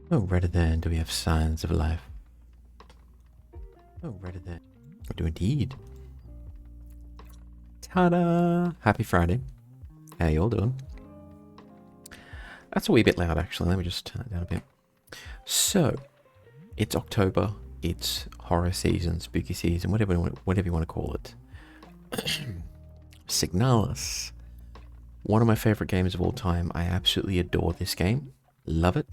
Oh, redder than do we have signs of life? Oh, redder than. We do indeed. Ta-da! Happy Friday. How you all doing? That's a wee bit loud, actually. Let me just turn it down a bit. So, it's October. It's horror season, spooky season, whatever you want to call it. Signalis. One of my favorite games of all time. I absolutely adore this game. Love it.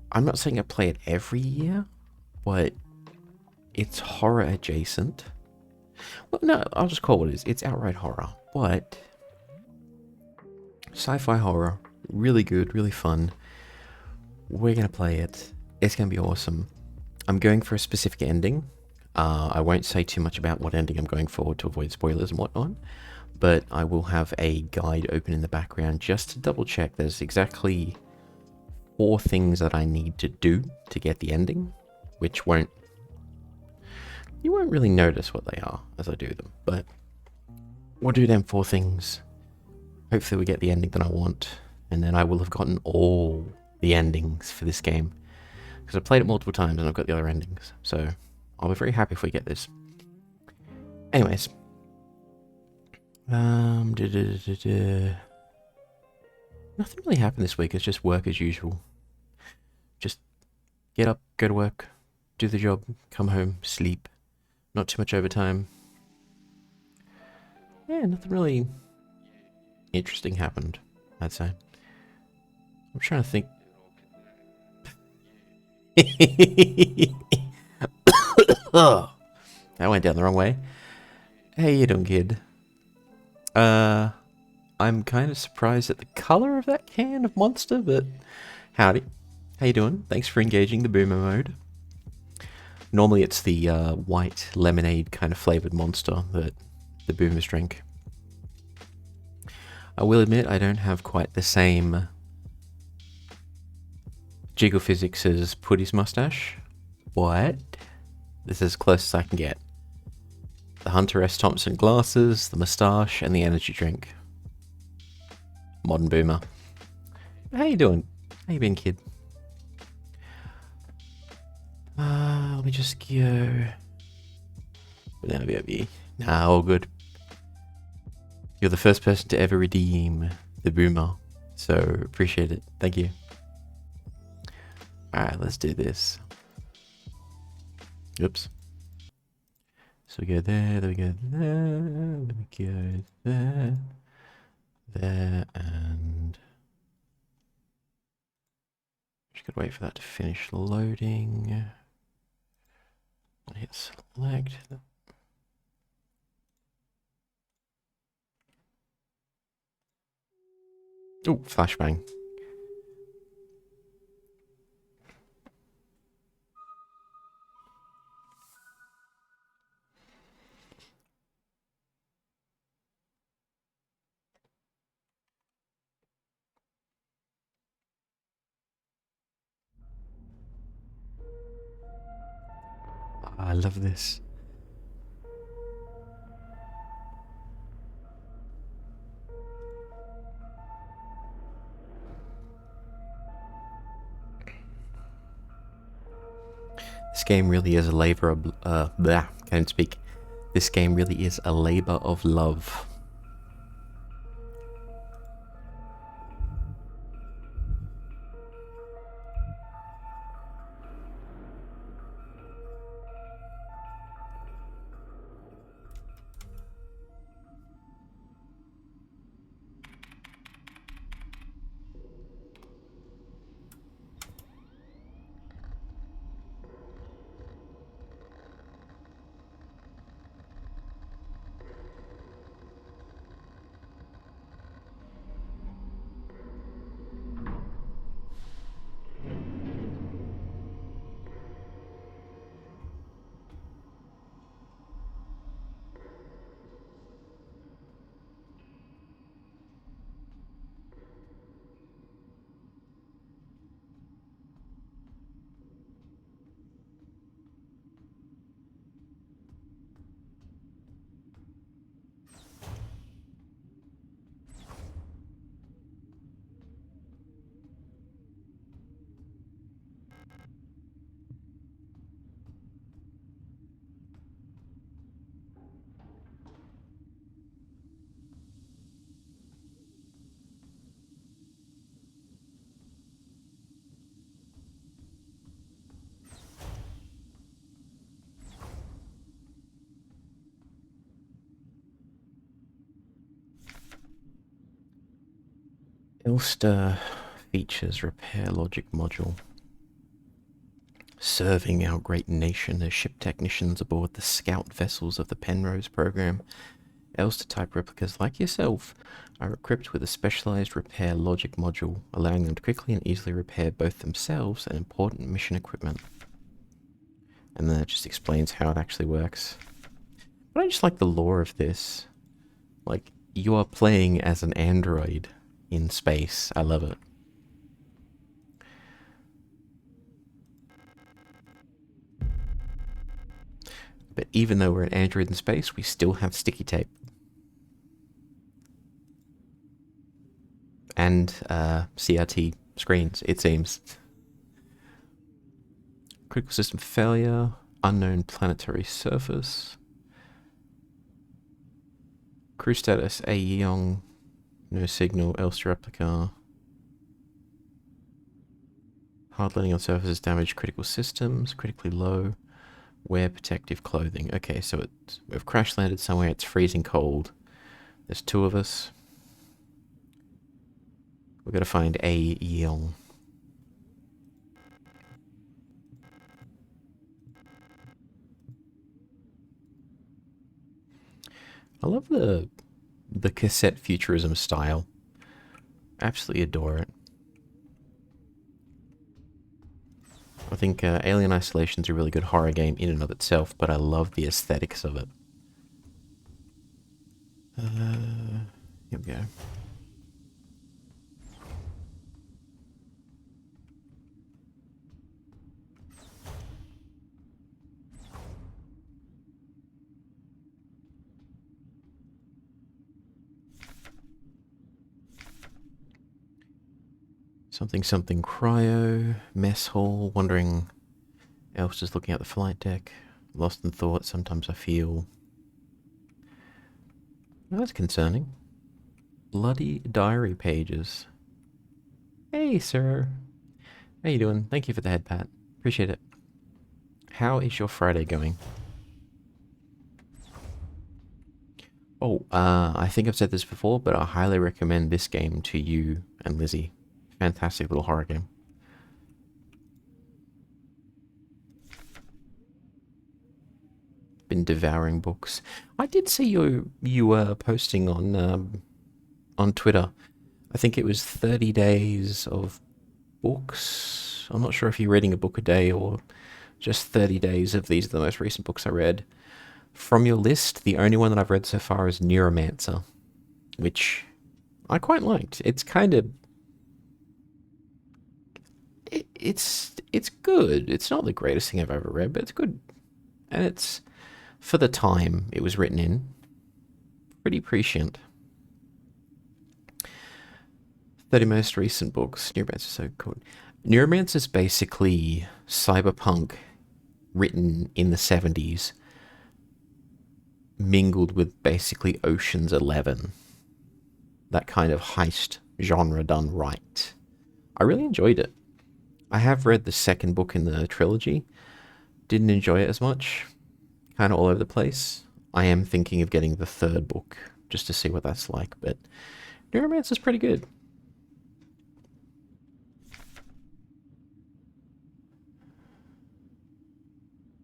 I'm not saying I play it every year, but it's horror adjacent. Well, no, I'll just call it what it is. It's outright horror, but sci-fi horror, really good, really fun. We're gonna play it. It's gonna be awesome. I'm going for a specific ending. I won't say too much about what ending I'm going for to avoid spoilers and whatnot, but I will have a guide open in the background just to double check there's exactly 4 things that I need to do to get the ending, which you won't really notice what they are as I do them, but we'll do them 4 things. Hopefully we get the ending that I want, and then I will have gotten all the endings for this game, because I've played it multiple times and I've got the other endings, so I'll be very happy if we get this. Anyways. Nothing really happened this week, it's just work as usual. Just get up, go to work, do the job, come home, sleep. Not too much overtime. Yeah, nothing really interesting happened, I'd say. I'm trying to think. Oh, that went down the wrong way. Hey, you doing, kid? I'm kind of surprised at the color of that can of Monster, but howdy. How you doing? Thanks for engaging the boomer mode. Normally it's the white lemonade kind of flavored Monster that the boomers drink. I will admit I don't have quite the same jiggle physics as Putty's mustache. What? This is as close as I can get. The Hunter S. Thompson glasses, the moustache, and the energy drink. Modern boomer. How you doing? How you been, kid? Let me just go. Now, baby. Nah, all good. You're the first person to ever redeem the boomer, so appreciate it. Thank you. Alright, let's do this. Oops. So we go there, then we go there, then we go there, there, and just gotta wait for that to finish loading. Hit select. Oh, flashbang. I love this. This game really is a labor of can't speak. This game really is a labor of love. Elster features repair logic module. Serving our great nation as ship technicians aboard the scout vessels of the Penrose program, Elster-type replicas like yourself are equipped with a specialized repair logic module, allowing them to quickly and easily repair both themselves and important mission equipment. And then it just explains how it actually works. But I just like the lore of this. Like, you are playing as an android in space. I love it. But even though we're an android in space, we still have sticky tape. And CRT screens, it seems. Critical system failure, unknown planetary surface. Crew status, Aeon, no signal, Elster replica. Hard landing on surfaces, damaged critical systems, critically low. Wear protective clothing. Okay, so we've crash landed somewhere, it's freezing cold. There's two of us. We've got to find Aeon. I love the cassette futurism style. Absolutely adore it. I think Alien Isolation's a really good horror game in and of itself, but I love the aesthetics of it. Here we go. Something cryo, mess hall, wondering else just looking at the flight deck. Lost in thought, sometimes I feel. Well, that's concerning. Bloody diary pages. Hey, sir. How you doing? Thank you for the head pat. Appreciate it. How is your Friday going? Oh, I think I've said this before, but I highly recommend this game to you and Lizzie. Fantastic little horror game. Been devouring books. I did see you were posting on Twitter. I think it was 30 days of books. I'm not sure if you're reading a book a day or just 30 days of these are the most recent books I read. From your list, the only one that I've read so far is Neuromancer, which I quite liked. It's kind of it's good. It's not the greatest thing I've ever read, but it's good. And it's, for the time it was written in, pretty prescient. 30 most recent books. Neuromancer is so good. Neuromancer is basically cyberpunk written in the 70s, mingled with basically Ocean's 11. That kind of heist genre done right. I really enjoyed it. I have read the second book in the trilogy. Didn't enjoy it as much. Kind of all over the place. I am thinking of getting the third book just to see what that's like, but Neuromancer is pretty good.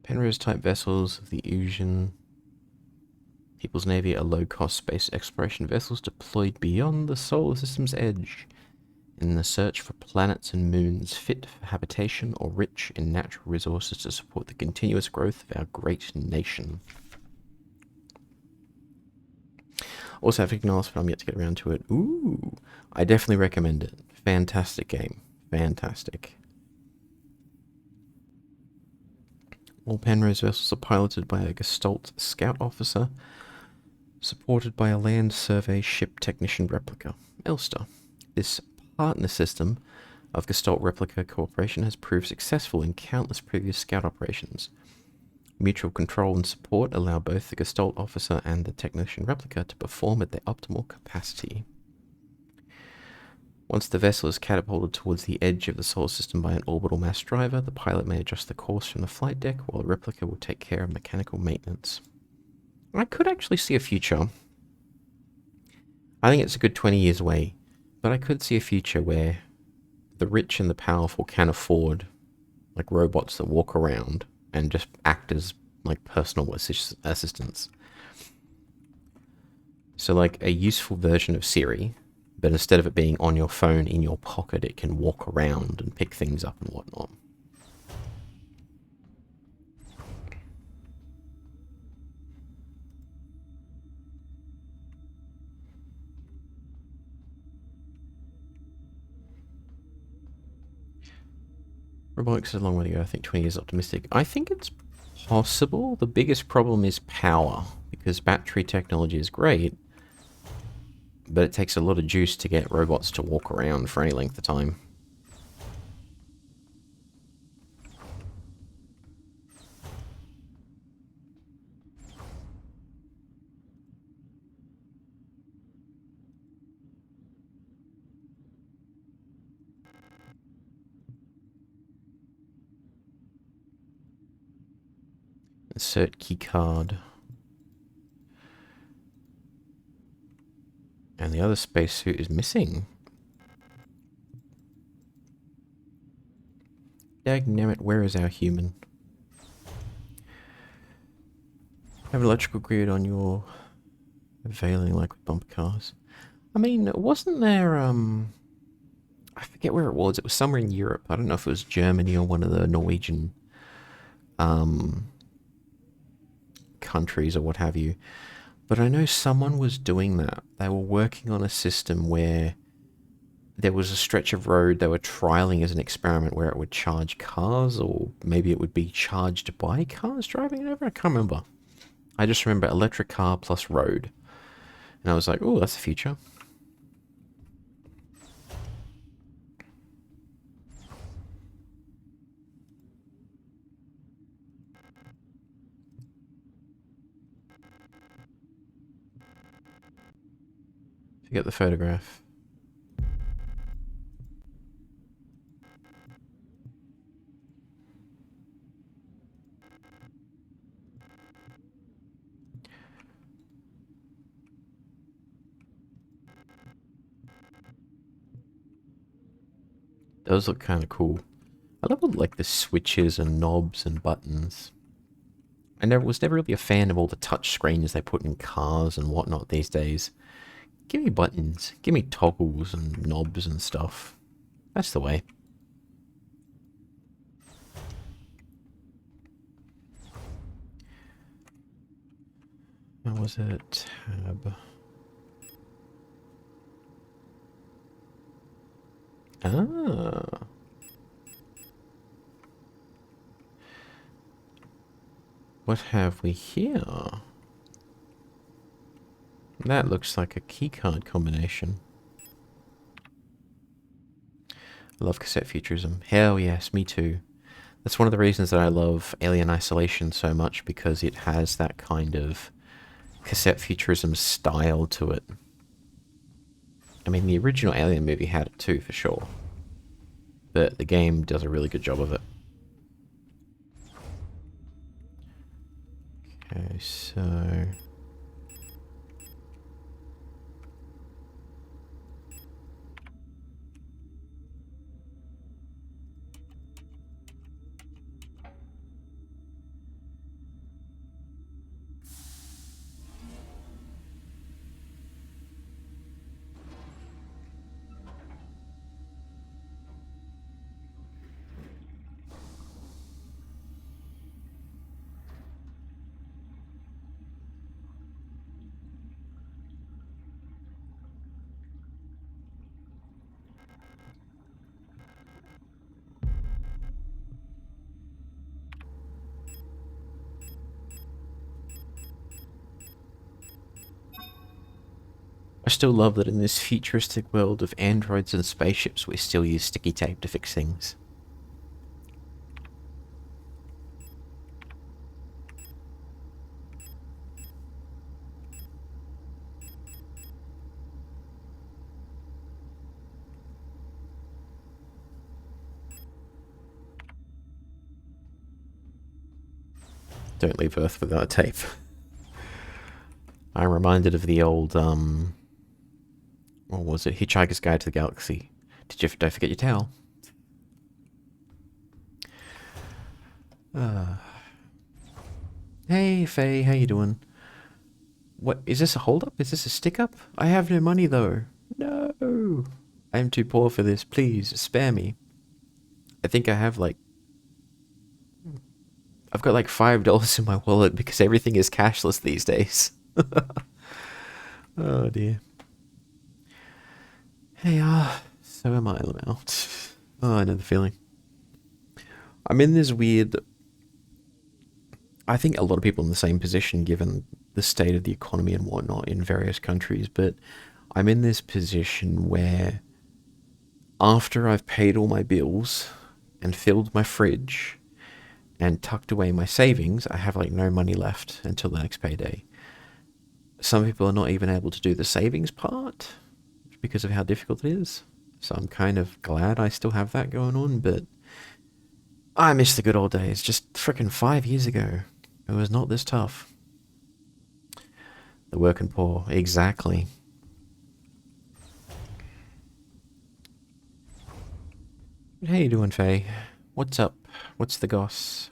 Penrose-type vessels of the Usian People's Navy are low-cost space exploration vessels deployed beyond the solar system's edge in the search for planets and moons fit for habitation or rich in natural resources to support the continuous growth of our great nation. Also have Signalis, but I'm yet to get around to it. Ooh, I definitely recommend it. Fantastic game. Fantastic. All Penrose vessels are piloted by a Gestalt scout officer, supported by a land survey ship technician replica, Elster. This partner system of Gestalt replica cooperation has proved successful in countless previous scout operations. Mutual control and support allow both the Gestalt officer and the technician replica to perform at their optimal capacity. Once the vessel is catapulted towards the edge of the solar system by an orbital mass driver, the pilot may adjust the course from the flight deck while the replica will take care of mechanical maintenance. I could actually see a future. I think it's a good 20 years away, But I could see a future where the rich and the powerful can afford like robots that walk around and just act as like personal assistants. So like a useful version of Siri, but instead of it being on your phone in your pocket, it can walk around and pick things up and whatnot. Robotics is a long way to go. I think 20 years optimistic. I think it's possible. The biggest problem is power, because battery technology is great, but it takes a lot of juice to get robots to walk around for any length of time. Insert keycard. And the other spacesuit is missing. Dagnammit, where is our human? Have an electrical grid on your veiling like with bumper cars. I mean, wasn't there, I forget where it was. It was somewhere in Europe. I don't know if it was Germany or one of the Norwegian countries or what have you. But I know someone was doing that. They were working on a system where there was a stretch of road they were trialing as an experiment where it would charge cars, or maybe it would be charged by cars driving over. I can't remember. I just remember electric car plus road. And I was like, oh, that's the future. Forget the photograph. Those look kind of cool. I love all, like the switches and knobs and buttons. I was never really a fan of all the touch screens they put in cars and whatnot these days. Give me buttons. Give me toggles and knobs and stuff. That's the way. How was it? Tab. Ah. What have we here? That looks like a keycard combination. I love cassette futurism. Hell yes, me too. That's one of the reasons that I love Alien Isolation so much, because it has that kind of cassette futurism style to it. I mean, the original Alien movie had it too, for sure. But the game does a really good job of it. Okay, so... I still love that in this futuristic world of androids and spaceships, we still use sticky tape to fix things. Don't leave Earth without tape. I'm reminded of the old, what Or was it Hitchhiker's Guide to the Galaxy? Don't forget your towel. Hey, Faye, how you doing? What, is this a hold-up? Is this a stick-up? I have no money, though. No! I am too poor for this. Please, spare me. I think I have, like... I've got, like, $5 in my wallet because everything is cashless these days. Oh, dear. Hey, so am I, Lamau. Oh, I know the feeling. I'm in this weird... I think a lot of people in the same position given the state of the economy and whatnot in various countries, but I'm in this position where after I've paid all my bills and filled my fridge and tucked away my savings, I have like no money left until the next payday. Some people are not even able to do the savings part because of how difficult it is. So I'm kind of glad I still have that going on, but I miss the good old days. Just frickin' 5 years ago. It was not this tough. The working poor, exactly. How you doing, Faye? What's up? What's the goss?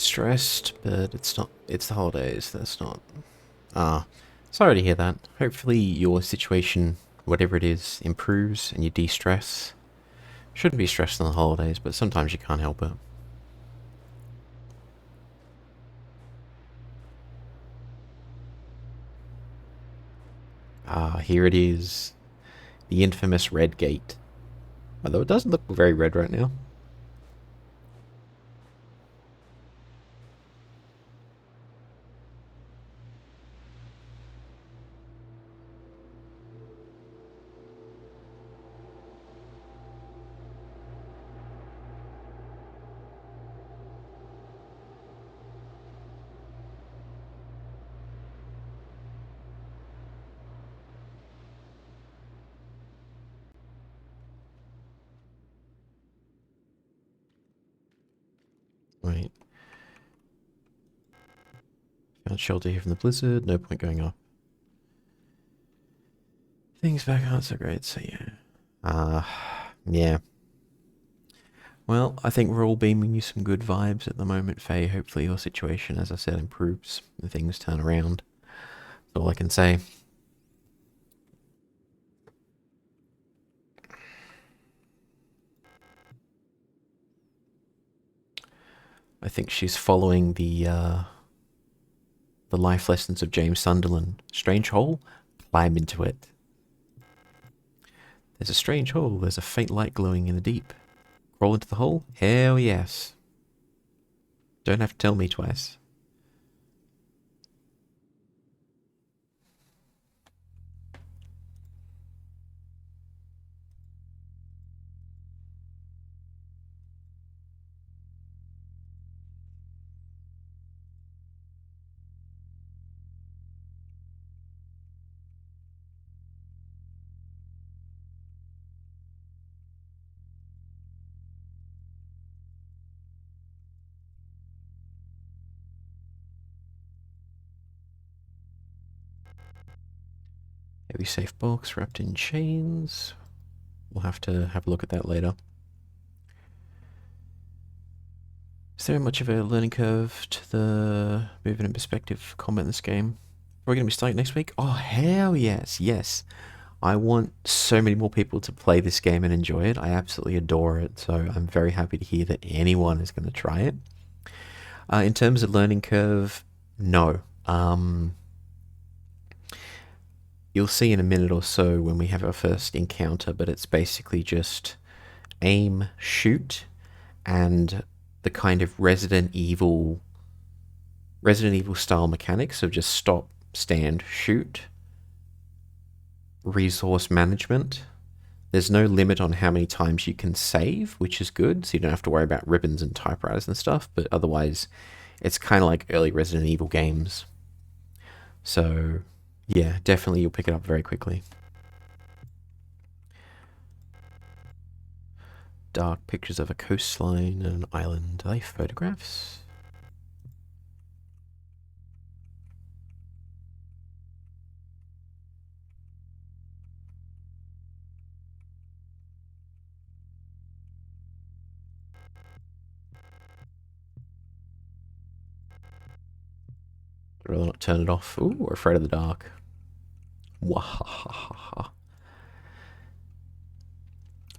Stressed, but it's not. It's the holidays. That's not. Ah, sorry to hear that. Hopefully your situation, whatever it is, improves and you de-stress. Shouldn't be stressed on the holidays, but sometimes you can't help it. Ah, here it is. The infamous red gate. Although it doesn't look very red right now. Wait. Found shelter here from the blizzard. No point going up. Things back aren't so great, so yeah. Yeah. Well, I think we're all beaming you some good vibes at the moment, Faye. Hopefully your situation, as I said, improves and things turn around. That's all I can say. I think she's following the life lessons of James Sunderland. Strange hole? Climb into it. There's a strange hole. There's a faint light glowing in the deep. Crawl into the hole? Hell yes. Don't have to tell me twice. Heavy safe box wrapped in chains. We'll have to have a look at that later. Is there much of a learning curve to the movement and perspective combat in this game? We're going to be starting next week? Oh, hell yes, yes. I want so many more people to play this game and enjoy it. I absolutely adore it, so I'm very happy to hear that anyone is going to try it. In terms of learning curve, no. You'll see in a minute or so when we have our first encounter, but it's basically just aim, shoot, and the kind of Resident Evil style mechanics of just stop, stand, shoot. Resource management. There's no limit on how many times you can save, which is good, so you don't have to worry about ribbons and typewriters and stuff, but otherwise it's kind of like early Resident Evil games. So yeah, definitely you'll pick it up very quickly. Dark pictures of a coastline and an island. Are they photographs? I'd rather not turn it off. Ooh, we're afraid of the dark. Wahahaha.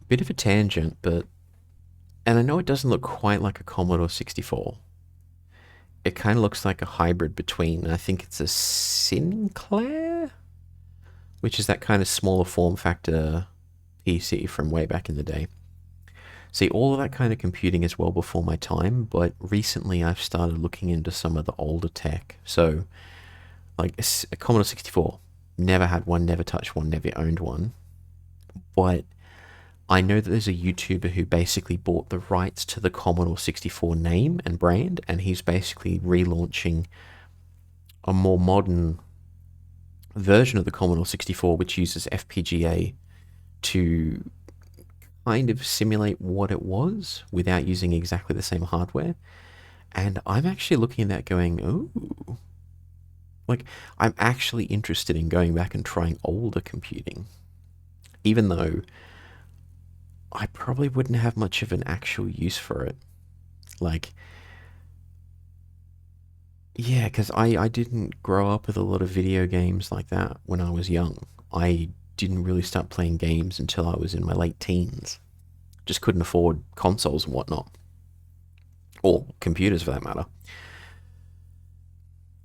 Bit of a tangent, but... And I know it doesn't look quite like a Commodore 64. It kind of looks like a hybrid between, I think it's a Sinclair? Which is that kind of smaller form factor PC from way back in the day. See, all of that kind of computing is well before my time, but recently I've started looking into some of the older tech. So, like a Commodore 64, never had one, never touched one, never owned one. But I know that there's a YouTuber who basically bought the rights to the Commodore 64 name and brand, and he's basically relaunching a more modern version of the Commodore 64, which uses FPGA to kind of simulate what it was without using exactly the same hardware. And I'm actually looking at that going, ooh. Like, I'm actually interested in going back and trying older computing. Even though I probably wouldn't have much of an actual use for it. Like, yeah, because I didn't grow up with a lot of video games like that when I was young. I didn't really start playing games until I was in my late teens. Just couldn't afford consoles and whatnot. Or computers for that matter.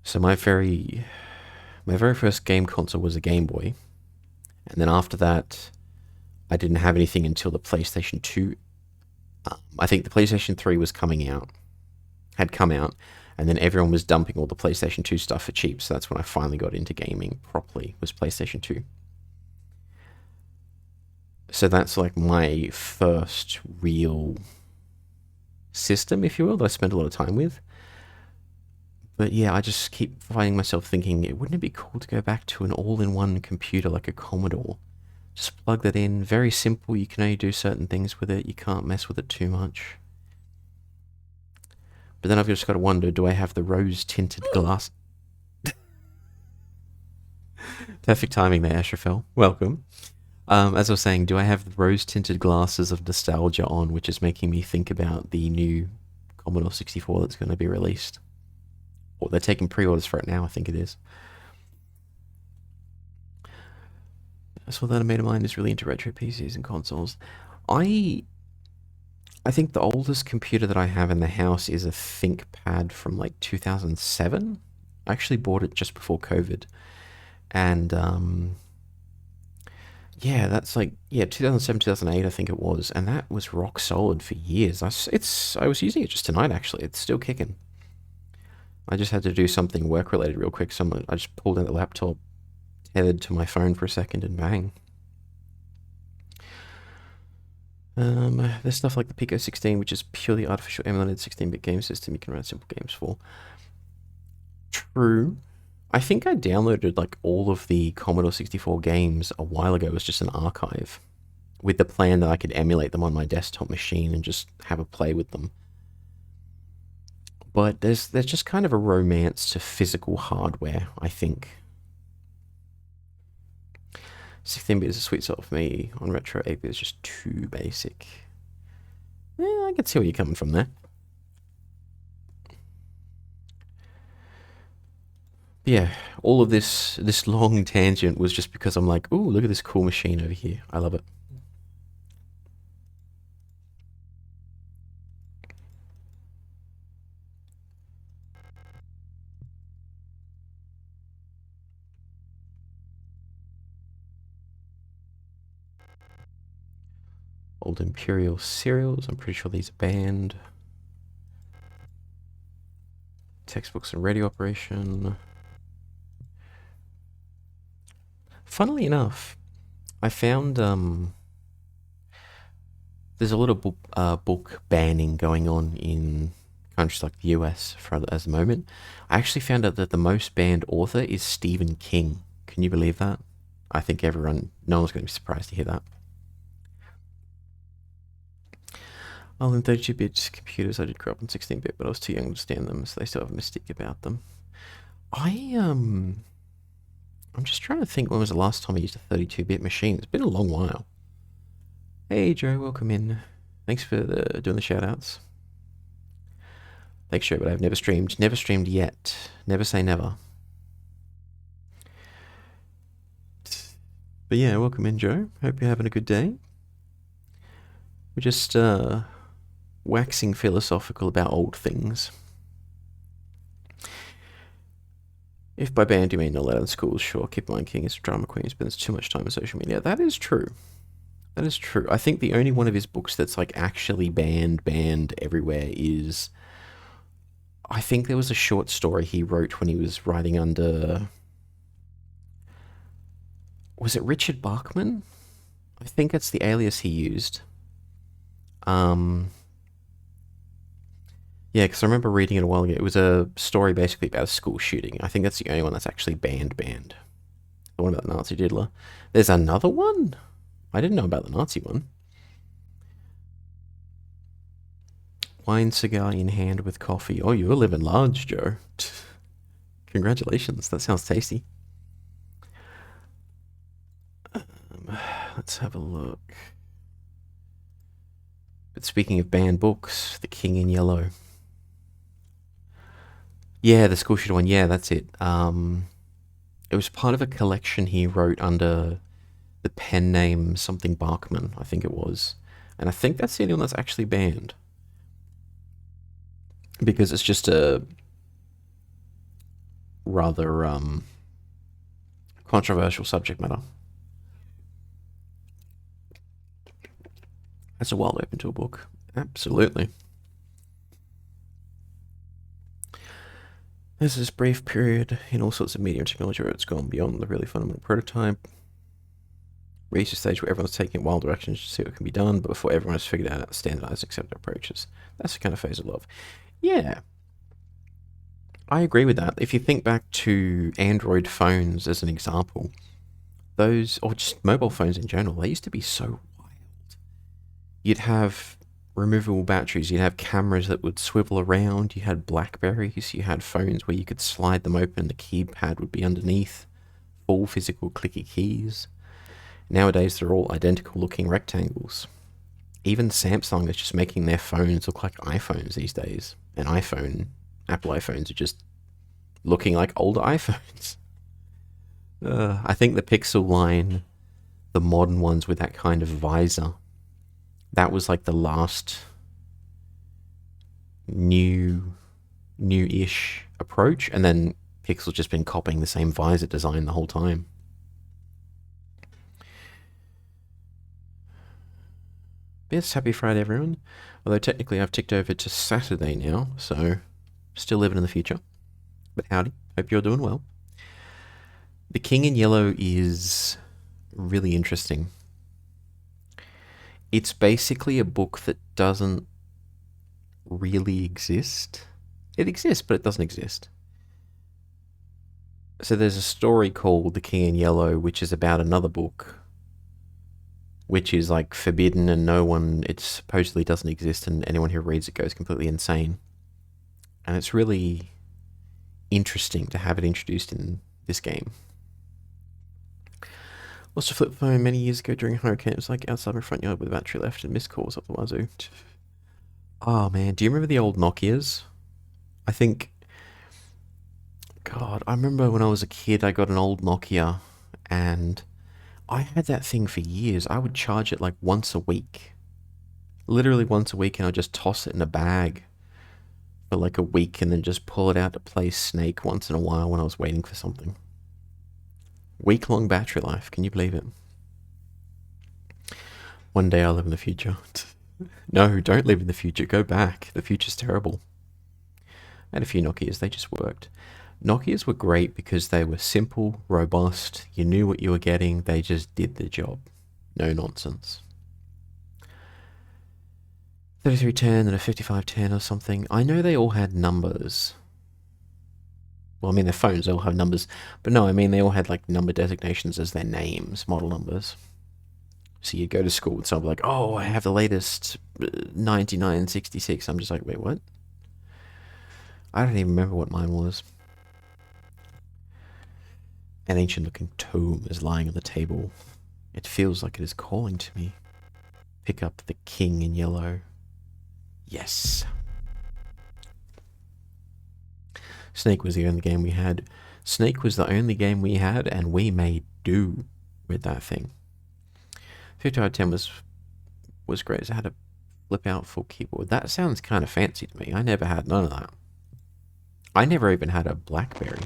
So my very first game console was a Game Boy. And then after that, I didn't have anything until the PlayStation 2. I think the PlayStation 3 was had come out, and then everyone was dumping all the PlayStation 2 stuff for cheap, so that's when I finally got into gaming properly, was PlayStation 2. So that's like my first real system, if you will, that I spent a lot of time with. But yeah, I just keep finding myself thinking, wouldn't it be cool to go back to an all-in-one computer like a Commodore? Just plug that in, very simple, you can only do certain things with it, you can't mess with it too much. But then I've just got to wonder, do I have the rose-tinted glass? Perfect timing there, Ashrafel. Welcome. As I was saying, do I have the rose-tinted glasses of nostalgia on, which is making me think about the new Commodore 64 that's going to be released? Or they're taking pre-orders for it now, I think it is. I saw that a mate of mine is really into retro PCs and consoles. I think the oldest computer that I have in the house is a ThinkPad from like 2007. I actually bought it just before COVID. And yeah, that's like 2007, 2008, I think it was, and that was rock solid for years. I was using it just tonight actually. It's still kicking. I just had to do something work related real quick. So I just pulled out the laptop, tethered to my phone for a second, and bang. There's stuff like the Pico 16, which is purely artificial emulated 16-bit game system you can run simple games for. True. I think I downloaded like all of the Commodore 64 games a while ago as just an archive, with the plan that I could emulate them on my desktop machine and just have a play with them. But there's just kind of a romance to physical hardware, I think. 16-bit is a sweet spot for me. On retro, 8-bit is just too basic. Yeah, I can see where you're coming from there. Yeah, all of this long tangent was just because I'm like, ooh, look at this cool machine over here. I love it. Old Imperial cereals. I'm pretty sure these are banned. Textbooks and radio operation. Funnily enough, I found there's a lot of book banning going on in countries like the US for as the moment. I actually found out that the most banned author is Stephen King. Can you believe that? I think no one's going to be surprised to hear that. Well, in 32-bit computers, I did grow up on 16-bit, but I was too young to understand them, so they still have a mystique about them. I'm just trying to think when was the last time I used a 32-bit machine. It's been a long while. Hey Joe, welcome in. Thanks for doing the shoutouts. Thanks Joe, but I've never streamed. Never streamed yet. Never say never. But yeah, welcome in Joe. Hope you're having a good day. We're just waxing philosophical about old things. If by banned you mean not allowed in schools, sure, keep in mind King is a drama queen, spends too much time on social media. That is true. That is true. I think the only one of his books that's like actually banned everywhere is, I think there was a short story he wrote when he was writing under, was it Richard Bachman? I think that's the alias he used. Yeah, because I remember reading it a while ago. It was a story basically about a school shooting. I think that's the only one that's actually banned. The one about the Nazi diddler. There's another one? I didn't know about the Nazi one. Wine cigar in hand with coffee. Oh, you're living large, Joe. Congratulations. That sounds tasty. Let's have a look. But speaking of banned books, The King in Yellow. Yeah, the school shooter one. Yeah, that's it. It was part of a collection he wrote under the pen name something Bachman, I think it was. And I think that's the only one that's actually banned. Because it's just a rather controversial subject matter. That's a wild open to a book. Absolutely. There's this brief period in all sorts of media and technology where it's gone beyond the really fundamental prototype. Reached a stage where everyone's taking wild directions to see what can be done, but before everyone has figured out standardized, accepted approaches. That's the kind of phase of love. Yeah, I agree with that. If you think back to Android phones as an example, those, or just mobile phones in general, they used to be so wild. You'd have removable batteries, you'd have cameras that would swivel around, you had Blackberries, you had phones where you could slide them open, the keypad would be underneath, full physical clicky keys. Nowadays, they're all identical looking rectangles. Even Samsung is just making their phones look like iPhones these days. And Apple iPhones are just looking like older iPhones. I think the Pixel line, the modern ones with that kind of visor, that was like the last new-ish approach. And then Pixel's just been copying the same visor design the whole time. Yes, happy Friday, everyone. Although technically I've ticked over to Saturday now, so still living in the future. But howdy, hope you're doing well. The King in Yellow is really interesting. It's basically a book that doesn't really exist. It exists, but it doesn't exist. So there's a story called The King in Yellow, which is about another book which is like forbidden and it supposedly doesn't exist, and anyone who reads it goes completely insane. And it's really interesting to have it introduced in this game. Lost a flip phone many years ago during a hurricane. It was like outside my front yard with a battery left and missed calls up the wazoo. Oh man, do you remember the old Nokias? I God, I remember when I was a kid, I got an old Nokia, and I had that thing for years. I would charge it like once a week. Literally once a week, and I'd just toss it in a bag for like a week and then just pull it out to play Snake once in a while when I was waiting for something. Week-long battery life, can you believe it? One day I'll live in the future. No, don't live in the future, go back. The future's terrible. I had a few Nokias, they just worked. Nokias were great because they were simple, robust, you knew what you were getting, they just did the job. No nonsense. 3310 and a 5510 or something. I know they all had numbers. Well, I mean, their phones all have numbers. But no, I mean, they all had like number designations as their names, model numbers. So you go to school with someone like, oh, I have the latest 9966. I'm just like, wait, what? I don't even remember what mine was. An ancient looking tome is lying on the table. It feels like it is calling to me. Pick up the king in yellow. Yes. Snake was the only game we had. Snake was the only game we had, and we made do with that thing. 5510 was great. It had a flip out full keyboard. That sounds kind of fancy to me. I never had none of that. I never even had a BlackBerry.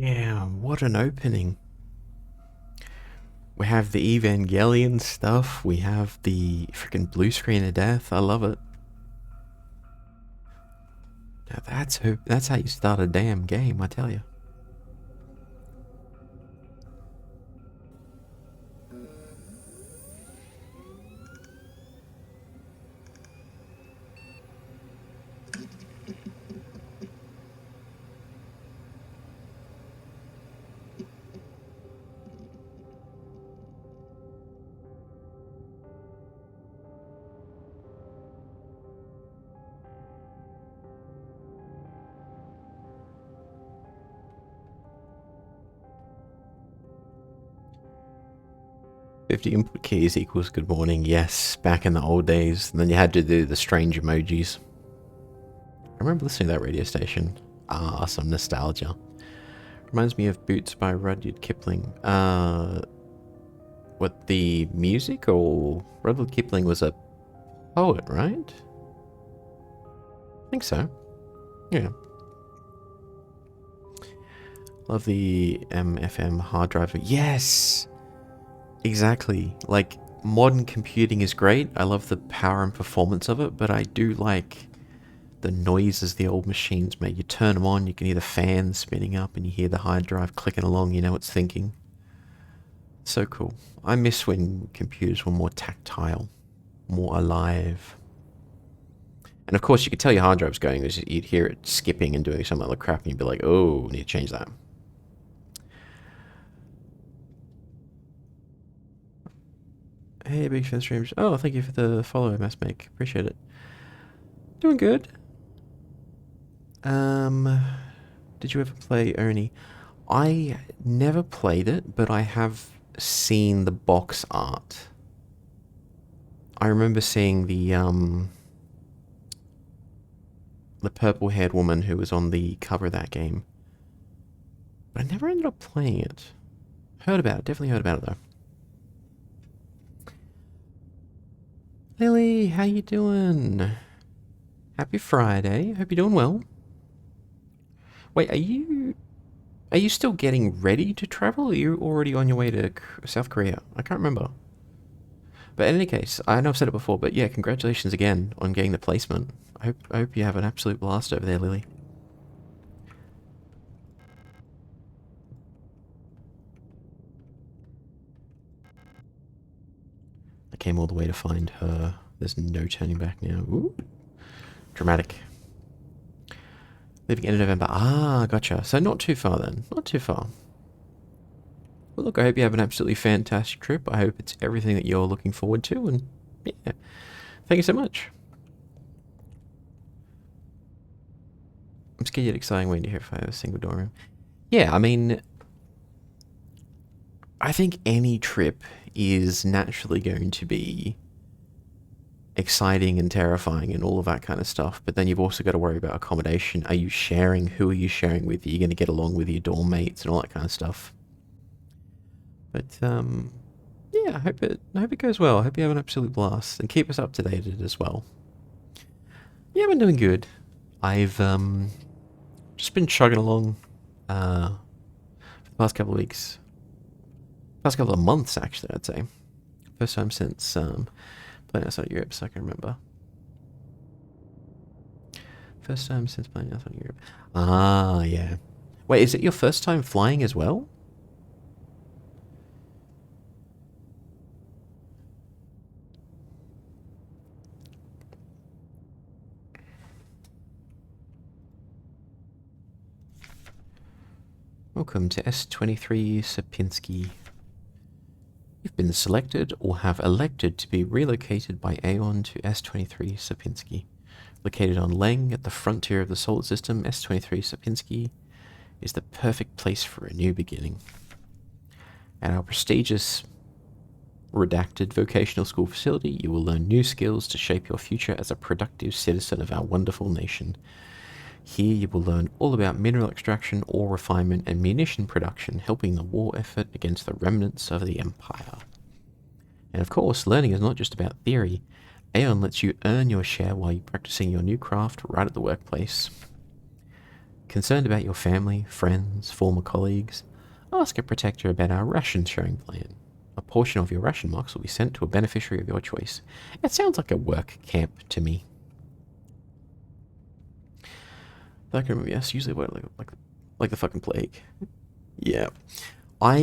Yeah, what an opening. We have the Evangelion stuff. We have the freaking blue screen of death. I love it. Now that's how you start a damn game, I tell you. "50 input keys equals good morning." Yes, back in the old days. And then you had to do the strange emojis. I remember listening to that radio station. Ah, some nostalgia. Reminds me of Boots by Rudyard Kipling. What, the music? Or Rudyard Kipling was a poet, right? I think so. Yeah. Love the MFM hard drive. Yes! Exactly. Like, modern computing is great. I love the power and performance of it, but I do like the noises the old machines make. You turn them on, you can hear the fan spinning up, and you hear the hard drive clicking along, you know it's thinking. So cool. I miss when computers were more tactile, more alive. And of course, you could tell your hard drive's going, because you'd hear it skipping and doing some other crap, and you'd be like, oh, I need to change that. Hey, big fan streams. Oh, thank you for the follow, Mass Make. Appreciate it. Doing good. Did you ever play Ernie? I never played it, but I have seen the box art. I remember seeing the purple-haired woman who was on the cover of that game. But I never ended up playing it. Heard about it, definitely heard about it though. Lily, how you doing? Happy Friday. Hope you're doing well. Wait, are you still getting ready to travel, or are you already on your way to South Korea? I can't remember. But in any case, I know I've said it before, but yeah, congratulations again on getting the placement. I hope you have an absolute blast over there, Lily. I came all the way to find her. There's no turning back now. Ooh. Dramatic. Leaving end of November. Ah, gotcha. So not too far then. Not too far. Well, look, I hope you have an absolutely fantastic trip. I hope it's everything that you're looking forward to, and yeah, thank you so much. I'm scared yet exciting waiting to hear if I have a single dorm room. Yeah, I mean, I think any trip is naturally going to be exciting and terrifying and all of that kind of stuff, but then you've also got to worry about accommodation. Are you sharing? Who are you sharing with? Are you going to get along with your dorm mates and all that kind of stuff? But yeah, I hope it goes well. I hope you have an absolute blast and keep us up to date as well. Yeah, I've been doing good. I've just been chugging along for the past couple of weeks. Past couple of months, actually, I'd say. First time since playing outside of Europe, so I can remember. First time since playing outside of Europe. Ah, yeah. Wait, is it your first time flying as well? Welcome to S23 Sapinski. You've been selected or have elected to be relocated by Aeon to S23 Sapinski. Located on Leng at the frontier of the solar system, S23 Sapinski is the perfect place for a new beginning. At our prestigious redacted vocational school facility, you will learn new skills to shape your future as a productive citizen of our wonderful nation. Here you will learn all about mineral extraction, ore refinement, and munition production, helping the war effort against the remnants of the Empire. And of course, learning is not just about theory. Aeon lets you earn your share while you're practicing your new craft right at the workplace. Concerned about your family, friends, former colleagues? Ask a protector about our ration sharing plan. A portion of your ration box will be sent to a beneficiary of your choice. It sounds like a work camp to me. That can remember, yes, usually what like the fucking plague. Yeah. I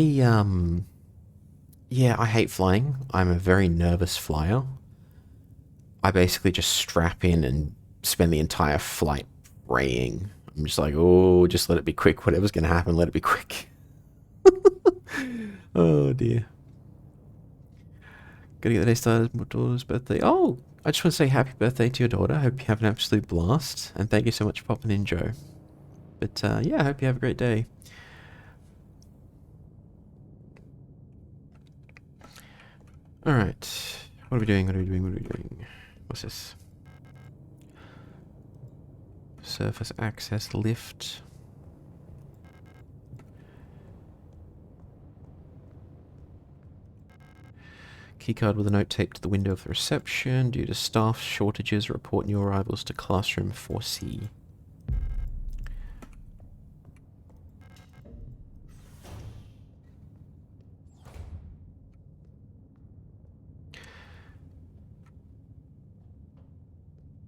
hate flying. I'm a very nervous flyer. I basically just strap in and spend the entire flight praying. I'm just like, oh, just let it be quick. Whatever's gonna happen, let it be quick. Oh dear. Gotta get the day started. My daughter's birthday. Oh, I just want to say happy birthday to your daughter. I hope you have an absolute blast. And thank you so much for popping in, Joe. But yeah, I hope you have a great day. Alright. What are we doing? What are we doing? What are we doing? What's this? Surface access lift. Keycard with a note taped to the window of the reception. Due to staff shortages, report new arrivals to classroom 4C.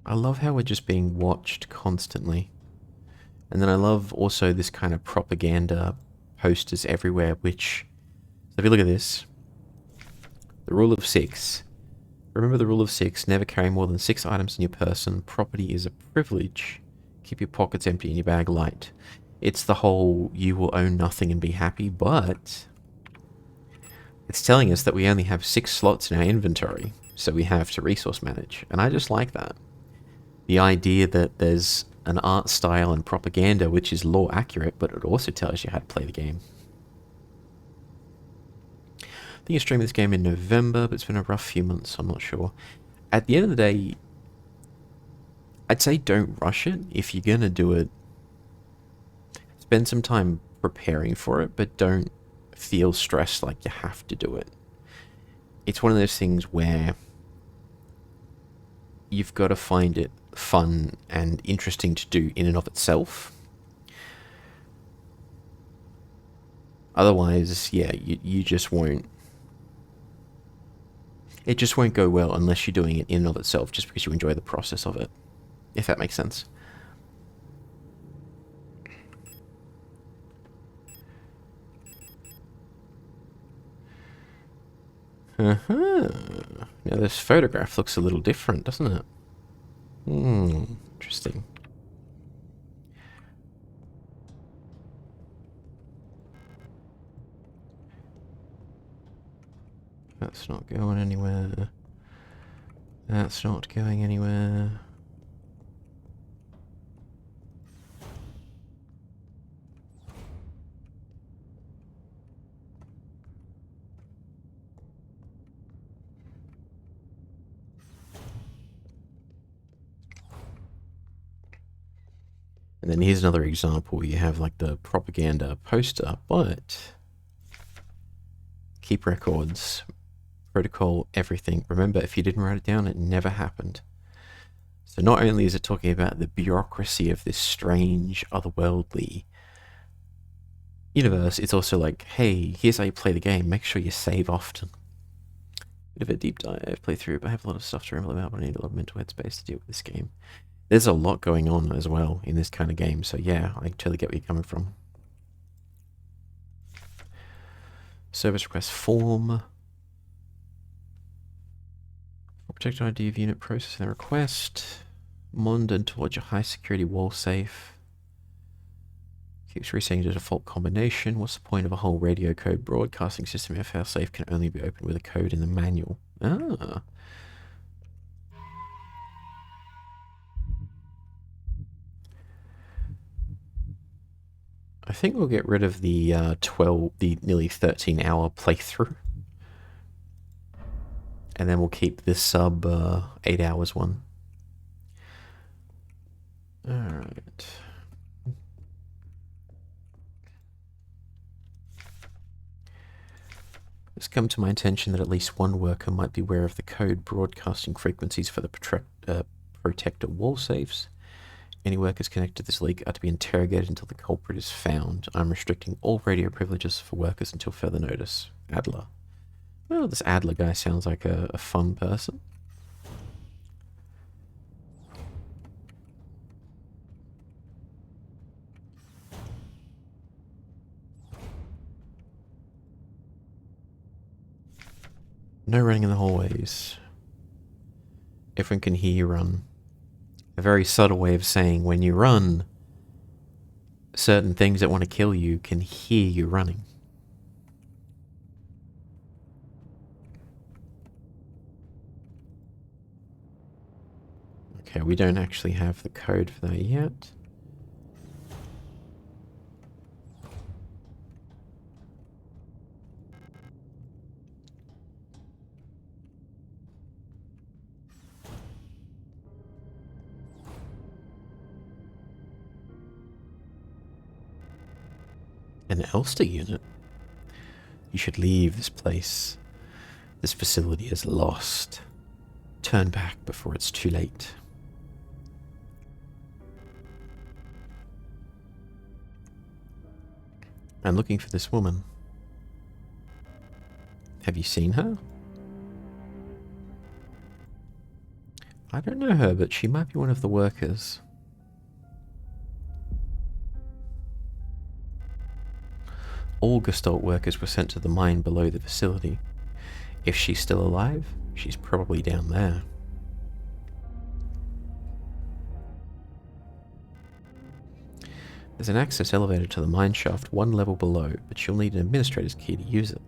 I love how we're just being watched constantly. And then I love also this kind of propaganda posters everywhere, which, so if you look at this, the rule of 6. Remember the rule of 6, never carry more than 6 items in your person. Property is a privilege. Keep your pockets empty and your bag light. It's the whole, you will own nothing and be happy, but it's telling us that we only have 6 slots in our inventory, so we have to resource manage. And I just like that. The idea that there's an art style and propaganda which is lore accurate, but it also tells you how to play the game. I think you streamed this game in November, but it's been a rough few months, so I'm not sure. At the end of the day, I'd say don't rush it. If you're going to do it, spend some time preparing for it, but don't feel stressed like you have to do it. It's one of those things where you've got to find it fun and interesting to do in and of itself. Otherwise, yeah, you just won't. It just won't go well unless you're doing it in and of itself, just because you enjoy the process of it, if that makes sense. Uh-huh. Now this photograph looks a little different, doesn't it? Interesting. That's not going anywhere. That's not going anywhere. And then here's another example where you have like the propaganda poster, but keep records, protocol, everything. Remember, if you didn't write it down, it never happened. So not only is it talking about the bureaucracy of this strange, otherworldly universe, it's also like, hey, here's how you play the game. Make sure you save often. Bit of a deep dive playthrough, but I have a lot of stuff to ramble about, but I need a lot of mental headspace to deal with this game. There's a lot going on as well in this kind of game, so yeah, I totally get where you're coming from. Service request form. Protect ID of unit processing the request. Monitor towards your high security wall safe. Keeps resetting the default combination. What's the point of a whole radio code broadcasting system if failsafe can only be opened with a code in the manual? Ah. I think we'll get rid of the the nearly 13-hour playthrough. And then we'll keep this sub 8 hours one. Alright. It's come to my attention that at least one worker might be aware of the code broadcasting frequencies for the protector wall safes. Any workers connected to this leak are to be interrogated until the culprit is found. I'm restricting all radio privileges for workers until further notice. Adler. Well, this Adler guy sounds like a fun person. No running in the hallways. Everyone can hear you run. A very subtle way of saying when you run, certain things that want to kill you can hear you running. Okay, we don't actually have the code for that yet. An Elster unit? You should leave this place. This facility is lost. Turn back before it's too late. I'm looking for this woman. Have you seen her? I don't know her, but she might be one of the workers. All Gestalt workers were sent to the mine below the facility. If she's still alive, she's probably down there. There's an access elevator to the mine shaft one level below, but you'll need an administrator's key to use it.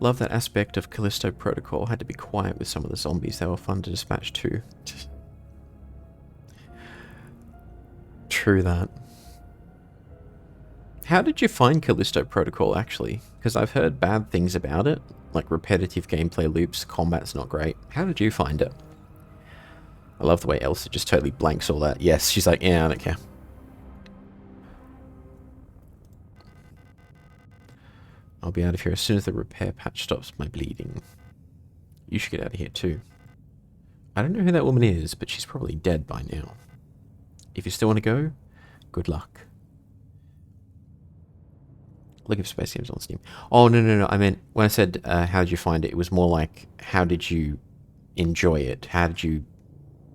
Love that aspect of Callisto Protocol. Had to be quiet with some of the zombies. They were fun to dispatch too. True that. How did you find Callisto Protocol, actually? Because I've heard bad things about it, like repetitive gameplay loops, combat's not great. How did you find it? I love the way Elsa just totally blanks all that. Yes, she's like, yeah, I don't care. I'll be out of here as soon as the repair patch stops my bleeding. You should get out of here too. I don't know who that woman is, but she's probably dead by now. If you still want to go, good luck. Looking for space games on Steam. Oh, no. I meant, when I said, how did you find it, it was more like, how did you enjoy it? How did you...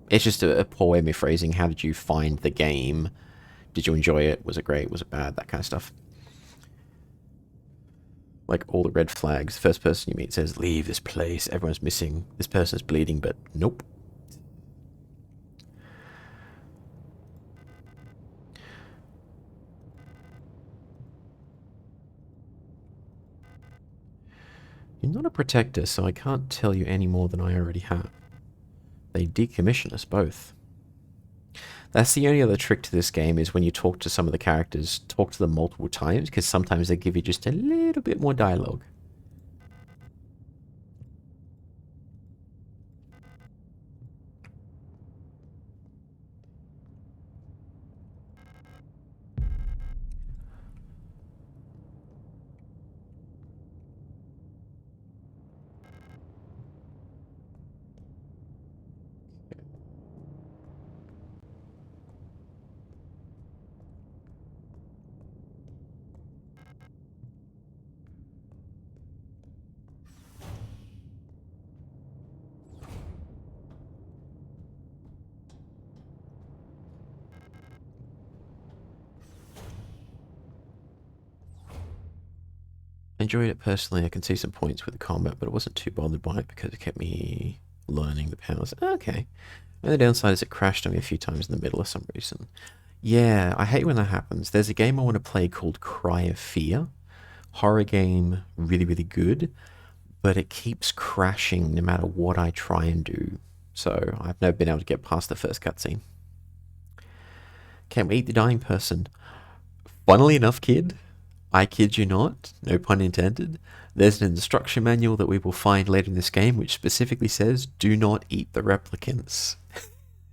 It's just a poor way of me phrasing. How did you find the game? Did you enjoy it? Was it great? Was it bad? That kind of stuff. Like all the red flags. The first person you meet says, leave this place. Everyone's missing. This person's bleeding, but nope. You're not a protector, so I can't tell you any more than I already have. They decommission us both. That's the only other trick to this game, is when you talk to some of the characters, talk to them multiple times, because sometimes they give you just a little bit more dialogue. I enjoyed it personally. I can see some points with the combat, but I wasn't too bothered by it because it kept me learning the powers. Okay. And the downside is it crashed on me a few times in the middle for some reason. Yeah, I hate when that happens. There's a game I want to play called Cry of Fear. Horror game, really, really good. But it keeps crashing no matter what I try and do. So I've never been able to get past the first cutscene. Can't we eat the dying person? Funnily enough, kid, I kid you not, no pun intended, there's an instruction manual that we will find later in this game which specifically says, do not eat the replicants.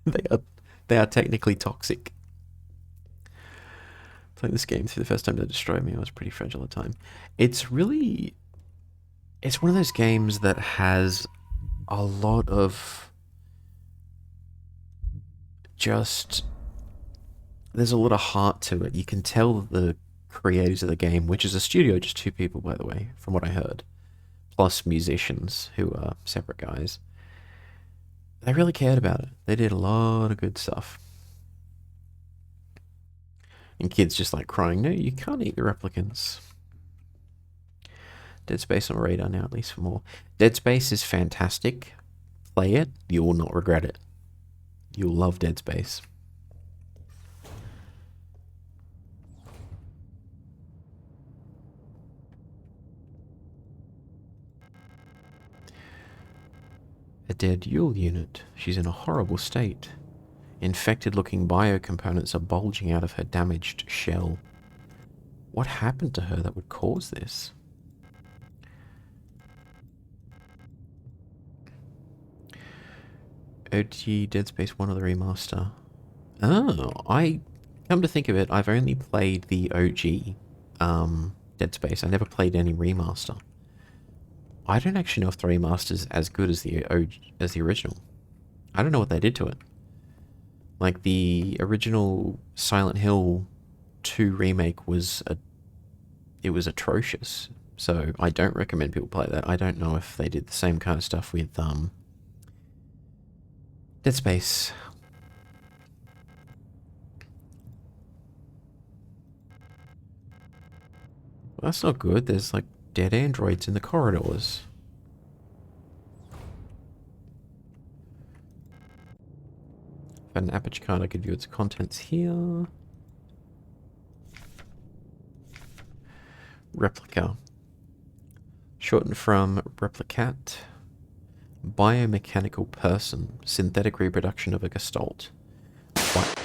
They are technically toxic. Playing this game through the first time that destroyed me, I was pretty fragile at the time. It's one of those games that has a lot of there's a lot of heart to it. You can tell the creators of the game, which is a studio, just 2 people, by the way, from what I heard, plus musicians who are separate guys. They really cared about it. They did a lot of good stuff. And kids just like crying, no, you can't eat the replicants. Dead Space on radar now, at least for more. Dead Space is fantastic. Play it, you will not regret it. You'll love Dead Space. A dead Yule unit. She's in a horrible state. Infected-looking biocomponents are bulging out of her damaged shell. What happened to her that would cause this? OG Dead Space 1 or the remaster? Oh, come to think of it, I've only played the OG Dead Space. I never played any remaster. I don't actually know if the remaster's as good as the original. I don't know what they did to it. Like, the original Silent Hill 2 remake was atrocious. So I don't recommend people play that. I don't know if they did the same kind of stuff with Dead Space. Well, that's not good. There's like dead androids in the corridors. If I had an Aperture card, I could view its contents here. Replica. Shortened from replicat. Biomechanical person. Synthetic reproduction of a gestalt. What?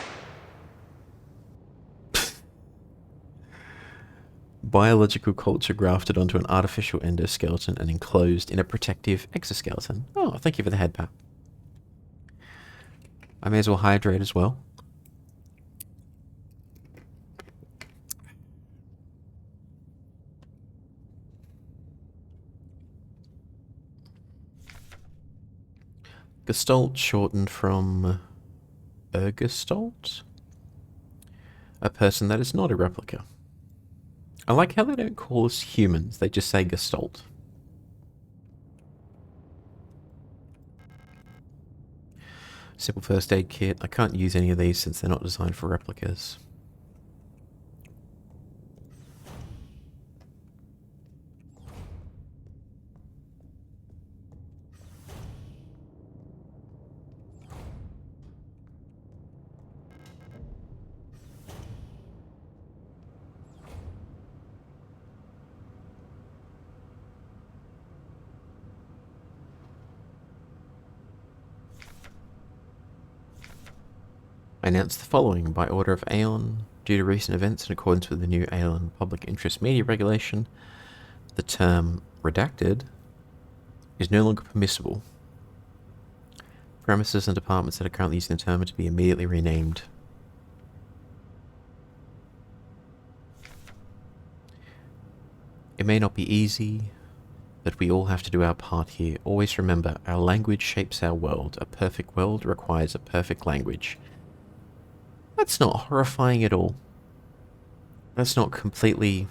Biological culture grafted onto an artificial endoskeleton and enclosed in a protective exoskeleton. Oh, thank you for the head pat. I may as well hydrate as well. Gestalt shortened from Ergestalt? A person that is not a replica. I like how they don't call us humans, they just say Gestalt. Simple first aid kit. I can't use any of these since they're not designed for replicas. I announce the following by order of Aeon. Due to recent events in accordance with the new Aeon Public Interest Media Regulation, the term redacted is no longer permissible. Premises and departments that are currently using the term are to be immediately renamed. It may not be easy, but we all have to do our part here. Always remember, our language shapes our world. A perfect world requires a perfect language. That's not horrifying at all. That's not completely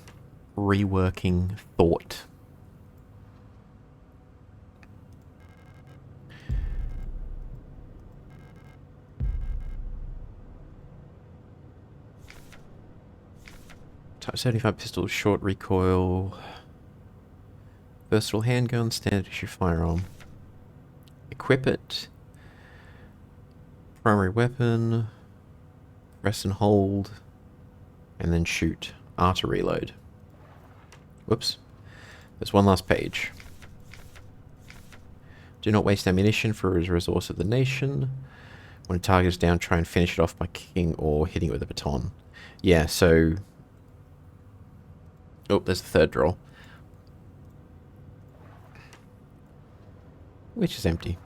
reworking thought. Type 75 pistol, short recoil, versatile handgun, standard issue firearm. Equip it. Primary weapon. Press and hold. And then shoot. R to reload. Whoops. There's one last page. Do not waste ammunition for a resource of the nation. When a target is down, try and finish it off by kicking or hitting it with a baton. Yeah, so... Oh, there's the third drawer. Which is empty.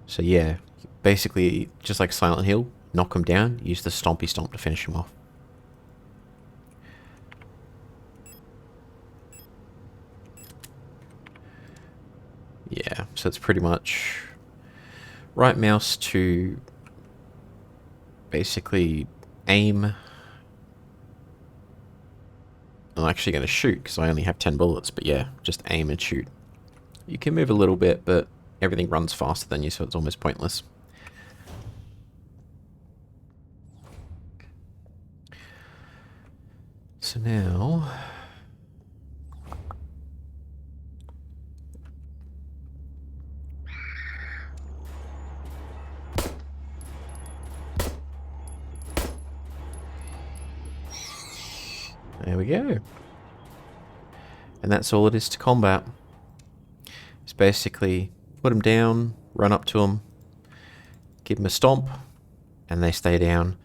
So yeah, basically, just like Silent Hill, knock them down, use the stompy stomp to finish them off. Yeah, so it's pretty much right mouse to basically aim. I'm actually going to shoot because I only have 10 bullets, but yeah, just aim and shoot. You can move a little bit, but everything runs faster than you, so it's almost pointless. So now... There we go. And that's all it is to combat. It's basically put them down, run up to them, give them a stomp, and they stay down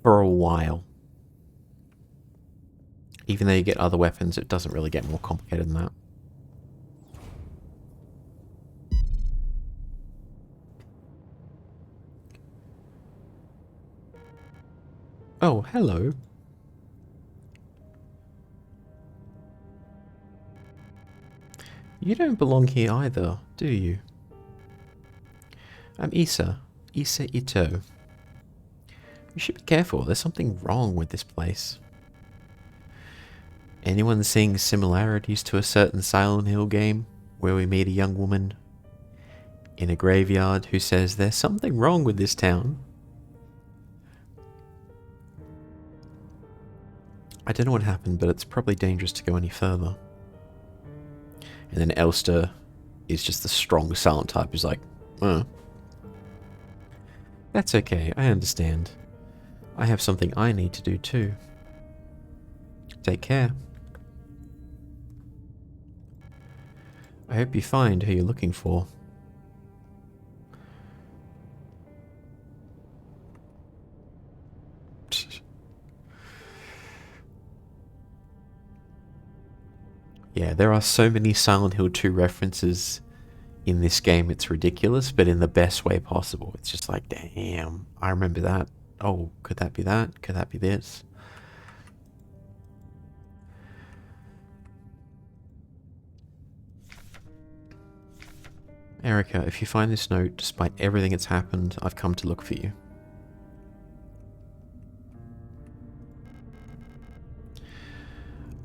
for a while. Even though you get other weapons, it doesn't really get more complicated than that. Oh, hello. You don't belong here either, do you? I'm Issa. Issa Ito. You should be careful, there's something wrong with this place. Anyone seeing similarities to a certain Silent Hill game where we meet a young woman in a graveyard who says there's something wrong with this town? I don't know what happened, but it's probably dangerous to go any further. And then Elster is just the strong silent type who's like, that's okay, I understand. I have something I need to do too. Take care. I hope you find who you're looking for. Yeah, there are so many Silent Hill 2 references in this game, it's ridiculous, but in the best way possible. It's just like, damn, I remember that. Oh, could that be that? Could that be this? Erica, if you find this note, despite everything that's happened, I've come to look for you.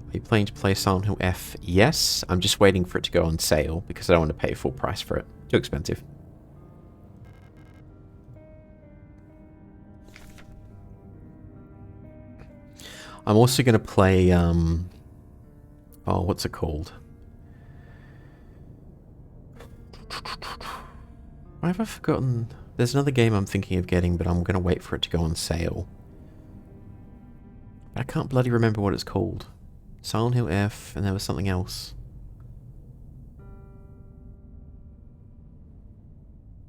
Are you planning to play Silent Hill F? Yes, I'm just waiting for it to go on sale because I don't want to pay full price for it. Too expensive. I'm also going to play, oh, what's it called? Why have I forgotten? There's another game I'm thinking of getting, but I'm going to wait for it to go on sale. I can't bloody remember what it's called. Silent Hill F, and there was something else.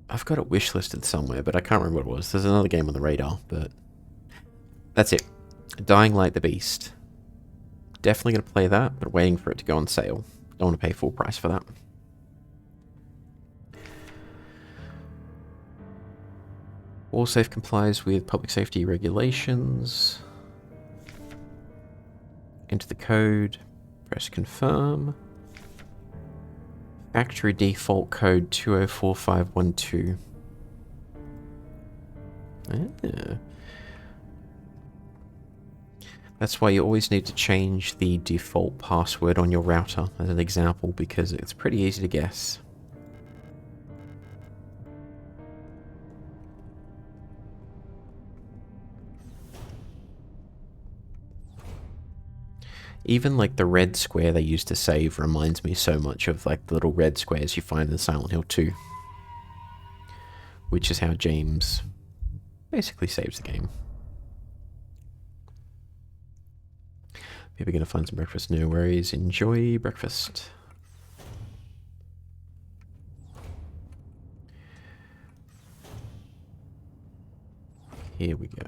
I've got it wishlisted somewhere, but I can't remember what it was. There's another game on the radar, but that's it. Dying Light the Beast. Definitely going to play that, but waiting for it to go on sale. Don't want to pay full price for that. Wallsafe complies with public safety regulations. Enter the code. Press confirm. Factory default code 204512. Yeah. That's why you always need to change the default password on your router, as an example, because it's pretty easy to guess. Even like the red square they used to save reminds me so much of like the little red squares you find in Silent Hill 2. Which is how James basically saves the game. Maybe gonna find some breakfast. No worries. Enjoy breakfast. Here we go.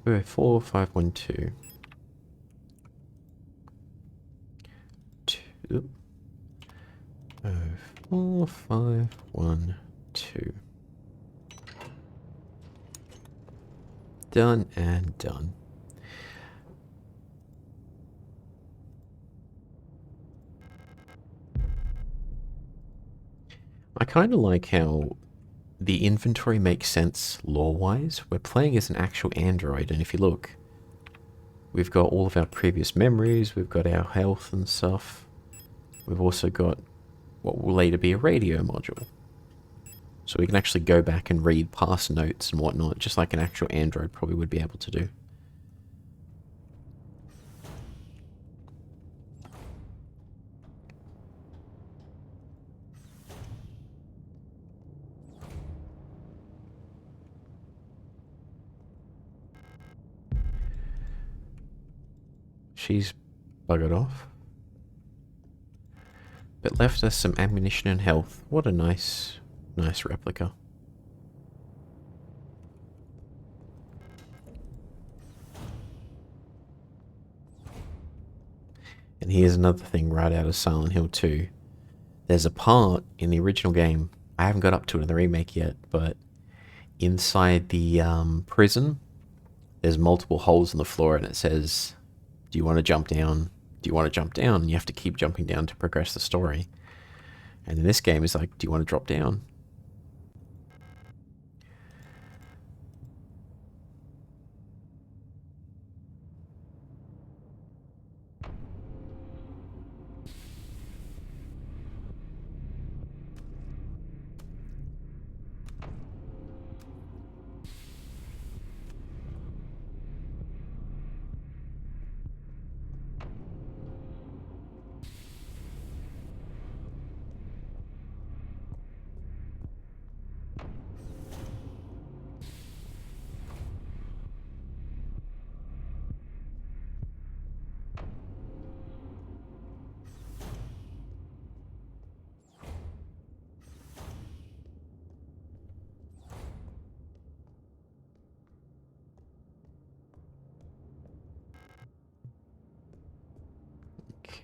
We're 4512. 4512. Done and done. I kind of like how the inventory makes sense lore-wise. We're playing as an actual android, and if you look, we've got all of our previous memories, we've got our health and stuff. We've also got what will later be a radio module. So we can actually go back and read past notes and whatnot, just like an actual android probably would be able to do. She's buggered off. But left us some ammunition and health. What a nice replica. And here's another thing right out of Silent Hill 2. There's a part in the original game, I haven't got up to it in the remake yet, but inside the prison, there's multiple holes in the floor and it says, do you want to jump down? Do you want to jump down? And you have to keep jumping down to progress the story. And in this game, it's like, do you want to drop down?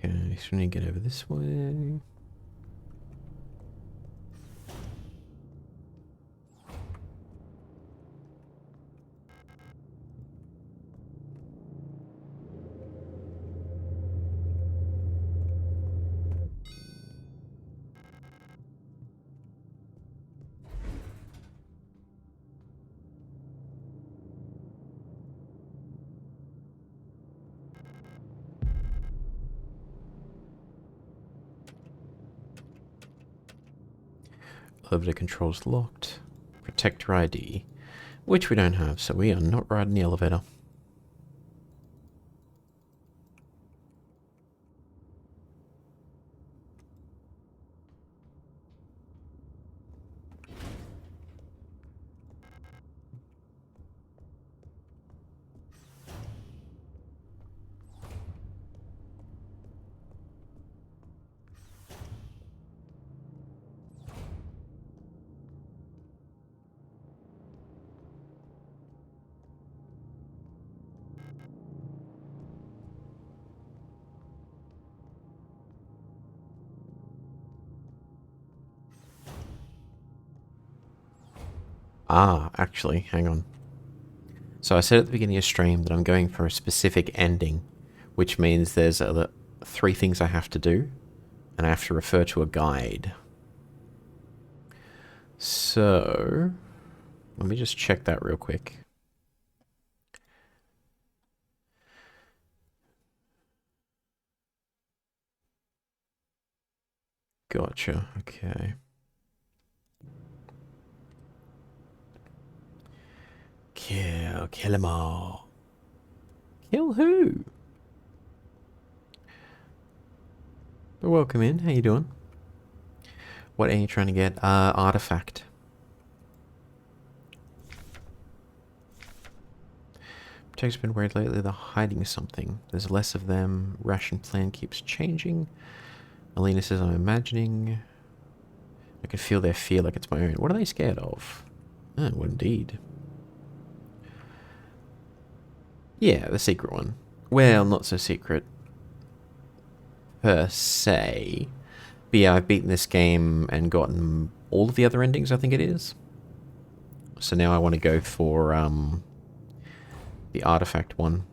Okay, so we need to get over this way. Elevator controls locked. Protector ID, which we don't have, so we are not riding the elevator. Ah, actually, hang on. So I said at the beginning of stream that I'm going for a specific ending, which means there's 3 things I have to do, and I have to refer to a guide. So, let me just check that real quick. Gotcha, okay. Kill 'em all. Kill who? But welcome in, how you doing? What are you trying to get? Artifact. Protect's been worried lately they're hiding something. There's less of them. Ration plan keeps changing. Alina says I'm imagining. I can feel their fear like it's my own. What are they scared of? Oh, well, indeed. Yeah, the secret one. Well, not so secret. Per se. But yeah, I've beaten this game and gotten all of the other endings, I think it is. So now I want to go for the artifact one.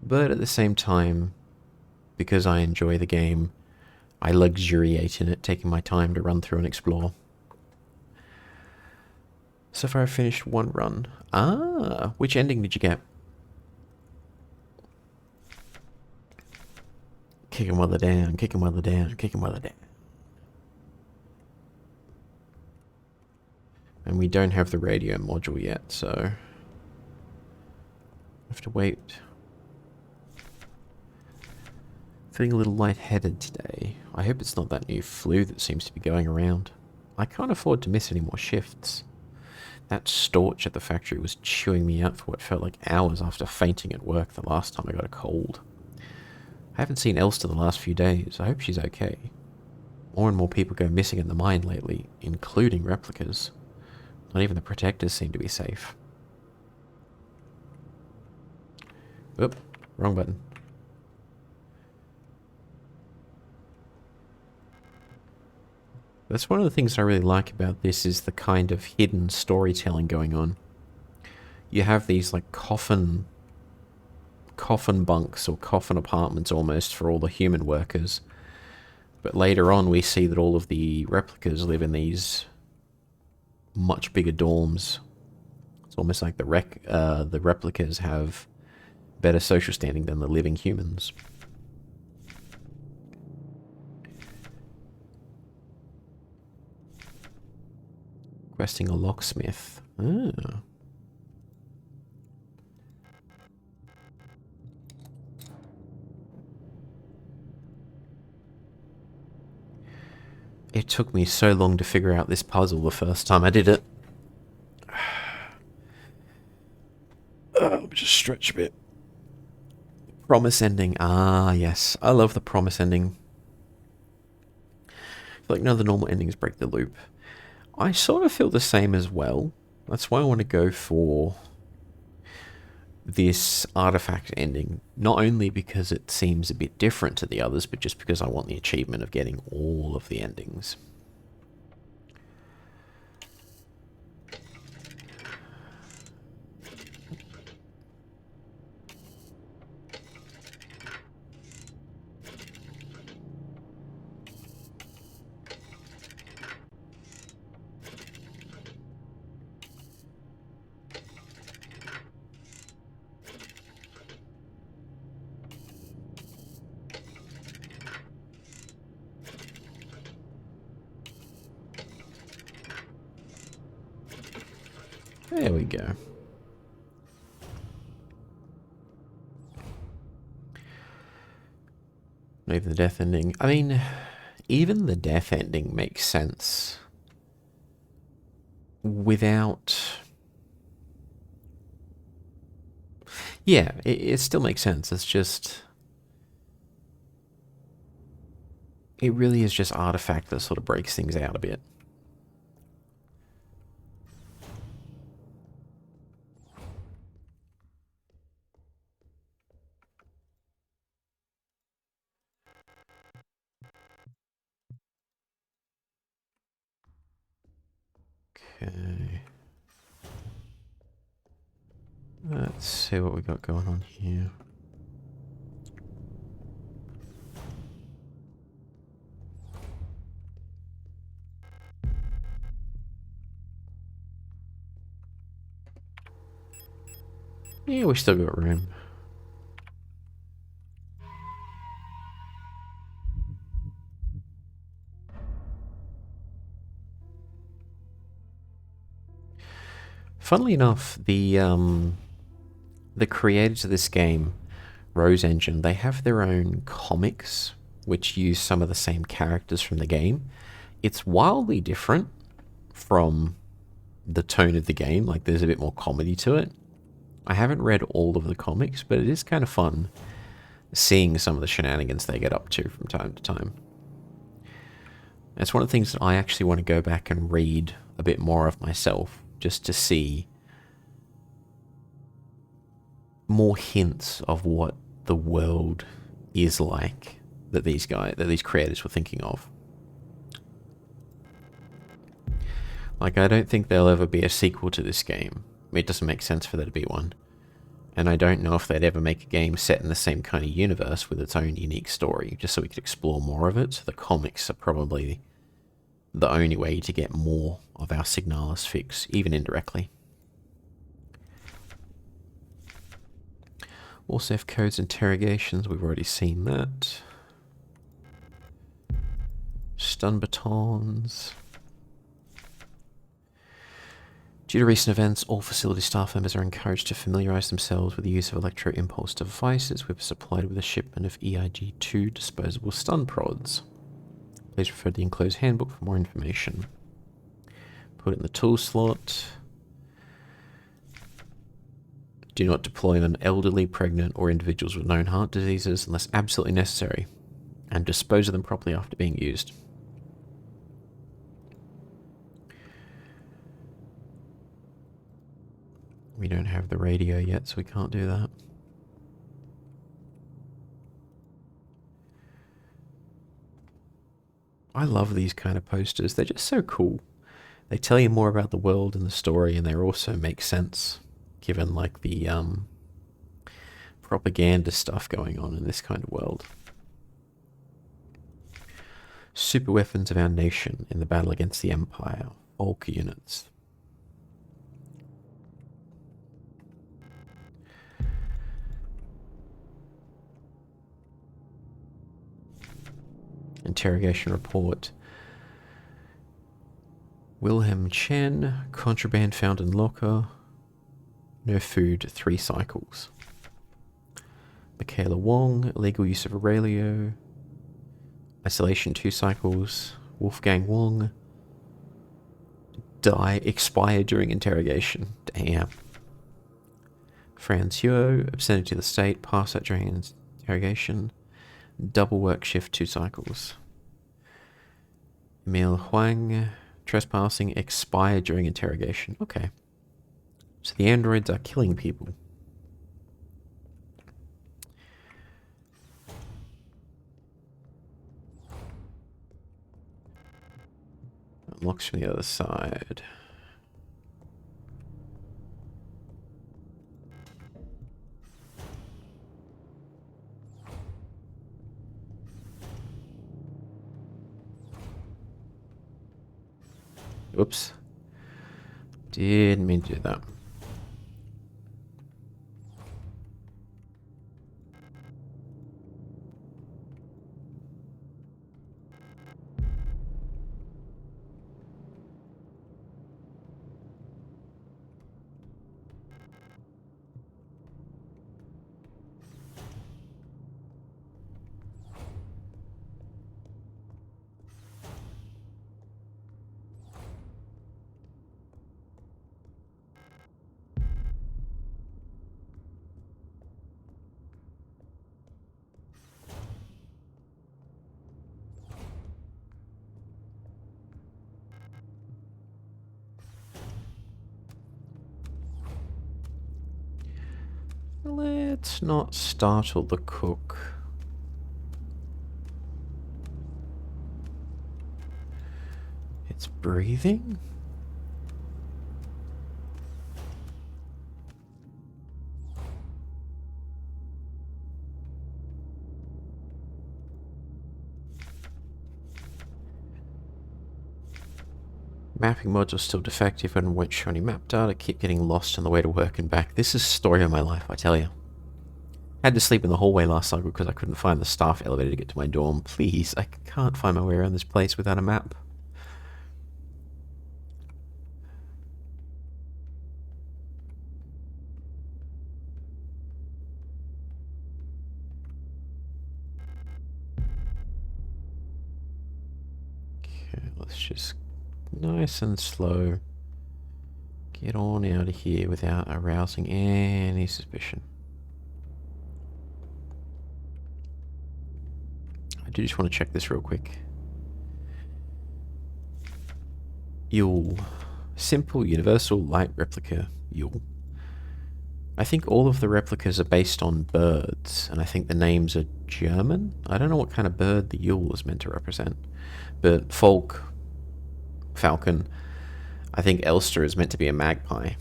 But at the same time, because I enjoy the game, I luxuriate in it, taking my time to run through and explore. So far I've finished 1 run. Ah, which ending did you get? Kick 'em while they're down, kick 'em while they're down, kick 'em while they're down. And we don't have the radio module yet, so I have to wait. Feeling a little lightheaded today. I hope it's not that new flu that seems to be going around. I can't afford to miss any more shifts. That storch at the factory was chewing me out for what felt like hours after fainting at work the last time I got a cold. I haven't seen Elster the last few days. I hope she's okay. More and more people go missing in the mine lately, including replicas. Not even the protectors seem to be safe. Oop, wrong button. That's one of the things I really like about this, is the kind of hidden storytelling going on. You have these like coffin bunks or coffin apartments almost for all the human workers. But later on we see that all of the replicas live in these much bigger dorms. It's almost like the replicas have better social standing than the living humans. Questing a locksmith. Ah. It took me so long to figure out this puzzle the first time I did it. Just stretch a bit. Promise ending. Ah, yes. I love the promise ending. I feel like none of the normal endings break the loop. I sort of feel the same as well, That's why I want to go for this artifact ending. Not only because it seems a bit different to the others, but just because I want the achievement of getting all of the endings. There we go. Even the death ending. I mean, even the death ending makes sense without... Yeah, it still makes sense. It's just... It really is just artifact that sort of breaks things out a bit. Okay. Let's see what we got going on here. Yeah, we still got room. Funnily enough, the creators of this game, Rose Engine, they have their own comics which use some of the same characters from the game. It's wildly different from the tone of the game. Like, there's a bit more comedy to it. I haven't read all of the comics, but it is kind of fun seeing some of the shenanigans they get up to from time to time. That's one of the things that I actually want to go back and read a bit more of myself, just to see more hints of what the world is like that these creators were thinking of. Like, I don't think there'll ever be a sequel to this game. It doesn't make sense for there to be one. And I don't know if they'd ever make a game set in the same kind of universe with its own unique story, just so we could explore more of it. So the comics are probably the only way to get more of our Signalis fix, even indirectly. Also have codes interrogations, we've already seen that. Stun batons. Due to recent events, all facility staff members are encouraged to familiarise themselves with the use of electro-impulse devices. We've supplied with a shipment of EIG-2 disposable stun prods. Please refer to the enclosed handbook for more information. Put it in the tool slot. Do not deploy on elderly, pregnant, or individuals with known heart diseases unless absolutely necessary, and dispose of them properly after being used. We don't have the radio yet, so we can't do that. I love these kind of posters. They're just so cool. They tell you more about the world and the story, and they also make sense, given like the propaganda stuff going on in this kind of world. Super weapons of our nation in the battle against the Empire. Volk units. Interrogation report. Wilhelm Chen, contraband found in locker. No food, 3 cycles. Michaela Wong, illegal use of Aurelio. Isolation, 2 cycles. Wolfgang Wong. Expired during interrogation. Damn. Franz Huo, obscenity to the state, passed out during interrogation. Double work shift, 2 cycles. Emil Huang, trespassing, expired during interrogation. Okay. So the androids are killing people. Unlocks from the other side. Oops. Didn't mean to do that. Let's not startle the cook. It's breathing? Mapping module still defective and won't show any map data. Keep getting lost on the way to work and back. This is the story of my life, I tell you. Had to sleep in the hallway last cycle because I couldn't find the staff elevator to get to my dorm. Please, I can't find my way around this place without a map. Okay, let's just nice and slow get on out of here without arousing any suspicion. I do just want to check this real quick. Yule. Simple, universal, light replica. Yule. I think all of the replicas are based on birds, and I think the names are German. I don't know what kind of bird the Yule is meant to represent. But Falk, falcon. I think Elster is meant to be a magpie.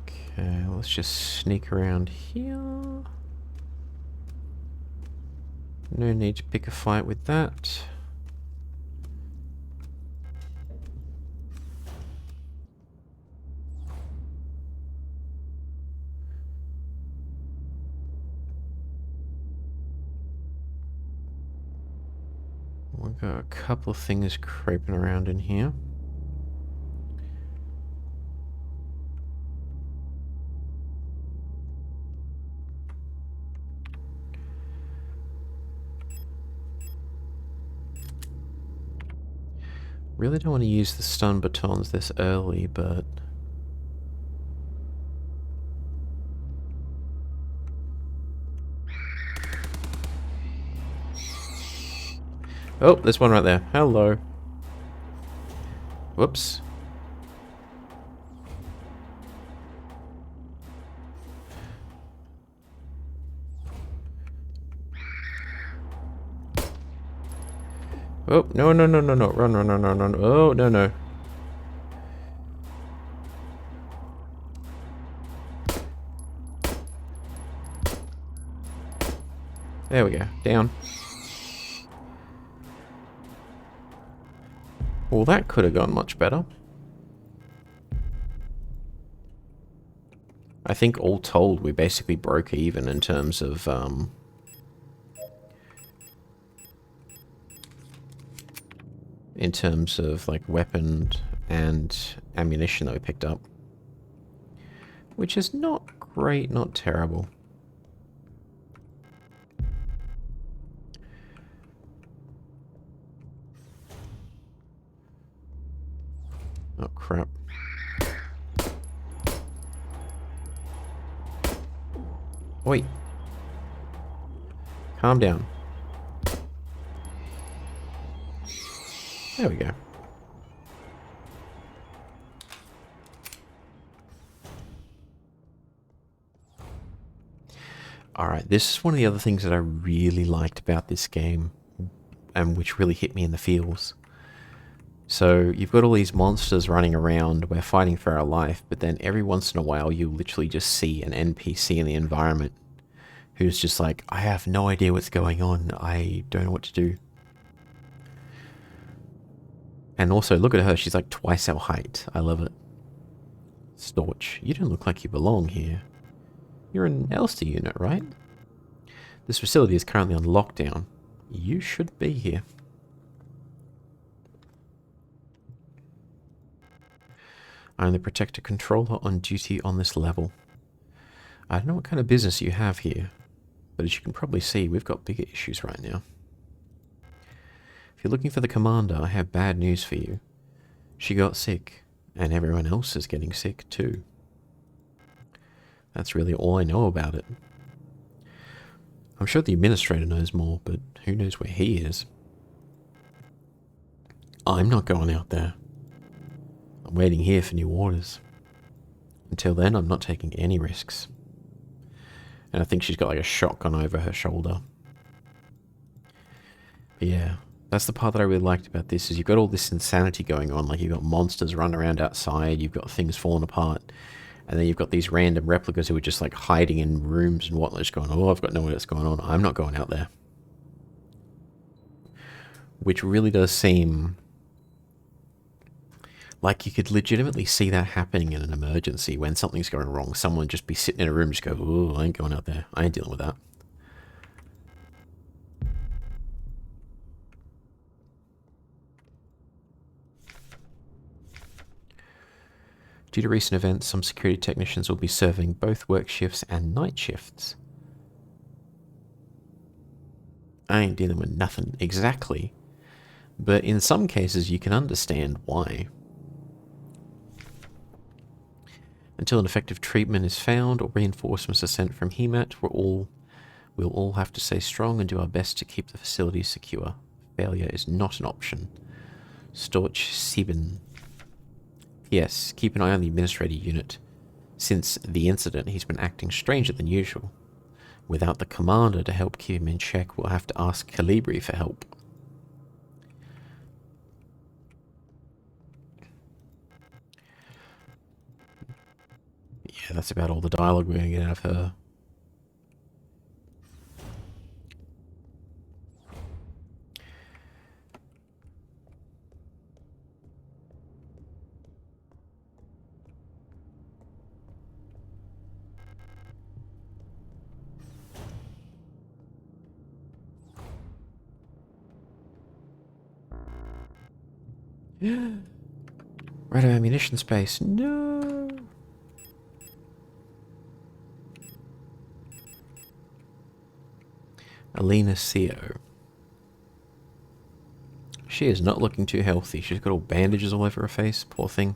Okay, let's just sneak around here. No need to pick a fight with that. We've got a couple of things creeping around in here. Really don't want to use the stun batons this early, but... Oh, there's one right there. Hello. Whoops. Oh, no, no, no, no, no. Run, run, run, run, run. Oh, no, no. There we go. Down. Well, that could have gone much better. I think all told, we basically broke even in terms of, like weapon and ammunition that we picked up. Which is not great, not terrible. Oh crap. Wait. Calm down. There we go. Alright, this is one of the other things that I really liked about this game, and which really hit me in the feels. So, you've got all these monsters running around, we're fighting for our life, but then every once in a while you literally just see an NPC in the environment who's just like, I have no idea what's going on, I don't know what to do. And also, look at her, she's like twice our height. I love it. Storch, you don't look like you belong here. You're an Elster unit, right? This facility is currently on lockdown. You should be here. I'm the Protector Controller on duty on this level. I don't know what kind of business you have here, but as you can probably see, we've got bigger issues right now. If you're looking for the Commander, I have bad news for you. She got sick, and everyone else is getting sick too. That's really all I know about it. I'm sure the Administrator knows more, but who knows where he is? I'm not going out there. I'm waiting here for new orders. Until then, I'm not taking any risks. And I think she's got like a shotgun over her shoulder. But yeah, that's the part that I really liked about this, is you've got all this insanity going on. Like, you've got monsters running around outside, you've got things falling apart, and then you've got these random replicas who are just like hiding in rooms and whatnot, just going, oh, I've got no idea what's going on, I'm not going out there. Which really does seem like you could legitimately see that happening in an emergency when something's going wrong. Someone would just be sitting in a room, just go, oh, I ain't going out there, I ain't dealing with that. Due to recent events, some security technicians will be serving both work shifts and night shifts. I ain't dealing with nothing exactly, but in some cases you can understand why. Until an effective treatment is found or reinforcements are sent from HEMAT, we'll all have to stay strong and do our best to keep the facility secure. Failure is not an option. Storch Sieben. Yes, keep an eye on the Administrator unit. Since the incident, he's been acting stranger than usual. Without the Commander to help keep him in check, we'll have to ask Calibri for help. Yeah, that's about all the dialogue we're going to get out of her. Right of ammunition space. No. Alina Co. She is not looking too healthy. She's got all bandages all over her face. Poor thing.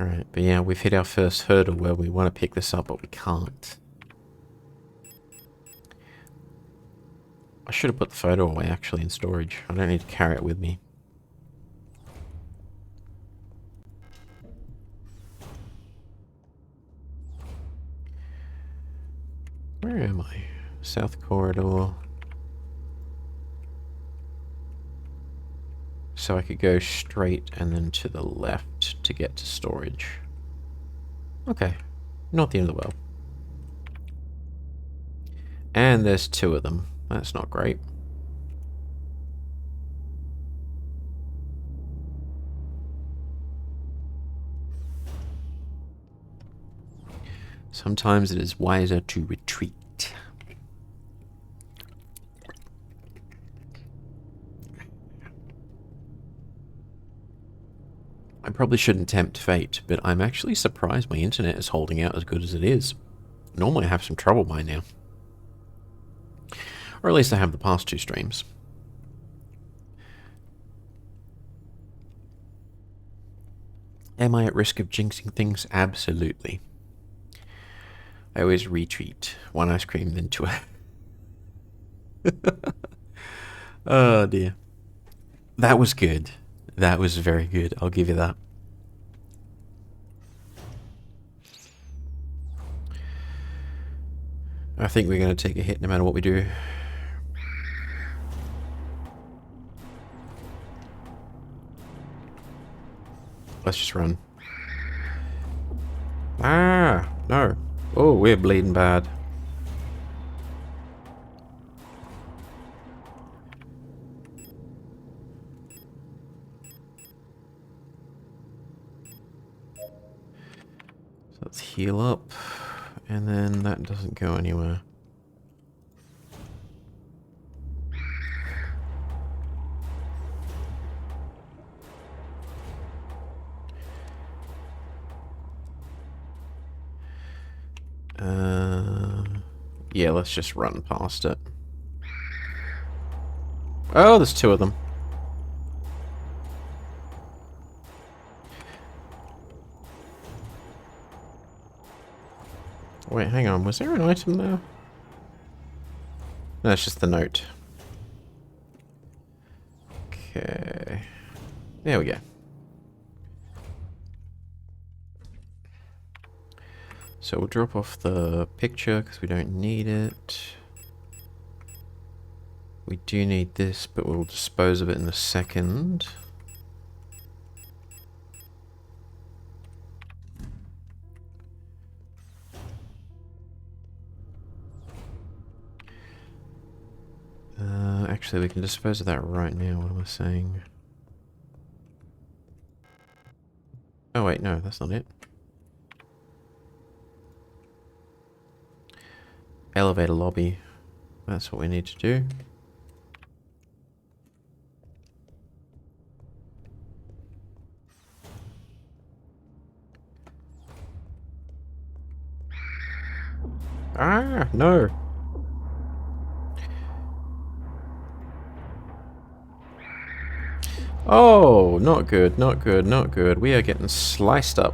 Alright, but yeah, we've hit our first hurdle where we want to pick this up, but we can't. I should have put the photo away, actually, in storage. I don't need to carry it with me. Where am I? South corridor. So I could go straight and then to the left to get to storage. Okay. Not the end of the world. And there's two of them. That's not great. Sometimes it is wiser to retreat. I probably shouldn't tempt fate, but I'm actually surprised my internet is holding out as good as it is. Normally I have some trouble by now. Or at least I have the past two streams. Am I at risk of jinxing things? Absolutely. I always retreat. One ice cream, then two. Oh dear. That was good. That was very good. I'll give you that. I think we're going to take a hit no matter what we do. Let's just run. Ah, no. Oh, we're bleeding bad. So let's heal up. And then that doesn't go anywhere. Yeah, let's just run past it. Oh, there's two of them. Wait, hang on. Was there an item there? No, it's just the note. Okay. There we go. So we'll drop off the picture because we don't need it. We do need this, but we'll dispose of it in a second. Actually, we can dispose of that right now. What am I saying? Oh wait, no, that's not it. Elevator lobby. That's what we need to do. Ah, no. Oh, not good, not good, not good. We are getting sliced up.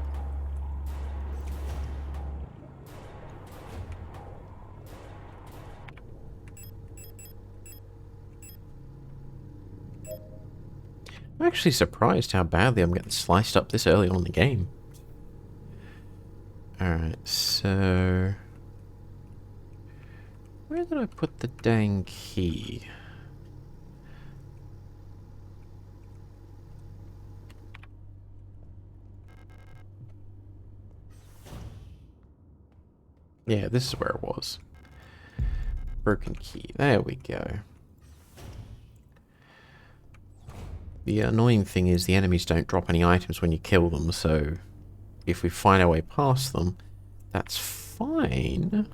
I'm actually surprised how badly I'm getting sliced up this early on in the game. Alright, so... where did I put the dang key? Yeah, this is where it was. Broken key. There we go. The annoying thing is the enemies don't drop any items when you kill them, so if we find our way past them, that's fine.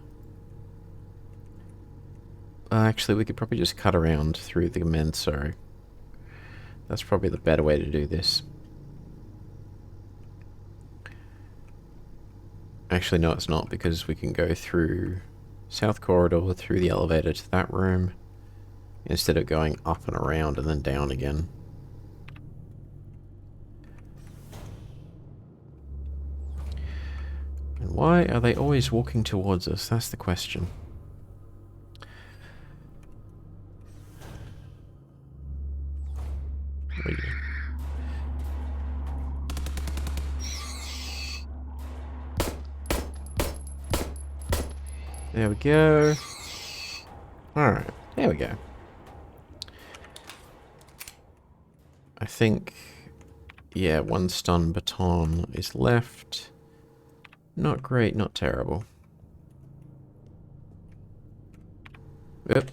Actually, we could probably just cut around through the Menso. That's probably the better way to do this. Actually, no, it's not, because we can go through South Corridor, through the elevator to that room, instead of going up and around and then down again. And why are they always walking towards us? That's the question. There we go. Alright, there we go. I think, yeah, one stun baton is left. Not great, not terrible. Yep.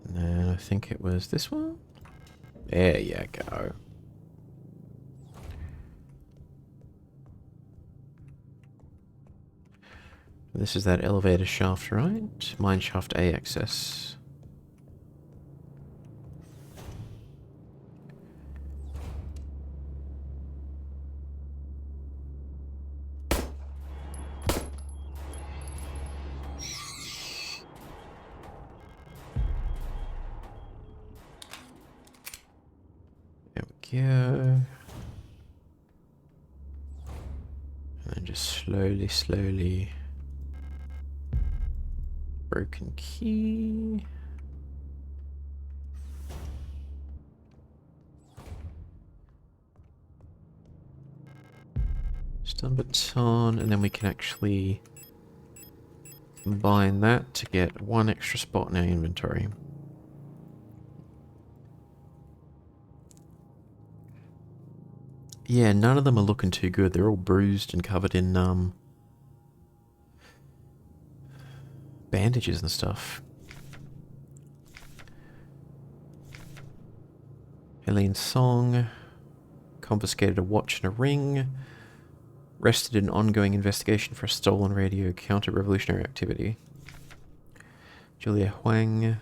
And then I think it was this one. There you go. This is that elevator shaft, right? Mine shaft A access. There we go. just slowly. Broken key. Stun baton, and then we can actually combine that to get one extra spot in our inventory. Yeah, none of them are looking too good. They're all bruised and covered in bandages and stuff. Helene's song. Confiscated a watch and a ring. Arrested in ongoing investigation for a stolen radio counter-revolutionary activity. Julia Huang.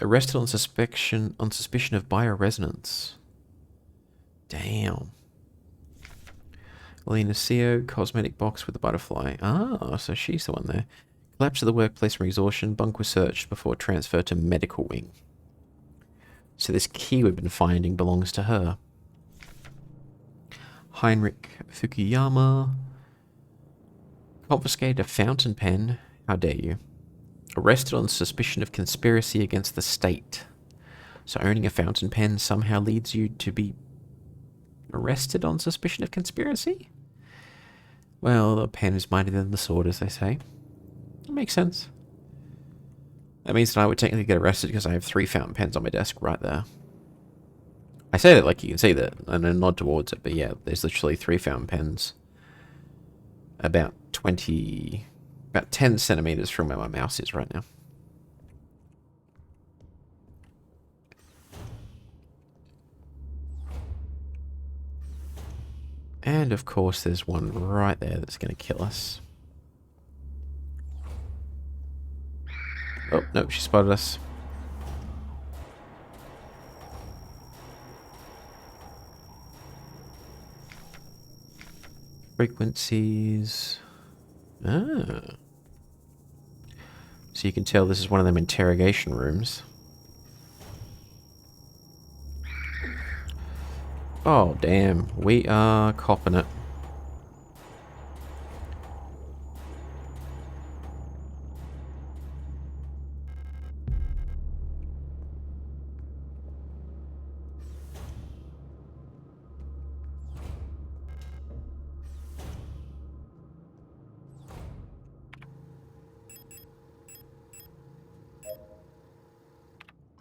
Arrested on suspicion of bioresonance. Damn. Elena Seo, cosmetic box with a butterfly. Ah, so she's the one there. Collapse of the workplace from exhaustion. Bunk was searched before transfer to medical wing. So this key we've been finding belongs to her. Heinrich Fukuyama. Confiscated a fountain pen. How dare you. Arrested on suspicion of conspiracy against the state. So owning a fountain pen somehow leads you to be arrested on suspicion of conspiracy? Well, the pen is mightier than the sword, as they say. That makes sense. That means that I would technically get arrested because I have 3 fountain pens on my desk right there. I say that like you can see that, and then nod towards it, but yeah, there's literally 3 fountain pens. About 10 centimeters from where my mouse is right now. And of course there's one right there that's going to kill us. Oh, nope, she spotted us. Frequencies. Ah. So you can tell this is one of them interrogation rooms. Oh, damn. We are copping it.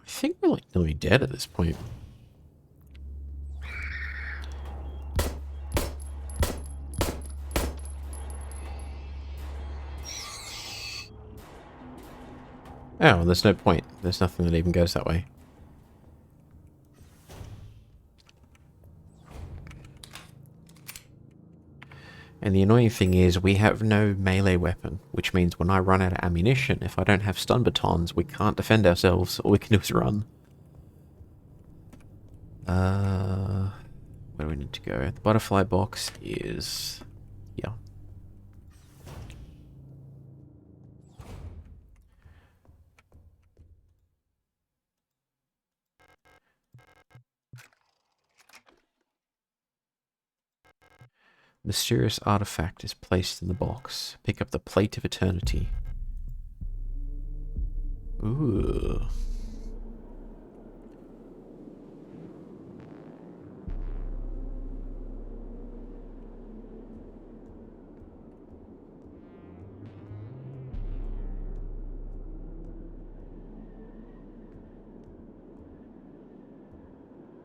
I think we're like nearly dead at this point. Oh, there's no point. There's nothing that even goes that way. And the annoying thing is we have no melee weapon, which means when I run out of ammunition, if I don't have stun batons, we can't defend ourselves. All we can do is run. Where do we need to go? The butterfly box is here. Mysterious artifact is placed in the box. Pick up the plate of eternity. Ooh.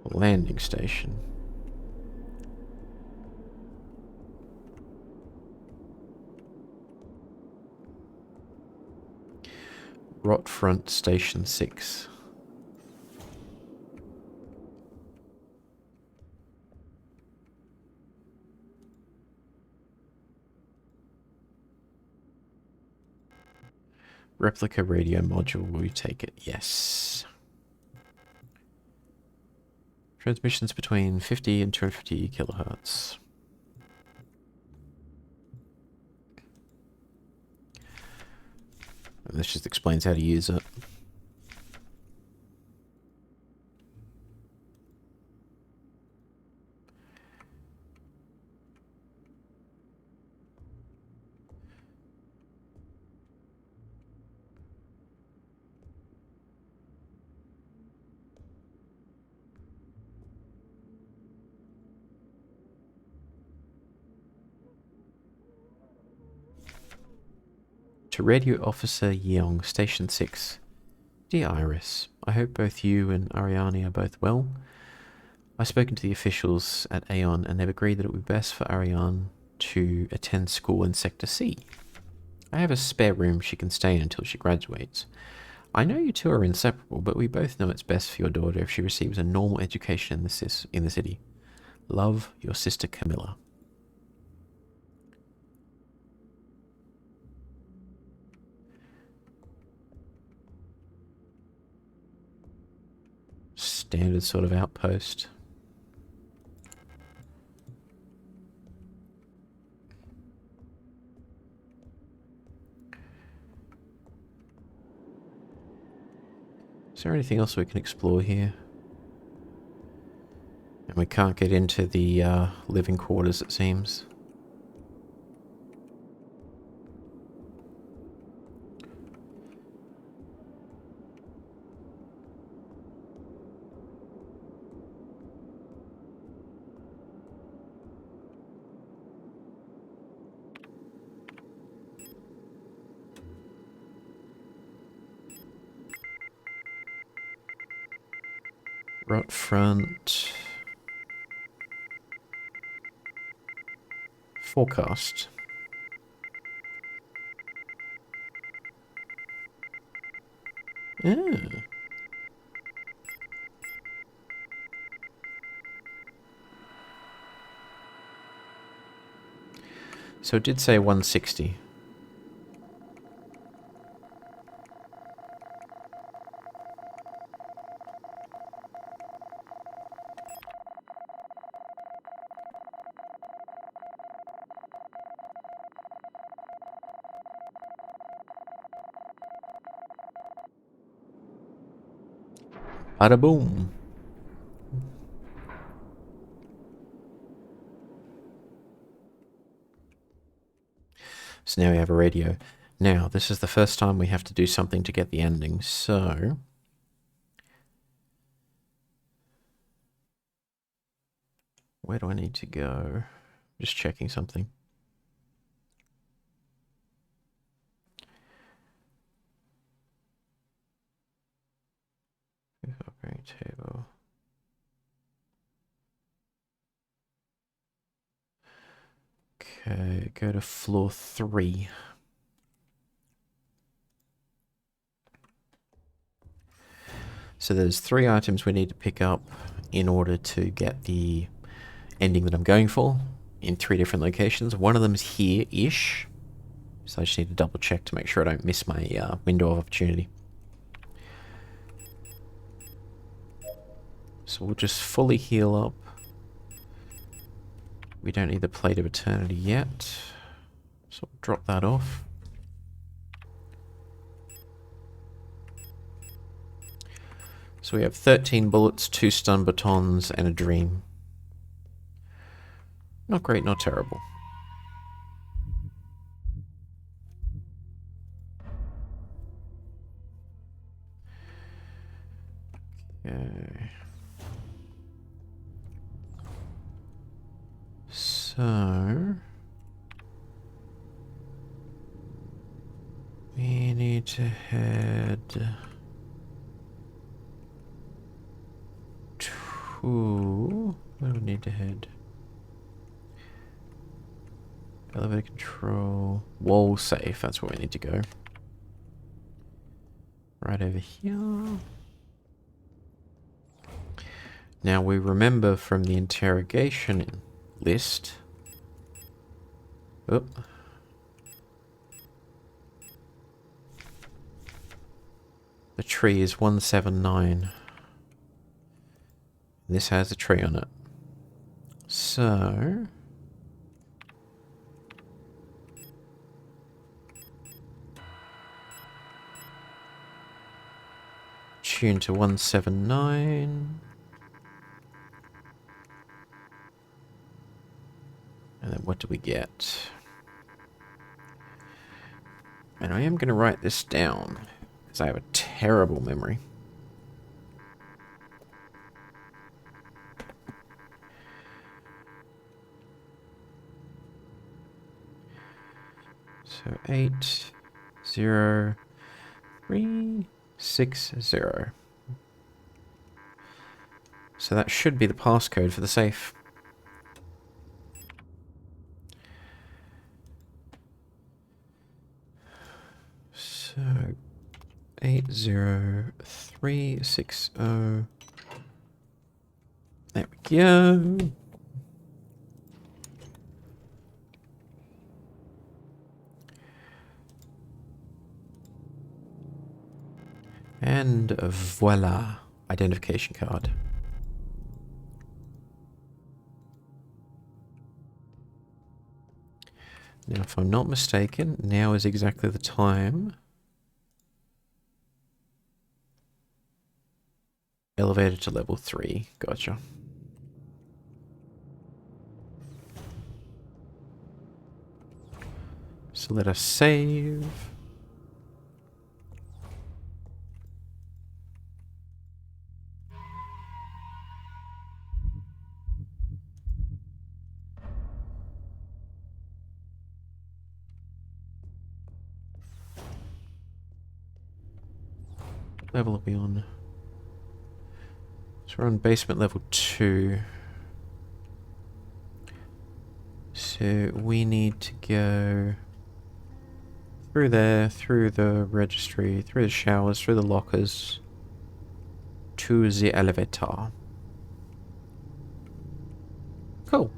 Landing station. Rot Front Station 6. Replica radio module, will you take it? Yes. Transmissions between 50 and 250 kilohertz. And this just explains how to use it. To Radio Officer Yeong, Station 6. Dear Iris, I hope both you and Ariane are both well. I've spoken to the officials at Aeon and they've agreed that it would be best for Ariane to attend school in Sector C. I have a spare room she can stay in until she graduates. I know you two are inseparable, but we both know it's best for your daughter if she receives a normal education in the city. Love, your sister Camilla. Standard sort of outpost. Is there anything else we can explore here? And we can't get into the living quarters, it seems. Rot front. Forecast. Ah. So it did say 160. Bada boom. So now we have a radio. Now, this is the first time we have to do something to get the ending, so... Where do I need to go? Just checking something. Operating table. Okay, go to floor 3. So there's 3 items we need to pick up in order to get the ending that I'm going for in 3 different locations. One of them is here-ish. So I just need to double check to make sure I don't miss my window of opportunity. So we'll just fully heal up. We don't need the Plate of Eternity yet. So we'll drop that off. So we have 13 bullets, 2 stun batons, and a dream. Not great, not terrible. Okay. So... we need to head... to... where do we need to head? Elevator control... wall safe, that's where we need to go. Right over here. Now we remember from the interrogation list... oh. The tree is 179. This has a tree on it. So... tune to 179. And then what do we get? And I am going to write this down, because I have a terrible memory. So 8, 0, 3, 6, 0. So that should be the passcode for the safe. So 80360. There we go. And voila, identification card. Now, if I'm not mistaken, now is exactly the time. Elevator to level 3. Gotcha. So let us save. What level are we on? So we're on basement level 2. So we need to go through there, through the registry, through the showers, through the lockers, to the elevator. Cool.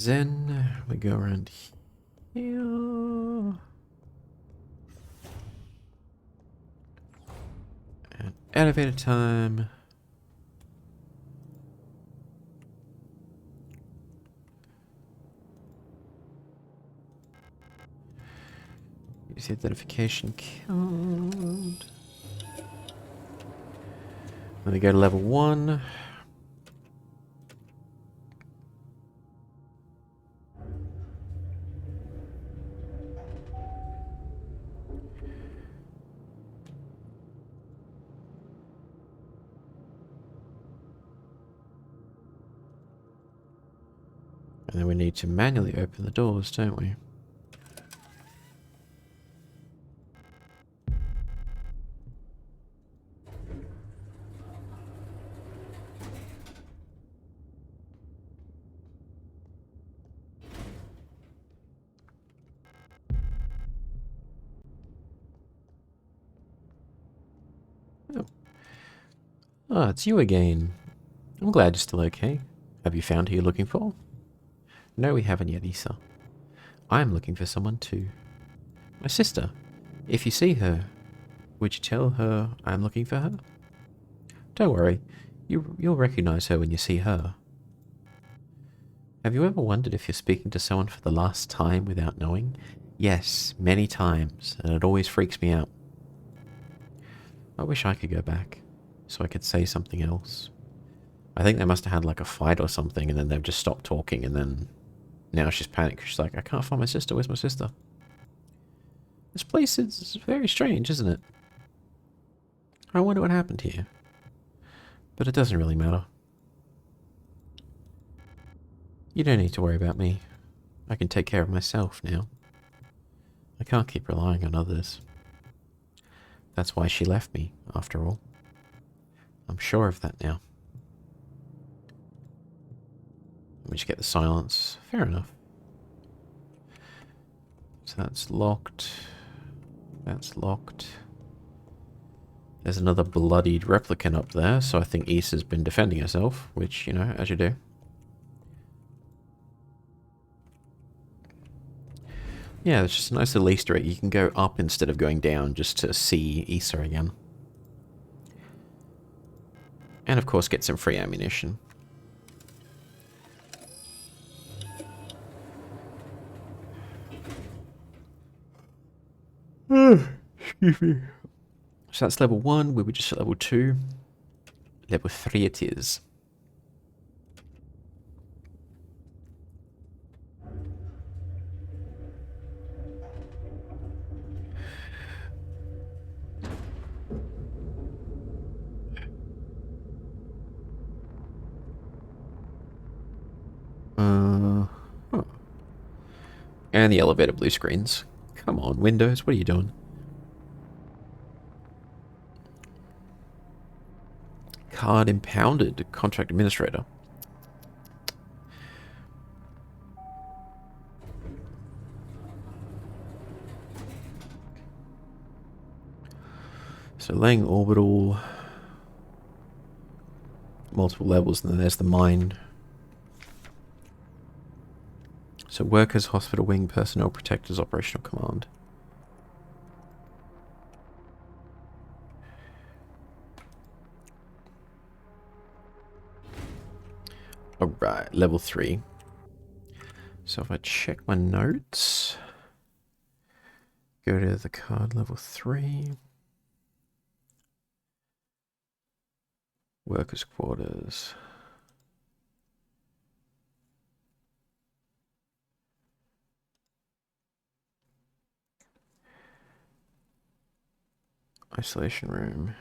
Then we go around here. And elevator time. Use the identification card. Then we go to level 1. And then we need to manually open the doors, don't we? Oh. Ah, it's you again. I'm glad you're still okay. Have you found who you're looking for? No, we haven't yet, Issa. I'm looking for someone too. My sister. If you see her, would you tell her I'm looking for her? Don't worry. You'll recognize her when you see her. Have you ever wondered if you're speaking to someone for the last time without knowing? Yes, many times, and it always freaks me out. I wish I could go back, so I could say something else. I think they must have had like a fight or something, and then they've just stopped talking, and then now she's panicked. She's like, I can't find my sister. Where's my sister? This place is very strange, isn't it? I wonder what happened here. But it doesn't really matter. You don't need to worry about me. I can take care of myself now. I can't keep relying on others. That's why she left me, after all. I'm sure of that now. Let me just get the silence. Fair enough. So that's locked. That's locked. There's another bloodied replicant up there, so I think Issa's been defending herself, which, you know, as you do. Yeah, it's just a nice little Easter egg. You can go up instead of going down just to see Issa again. And of course get some free ammunition. So that's level 1. We were just at level 2. Level 3 it is. Huh. And the elevator blue screens. Come on, Windows, what are you doing? Card impounded. Contract administrator. So laying orbital. Multiple levels, and then there's the mine. So workers, hospital wing, personnel, protectors, operational command. Alright, level 3. So if I check my notes, go to the card level 3. Workers' quarters. Isolation room.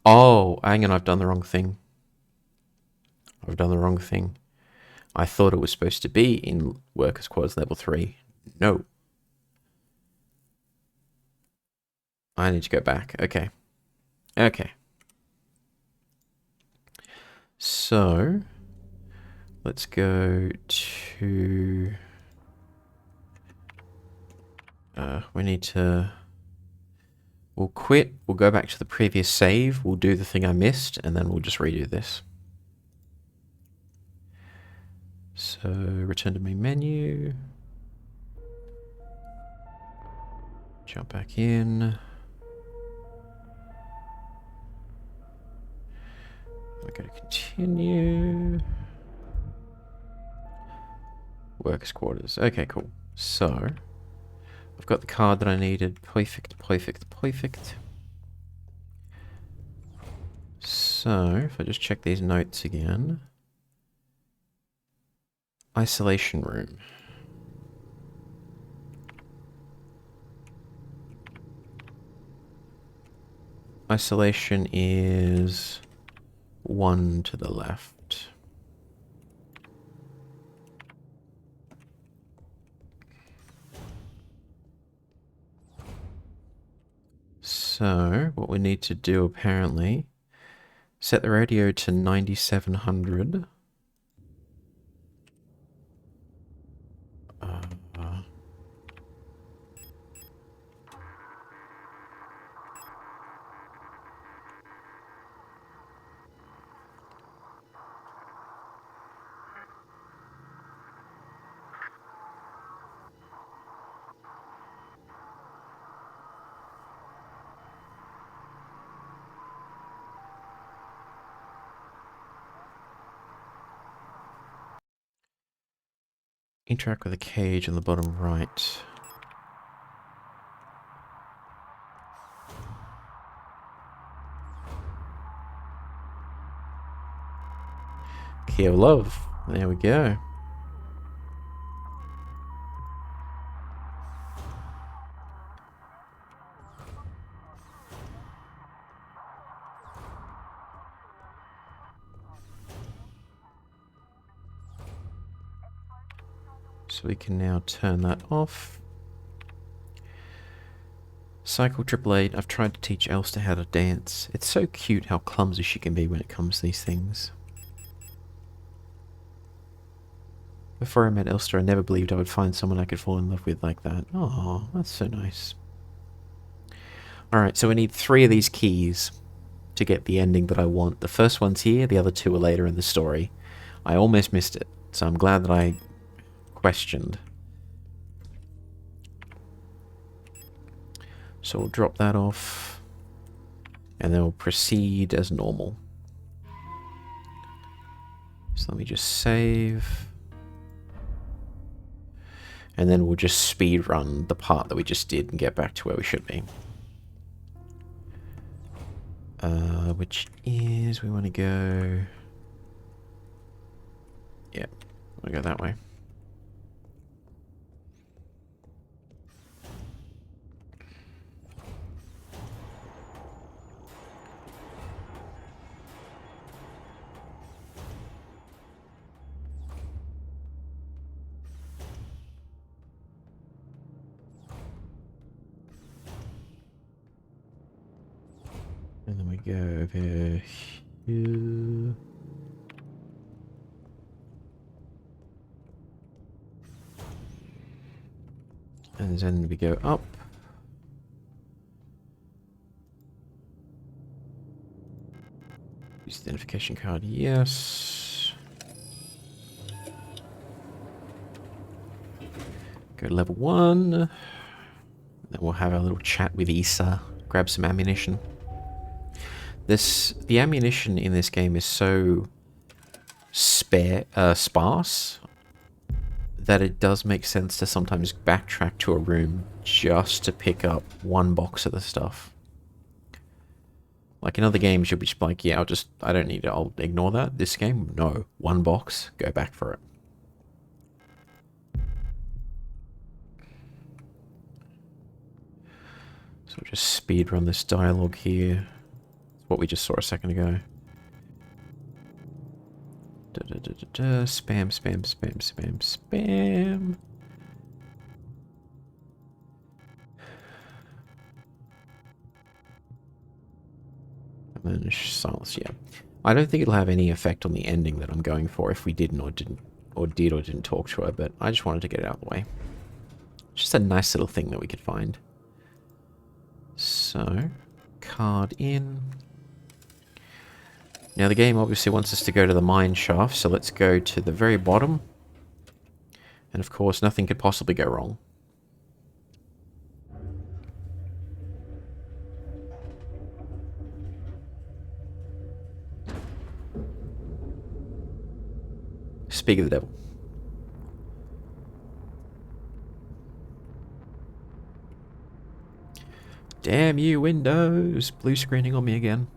Oh, hang on, I've done the wrong thing. I thought it was supposed to be in workers' quarters level 3. No. I need to go back. Okay. Okay. So, let's go to... we need to... We'll quit, we'll go back to the previous save, we'll do the thing I missed, and then we'll just redo this. So, return to main menu. Jump back in. We're going to continue. Workers' quarters. Okay, cool. So, I've got the card that I needed. Perfect. So, if I just check these notes again. Isolation room. Isolation is 1 to the left. So, what we need to do apparently, set the radio to 9700. Interact with the cage on the bottom right. Key of love. There we go. So we can now turn that off. Cycle 888. I've tried to teach Elster how to dance. It's so cute how clumsy she can be when it comes to these things. Before I met Elster, I never believed I would find someone I could fall in love with like that. Oh, that's so nice. Alright, so we need 3 of these keys to get the ending that I want. The first one's here, the other 2 are later in the story. I almost missed it, so I'm glad that I questioned. So we'll drop that off, and then we'll proceed as normal. So let me just save. And then we'll just speed run the part that we just did and get back to where we should be. Which is, we want to go... Yeah, we want to go that way. And then we go over here. And then we go up. Use the identification card, yes. Go to level 1. Then we'll have our little chat with Issa. Grab some ammunition. The ammunition in this game is so sparse that it does make sense to sometimes backtrack to a room just to pick up one box of the stuff. Like in other games, you'll be just like, yeah, I don't need it, I'll ignore that. This game, no. One box, go back for it. So we'll just speed run this dialogue here. It's what we just saw a second ago. Spam, spam, spam, spam, spam. And then silence, yeah. I don't think it'll have any effect on the ending that I'm going for if we did or didn't talk to her, but I just wanted to get it out of the way. Just a nice little thing that we could find. So, card in. Now the game obviously wants us to go to the mine shaft, so let's go to the very bottom. And of course, nothing could possibly go wrong. Speak of the devil. Damn you, Windows! Blue screening on me again.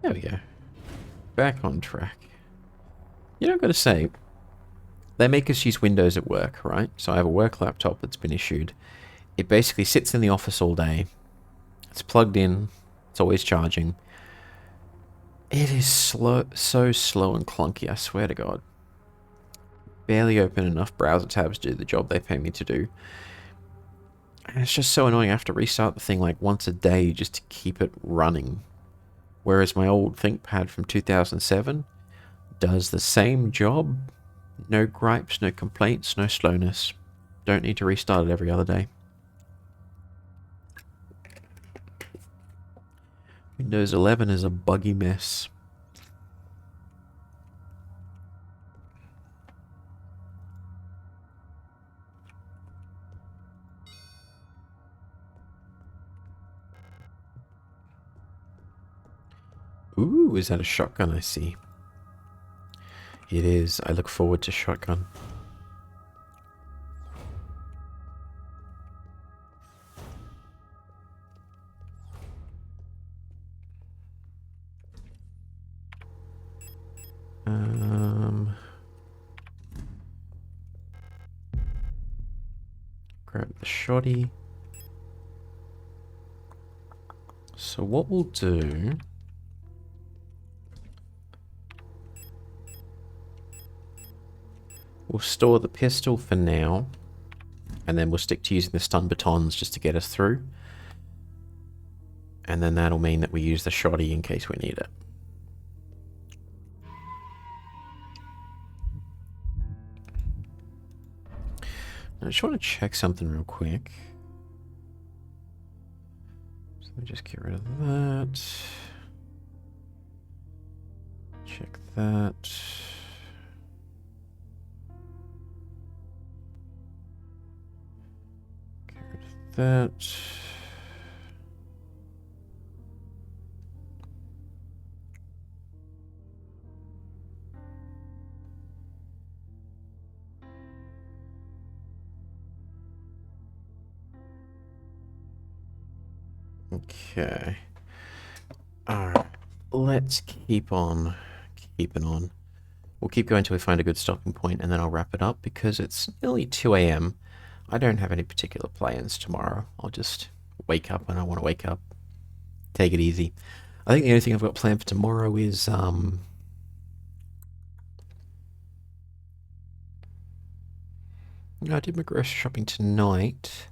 There we go. Back on track. You know, I've got to say, they make us use Windows at work, right? So I have a work laptop that's been issued. It basically sits in the office all day. It's plugged in. It's always charging. It is slow, so slow and clunky, I swear to God. Barely open enough browser tabs to do the job they pay me to do. And it's just so annoying. I have to restart the thing like once a day just to keep it running. Whereas my old ThinkPad from 2007 does the same job. No gripes, no complaints, no slowness. Don't need to restart it every other day. Windows 11 is a buggy mess. Ooh, is that a shotgun I see? It is. I look forward to shotgun. Grab the shoddy. So what we'll do... We'll store the pistol for now. And then we'll stick to using the stun batons just to get us through. And then that'll mean that we use the shoddy in case we need it. I just want to check something real quick. So let me just get rid of that. Check that. that. Okay. Alright. Let's keep on keeping on. We'll keep going until we find a good stopping point, and then I'll wrap it up because it's nearly 2 a.m. I don't have any particular plans tomorrow. I'll just wake up when I want to wake up. Take it easy. I think the only thing I've got planned for tomorrow is I did my grocery shopping tonight.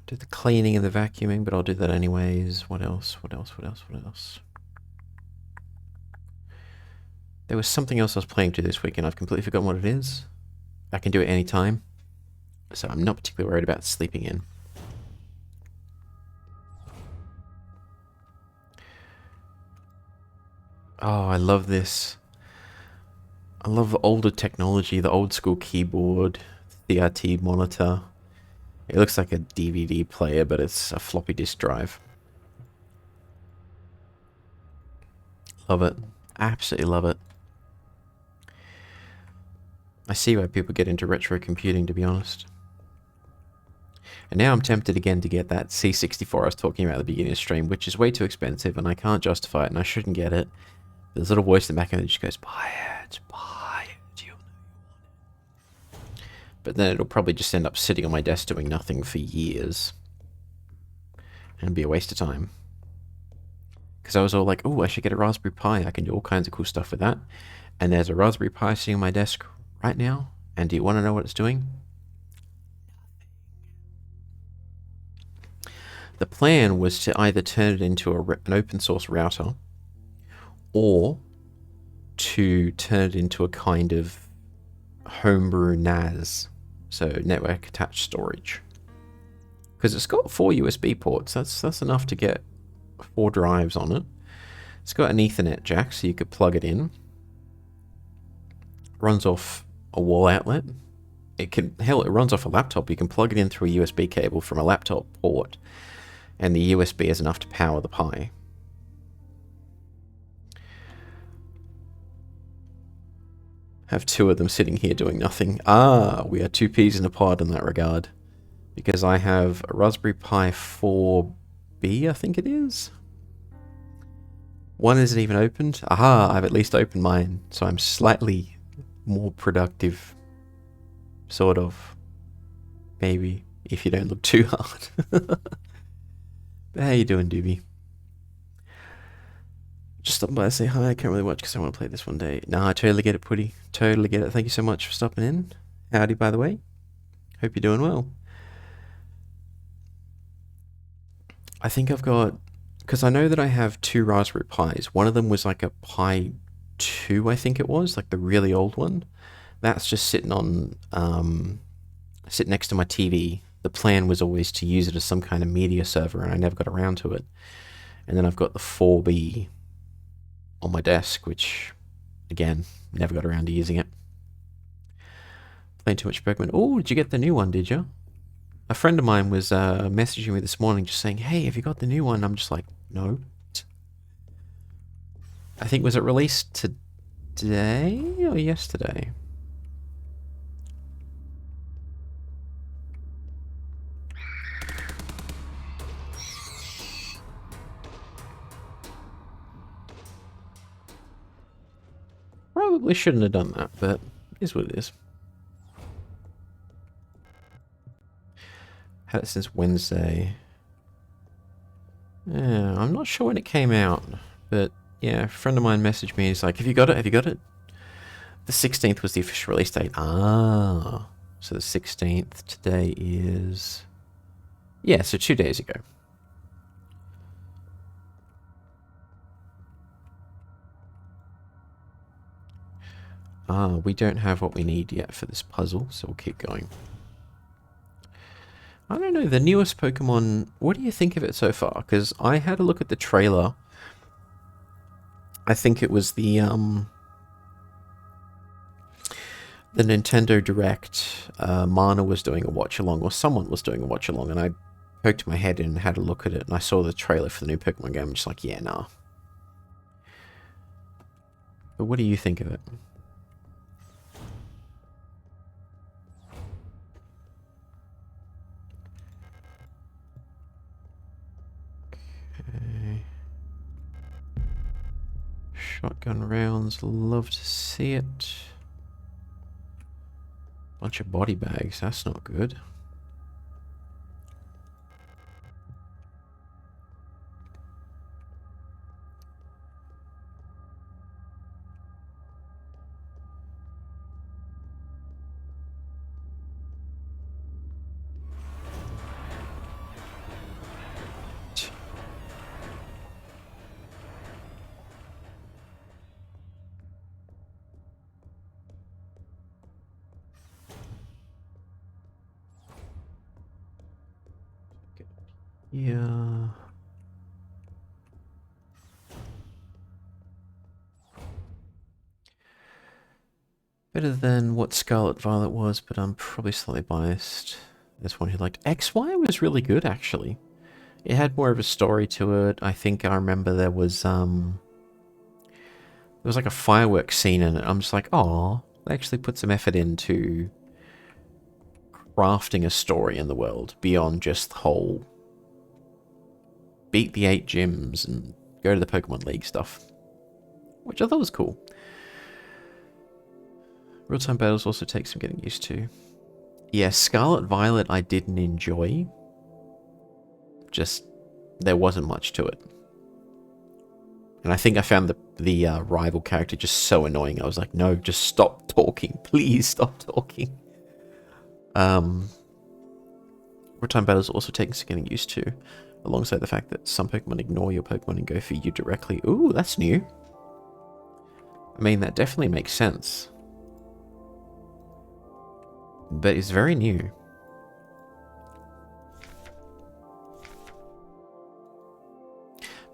Did the cleaning and the vacuuming, but I'll do that anyways. What else? What else? What else? What else? There was something else I was planning to do this weekend. I've completely forgotten what it is. I can do it anytime, so I'm not particularly worried about sleeping in. Oh, I love this. I love the older technology, the old school keyboard, CRT monitor. It looks like a DVD player, but it's a floppy disk drive. Love it. Absolutely love it. I see why people get into retro computing, to be honest. And now I'm tempted again to get that C64 I was talking about at the beginning of the stream, which is way too expensive, and I can't justify it, and I shouldn't get it. There's a little voice in the back of it that just goes, buy it, buy it, you'll know you want it. But then it'll probably just end up sitting on my desk doing nothing for years. And be a waste of time. Because I was all like, oh, I should get a Raspberry Pi. I can do all kinds of cool stuff with that. And there's a Raspberry Pi sitting on my desk right now. And do you want to know what it's doing? The plan was to either turn it into an open source router, or to turn it into a kind of homebrew NAS, so network attached storage. Because it's got 4 USB ports. That's enough to get 4 drives on it. It's got an Ethernet jack, so you could plug it in. Runs off a wall outlet. It runs off a laptop. You can plug it in through a USB cable from a laptop port, and the USB is enough to power the Pi. Have 2 of them sitting here doing nothing. Ah, we are 2 peas in a pod in that regard. Because I have a Raspberry Pi 4B, I think it is. One isn't even opened. Aha, I've at least opened mine. So I'm slightly more productive. Sort of. Maybe, if you don't look too hard. But how you doing, Doobie? Just stopping by to say hi. I can't really watch because I want to play this one day. Nah, I totally get it, Putty. Totally get it. Thank you so much for stopping in. Howdy, by the way. Hope you're doing well. I think I've got... Because I know that I have 2 Raspberry Pis. One of them was like a Pi 2, I think it was. Like the really old one. That's just sitting on... sitting next to my TV. The plan was always to use it as some kind of media server, and I never got around to it. And then I've got the 4B on my desk, which, again, never got around to using it. Playing too much Pokemon. Oh, did you get the new one, did you? A friend of mine was messaging me this morning just saying, hey, have you got the new one? I'm just like, no. I think, was it released today or yesterday? Probably shouldn't have done that, but it is what it is. Had it since Wednesday. Yeah, I'm not sure when it came out, but yeah, a friend of mine messaged me. He's like, have you got it? Have you got it? The 16th was the official release date. Ah, so the 16th. Today is... Yeah, so 2 days ago. We don't have what we need yet for this puzzle, so we'll keep going. I don't know, the newest Pokemon, what do you think of it so far? Because I had a look at the trailer. I think it was the the Nintendo Direct, Mana was doing a watch along, or someone was doing a watch along, and I poked my head in and had a look at it, and I saw the trailer for the new Pokemon game. I'm just like, yeah, nah. But what do you think of it? Okay. Shotgun rounds, love to see it. Bunch of body bags, that's not good. Yeah. Better than what Scarlet Violet was, but I'm probably slightly biased. This one who liked XY was really good, actually. It had more of a story to it. I think I remember there was like a fireworks scene in it. I'm just like, oh, they actually put some effort into crafting a story in the world beyond just the whole beat the 8 gyms and go to the Pokemon League stuff, which I thought was cool. Real-time battles also take some getting used to. Yeah, Scarlet Violet I didn't enjoy. Just, there wasn't much to it. And I think I found the rival character just so annoying. I was like, no, just stop talking. Please stop talking. Real-time battles also take some getting used to, alongside the fact that some Pokemon ignore your Pokemon and go for you directly. Ooh, that's new. I mean, that definitely makes sense. But it's very new.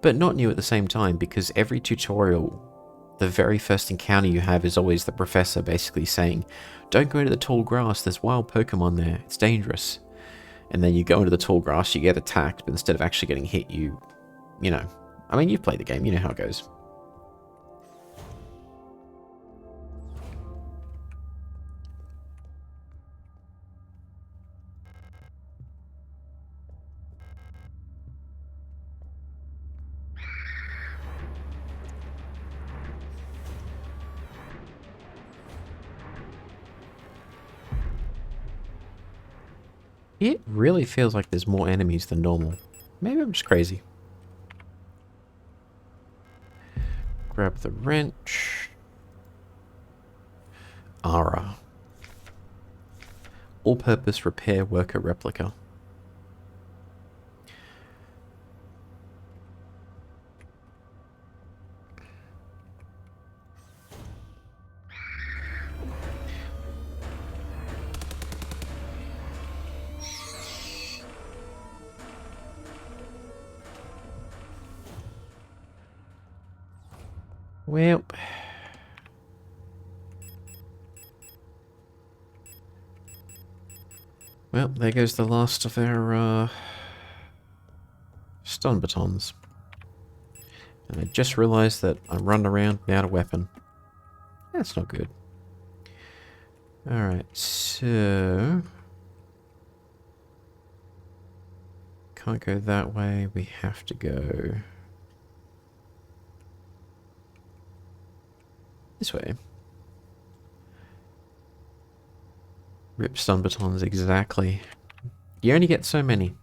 But not new at the same time, because every tutorial, the very first encounter you have is always the professor basically saying, don't go into the tall grass, there's wild Pokemon there, it's dangerous. And then you go into the tall grass, you get attacked, but instead of actually getting hit, you know. I mean, you've played the game, you know how it goes. It really feels like there's more enemies than normal. Maybe I'm just crazy. Grab the wrench. Ara. All-purpose repair worker replica. Well, there goes the last of our stun batons. And I just realised that I'm running around without a weapon. That's not good. Alright, so... Can't go that way, we have to go... this way. Rip stun batons, exactly. You only get so many.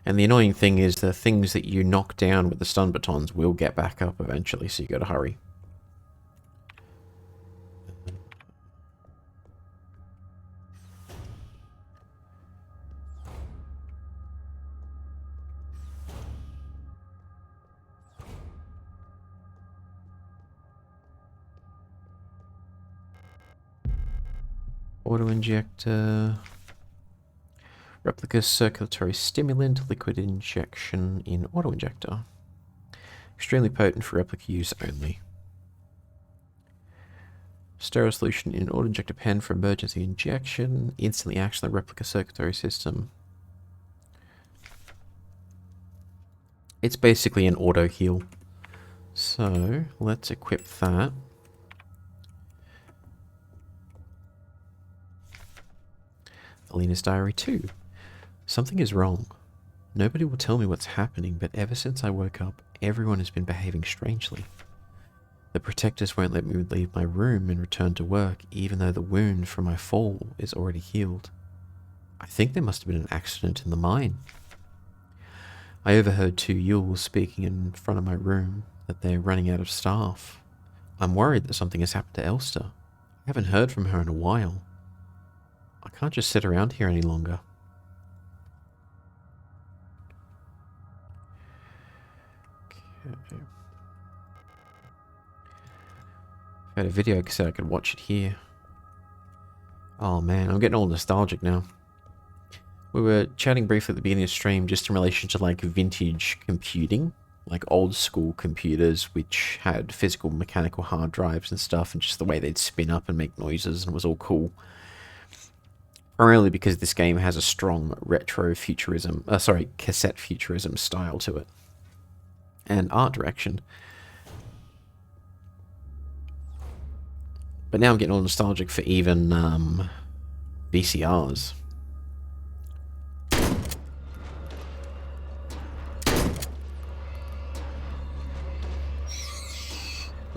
And the annoying thing is the things that you knock down with the stun batons will get back up eventually, so you gotta hurry. Auto-injector. Replica circulatory stimulant, liquid injection in auto-injector. Extremely potent for replica use only. Sterile solution in an auto-injector pen for emergency injection. Instantly action the replica circulatory system. It's basically an auto heal. So, let's equip that. Alina's diary 2. Something is wrong. Nobody will tell me what's happening, but ever since I woke up, everyone has been behaving strangely. The protectors won't let me leave my room and return to work, even though the wound from my fall is already healed. I think there must have been an accident in the mine. I overheard 2 Yules speaking in front of my room that they're running out of staff. I'm worried that something has happened to Elster. I haven't heard from her in a while. I can't just sit around here any longer. Okay. I had a video cassette, I could watch it here. Oh man, I'm getting all nostalgic now. We were chatting briefly at the beginning of the stream just in relation to like vintage computing, like old school computers which had physical mechanical hard drives and stuff, and just the way they'd spin up and make noises and it was all cool. Primarily because this game has a strong retro futurism, cassette futurism style to it. And art direction. But now I'm getting all nostalgic for even VCRs.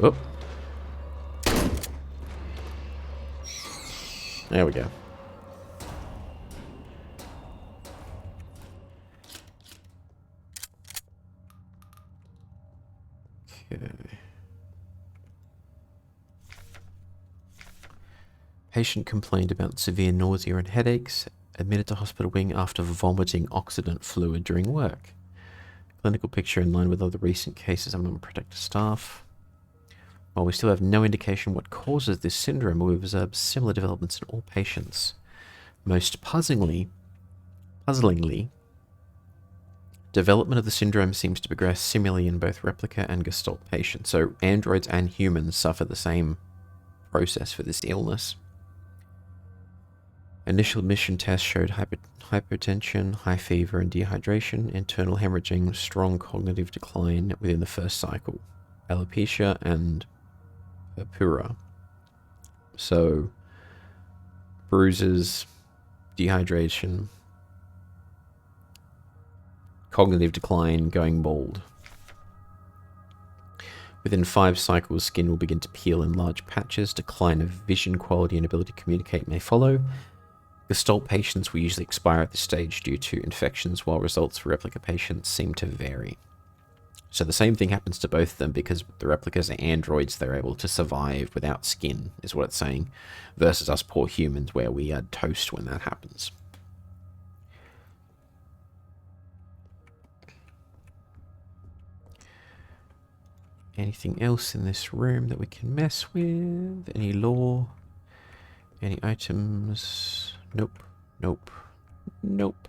Oh. There we go. Okay. Patient complained about severe nausea and headaches, admitted to hospital wing after vomiting oxidant fluid during work. Clinical picture in line with other recent cases among protected staff. While we still have no indication what causes this syndrome, we've observed similar developments in all patients. Most puzzlingly, development of the syndrome seems to progress similarly in both replica and gestalt patients. So androids and humans suffer the same process for this illness. Initial admission tests showed hypotension, high fever and dehydration, internal hemorrhaging, strong cognitive decline within the first cycle, alopecia and purpura. So bruises, dehydration, cognitive decline, going bald. Within 5 cycles, skin will begin to peel in large patches, decline of vision quality and ability to communicate may follow. Gestalt patients will usually expire at this stage due to infections, while results for replica patients seem to vary. So the same thing happens to both of them because the replicas are androids, they're able to survive without skin, is what it's saying, versus us poor humans where we are toast when that happens. Anything else in this room that we can mess with? Any lore? Any items? Nope. Nope. Nope.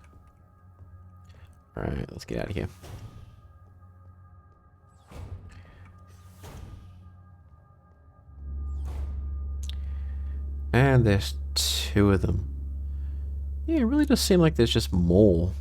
Alright, let's get out of here. And there's 2 of them. Yeah, it really does seem like there's just more.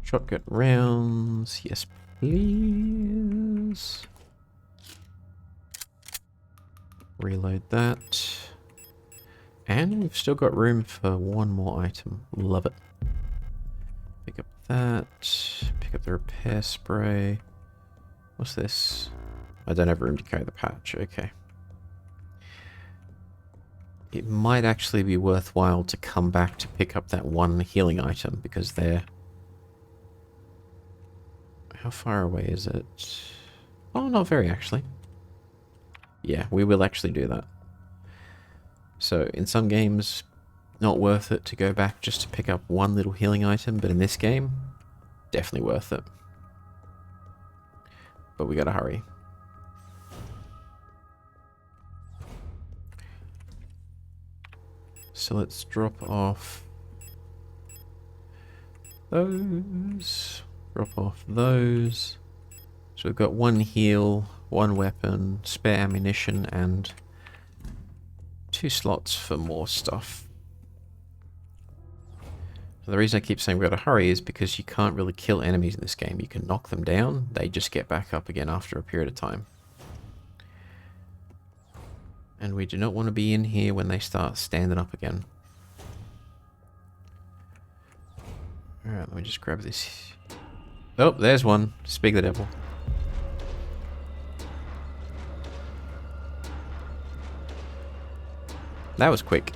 Shotgun rounds, yes please. Reload that. And we've still got room for 1 more item. Love it. Pick up that. Pick up the repair spray. What's this? I don't have room to carry the patch. Okay. It might actually be worthwhile to come back to pick up that 1 healing item because they're... How far away is it? Oh, not very, actually. Yeah, we will actually do that. So, in some games, not worth it to go back just to pick up 1 little healing item, but in this game, definitely worth it. But we gotta hurry. So let's drop off those. Drop off those. So we've got one heal, one weapon, spare ammunition, and 2 slots for more stuff. The reason I keep saying we've got to hurry is because you can't really kill enemies in this game. You can knock them down, they just get back up again after a period of time. And we do not want to be in here when they start standing up again. Alright, let me just grab this. Oh, there's one. Speak the devil. That was quick.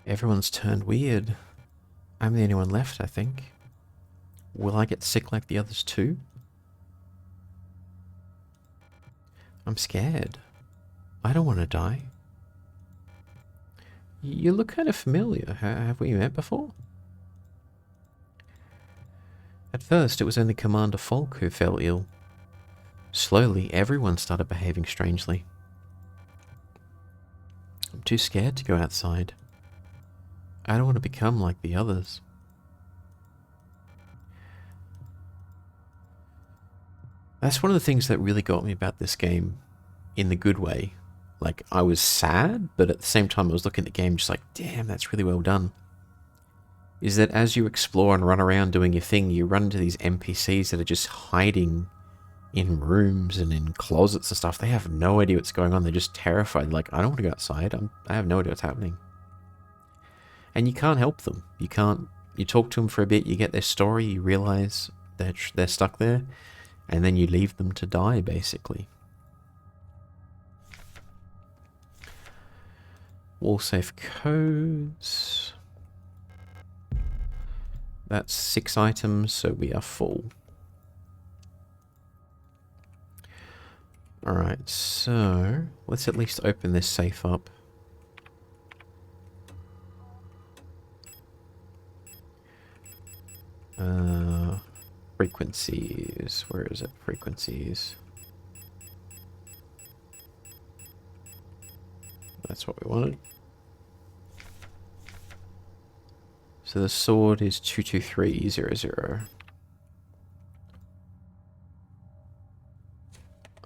Everyone's turned weird. I'm the only one left, I think. Will I get sick like the others too? I'm scared. I don't want to die. You look kind of familiar. Have we met before? At first, it was only Commander Falk who fell ill. Slowly, everyone started behaving strangely. I'm too scared to go outside. I don't want to become like the others. That's one of the things that really got me about this game, in the good way. Like, I was sad, but at the same time I was looking at the game just like, damn, that's really well done. Is that as you explore and run around doing your thing, you run into these NPCs that are just hiding in rooms and in closets and stuff. They have no idea what's going on. They're just terrified. Like, I don't want to go outside. I have no idea what's happening. And you can't help them. You can't. You talk to them for a bit, you get their story, you realize that they're stuck there, and then you leave them to die, basically. Wall safe codes. That's 6 items, so we are full. Alright, so let's at least open this safe up. Frequencies. Where is it? Frequencies. That's what we wanted. So the sword is 22300.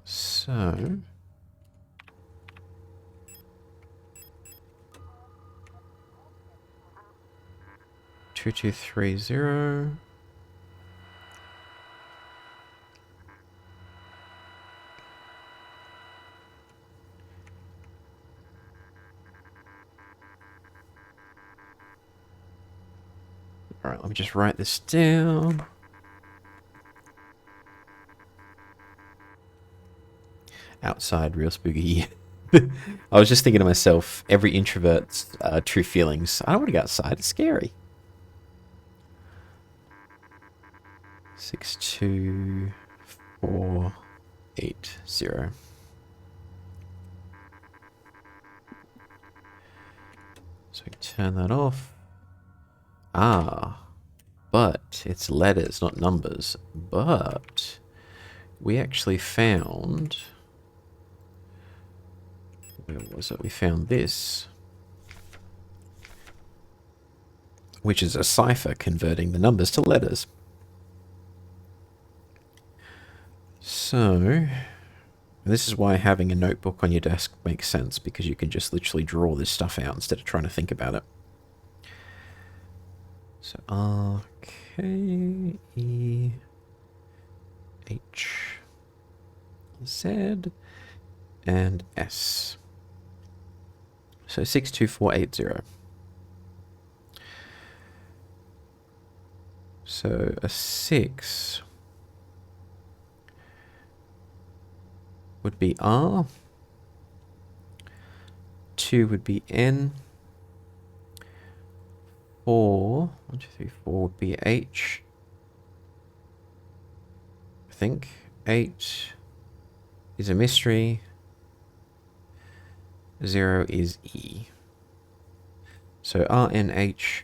So 2230. Alright, let me just write this down. Outside, real spooky. I was just thinking to myself, every introvert's true feelings. I don't want to go outside, it's scary. 62480. So we can turn that off. Ah, but it's letters, not numbers. But we actually found... Where was it? We found this, which is a cipher converting the numbers to letters. So, this is why having a notebook on your desk makes sense, because you can just literally draw this stuff out instead of trying to think about it. So R, K, E, H, Z, and S. So 62480. So a 6 would be R, 2 would be N, 4, 1, 2, 3, 4 would be H, I think. 8 is a mystery. 0 is E. So RNH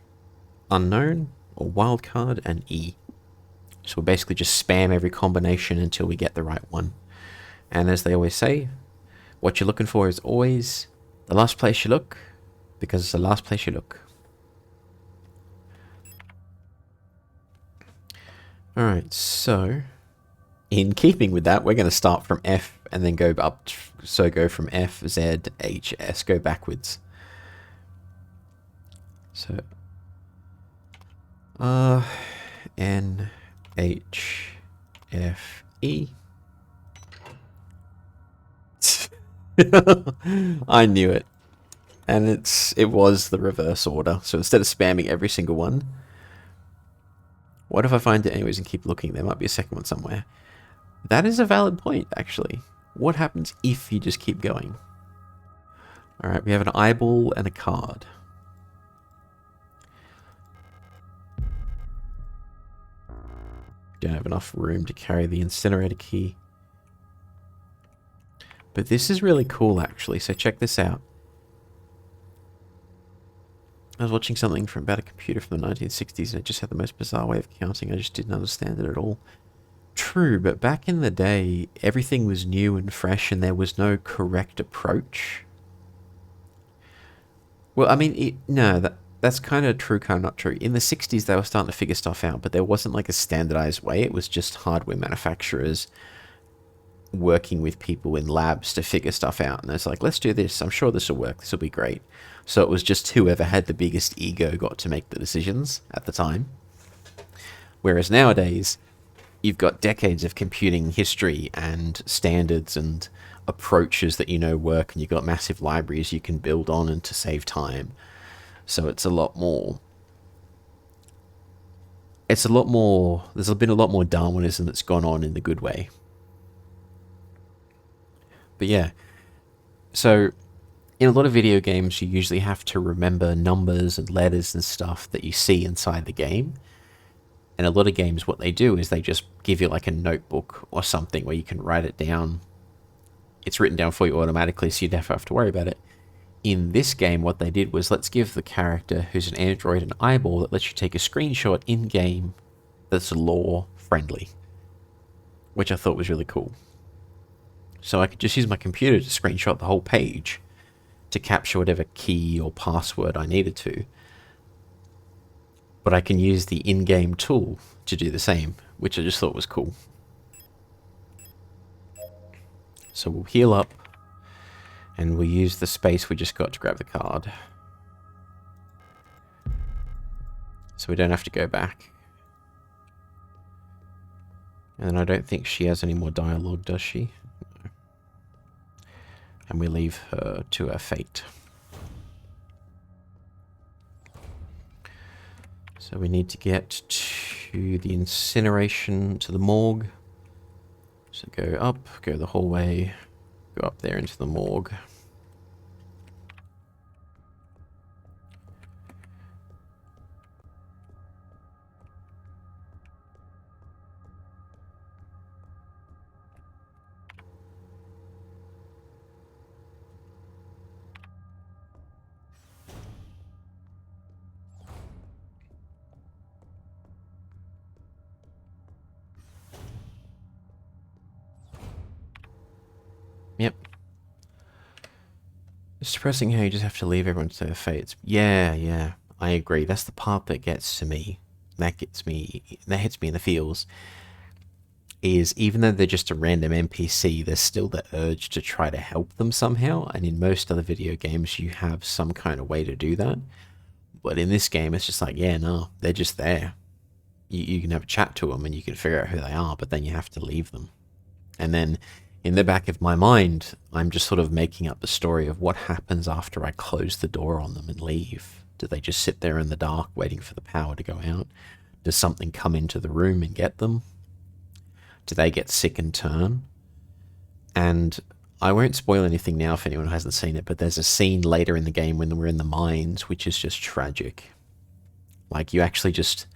unknown, or wildcard, and E. So we'll basically just spam every combination until we get the right one. And as they always say, what you're looking for is always the last place you look, because it's the last place you look. Alright, so in keeping with that, we're going to start from F and then go up. So go from F, Z, H, S, go backwards. So R, N, H, F, E. I knew it. And it was the reverse order. So instead of spamming every single one, what if I find it anyways and keep looking? There might be a second one somewhere. That is a valid point, actually. What happens if you just keep going? Alright, we have an eyeball and a card. Don't have enough room to carry the incinerator key. But this is really cool, actually, so check this out. I was watching something from about a computer from the 1960s and it just had the most bizarre way of counting. I just didn't understand it at all. True, but back in the day, everything was new and fresh and there was no correct approach. Well, I mean, that's kind of true, kind of not true. In the 60s, they were starting to figure stuff out, but there wasn't like a standardized way. It was just hardware manufacturers working with people in labs to figure stuff out. And it's like, let's do this. I'm sure this will work. This will be great. So it was just whoever had the biggest ego got to make the decisions at the time. Whereas nowadays, you've got decades of computing history and standards and approaches that you know work, and you've got massive libraries you can build on and to save time. So it's a lot more... There's been a lot more Darwinism that's gone on in the good way. But yeah, so in a lot of video games, you usually have to remember numbers and letters and stuff that you see inside the game. And a lot of games, what they do is they just give you like a notebook or something where you can write it down. It's written down for you automatically, so you never have to worry about it. In this game, what they did was, let's give the character who's an android an eyeball that lets you take a screenshot in-game that's lore-friendly, which I thought was really cool. So I could just use my computer to screenshot the whole page to capture whatever key or password I needed to. But I can use the in-game tool to do the same, which I just thought was cool. So we'll heal up, and we'll use the space we just got to grab the card. So we don't have to go back. And I don't think she has any more dialogue, does she? No. And we leave her to her fate. So we need to get to the incineration, to the morgue. So go up, go the whole way, go up there into the morgue. Yep. It's depressing how you just have to leave everyone to their fates. Yeah, I agree. That's the part that gets to me. That hits me in the feels. Is even though they're just a random NPC, there's still the urge to try to help them somehow. And in most other video games, you have some kind of way to do that. But in this game, it's just like, yeah, no, they're just there. You can have a chat to them and you can figure out who they are, but then you have to leave them. And then in the back of my mind, I'm just sort of making up the story of what happens after I close the door on them and leave. Do they just sit there in the dark waiting for the power to go out? Does something come into the room and get them? Do they get sick and turn? And I won't spoil anything now if anyone hasn't seen it, but there's a scene later in the game when we're in the mines, which is just tragic. Like, you actually just...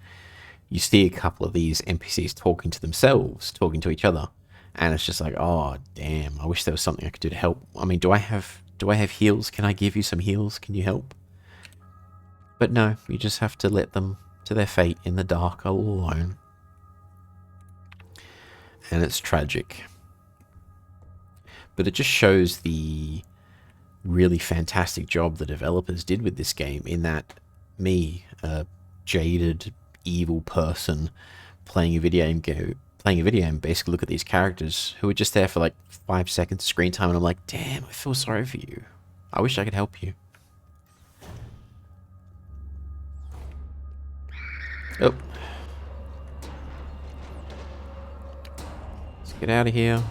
You see a couple of these NPCs talking to themselves, talking to each other. And it's just like, oh, damn, I wish there was something I could do to help. I mean, do I have heals? Can I give you some heals? Can you help? But no, you just have to let them to their fate in the dark all alone. And it's tragic. But it just shows the really fantastic job the developers did with this game, in that me, a jaded, evil person playing a video game, basically look at these characters who are just there for like 5 seconds of screen time, and I'm like, damn, I feel sorry for you. I wish I could help you. Oh. Let's get out of here.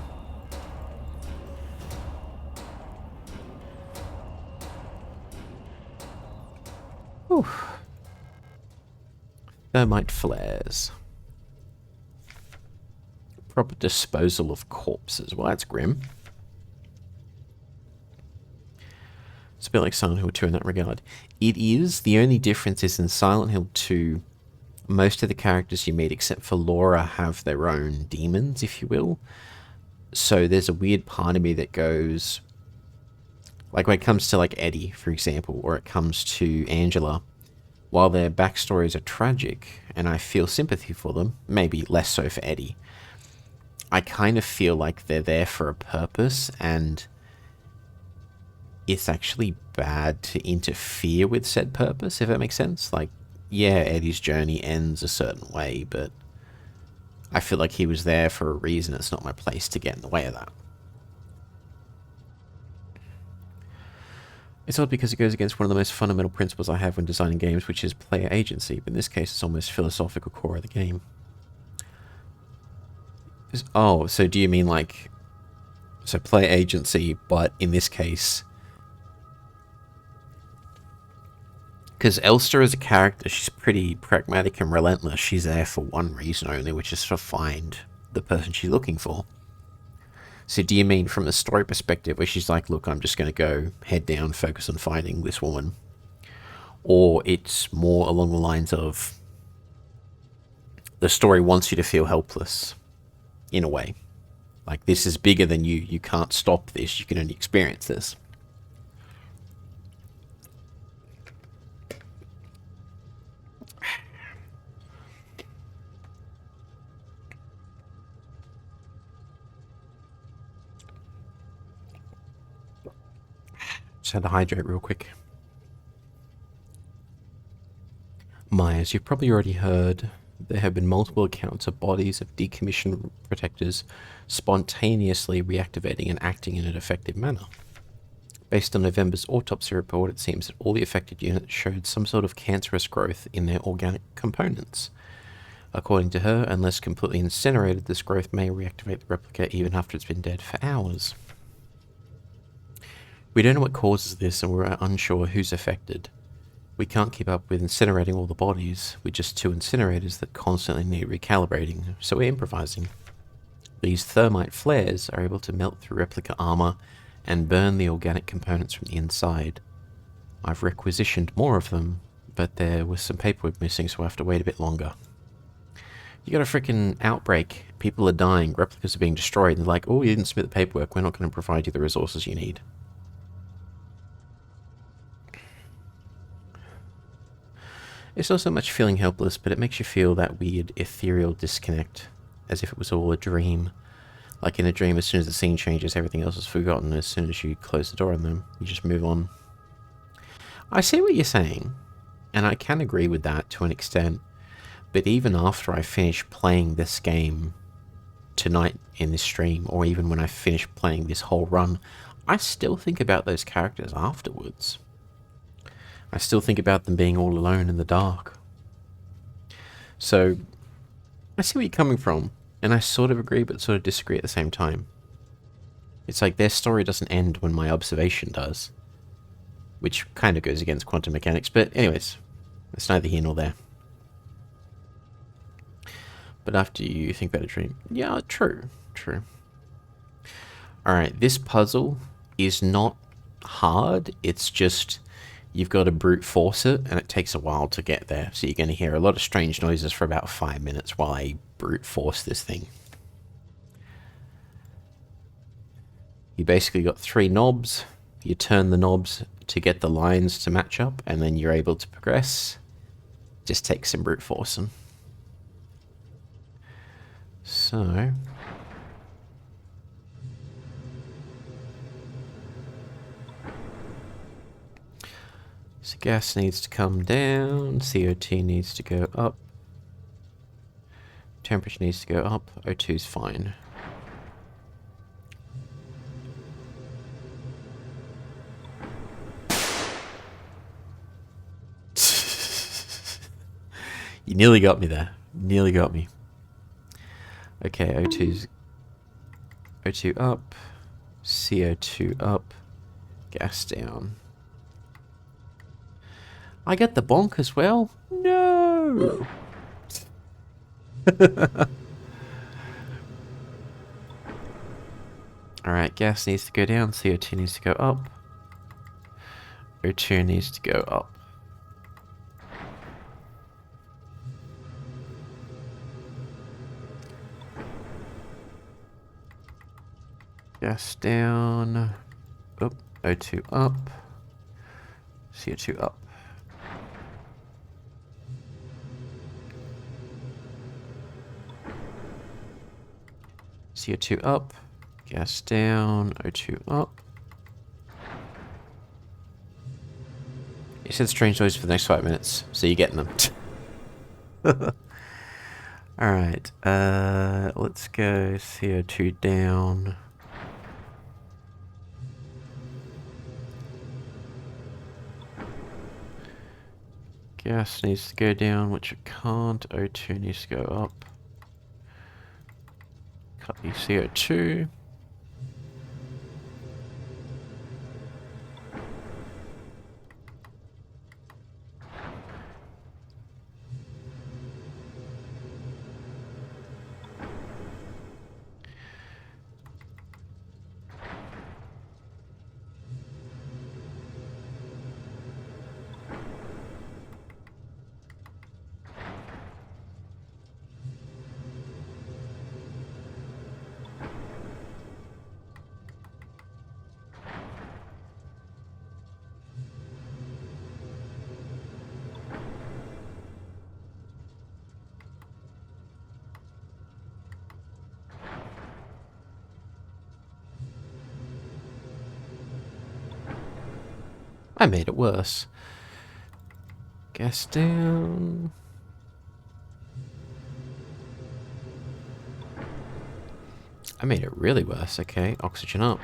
Whew. Thermite flares. Proper disposal of corpses. Well, that's grim. It's a bit like Silent Hill 2 in that regard. It is. The only difference is in Silent Hill 2, most of the characters you meet, except for Laura, have their own demons, if you will. So there's a weird part of me that goes... Like when it comes to like Eddie, for example, or it comes to Angela, while their backstories are tragic, and I feel sympathy for them, maybe less so for Eddie, I kind of feel like they're there for a purpose, and it's actually bad to interfere with said purpose, if that makes sense. Like, yeah, Eddie's journey ends a certain way, but I feel like he was there for a reason. It's not my place to get in the way of that. It's odd because it goes against one of the most fundamental principles I have when designing games, which is player agency, but in this case it's almost philosophical core of the game. Oh, so do you mean like... So player agency, but in this case... Because Elster as a character, she's pretty pragmatic and relentless. She's there for one reason only, which is to find the person she's looking for. So do you mean from a story perspective where she's like, look, I'm just going to go head down, focus on finding this woman? Or it's more along the lines of the story wants you to feel helpless, in a way. Like, this is bigger than you. You can't stop this. You can only experience this. Just had to hydrate real quick. Myers, you've probably already heard, there have been multiple accounts of bodies of decommissioned protectors spontaneously reactivating and acting in an effective manner. Based on November's autopsy report, it seems that all the affected units showed some sort of cancerous growth in their organic components. According to her, unless completely incinerated, this growth may reactivate the replica even after it's been dead for hours. We don't know what causes this, and we're unsure who's affected. We can't keep up with incinerating all the bodies. We're just two incinerators that constantly need recalibrating, so we're improvising. These thermite flares are able to melt through replica armor and burn the organic components from the inside. I've requisitioned more of them, but there was some paperwork missing, so we'll have to wait a bit longer. You got a freaking outbreak. People are dying. Replicas are being destroyed. And they're like, oh, you didn't submit the paperwork. We're not going to provide you the resources you need. It's not so much feeling helpless, but it makes you feel that weird ethereal disconnect, as if it was all a dream. Like in a dream, as soon as the scene changes, everything else is forgotten. As soon as you close the door on them, you just move on. I see what you're saying, and I can agree with that to an extent, but even after I finish playing this game tonight in this stream, or even when I finish playing this whole run, I still think about those characters afterwards. I still think about them being all alone in the dark. So, I see where you're coming from, and I sort of agree but sort of disagree at the same time. It's like their story doesn't end when my observation does, which kind of goes against quantum mechanics, but anyways, it's neither here nor there. But after you think about a dream, yeah, true. Alright, this puzzle is not hard, it's just you've got to brute force it, and it takes a while to get there. So you're going to hear a lot of strange noises for about 5 minutes while I brute force this thing. You basically got 3 knobs. You turn the knobs to get the lines to match up, and then you're able to progress. just take some brute forcing. So gas needs to come down, CO2 needs to go up, temperature needs to go up, O2 is fine. You nearly got me there. Nearly got me. Okay, O2 up, CO2 up, gas down. I get the bonk as well? No! Alright, gas needs to go down, CO2 needs to go up, O2 needs to go up. Gas down, oh, O2 up, CO2 up. CO2 up, gas down, O2 up. It said strange noise for the next 5 minutes, so you're getting them. Alright, let's go CO2 down. Gas needs to go down, which it can't. O2 needs to go up. Cut the CO2. I made it worse. Gas down. I made it really worse. Okay, oxygen up.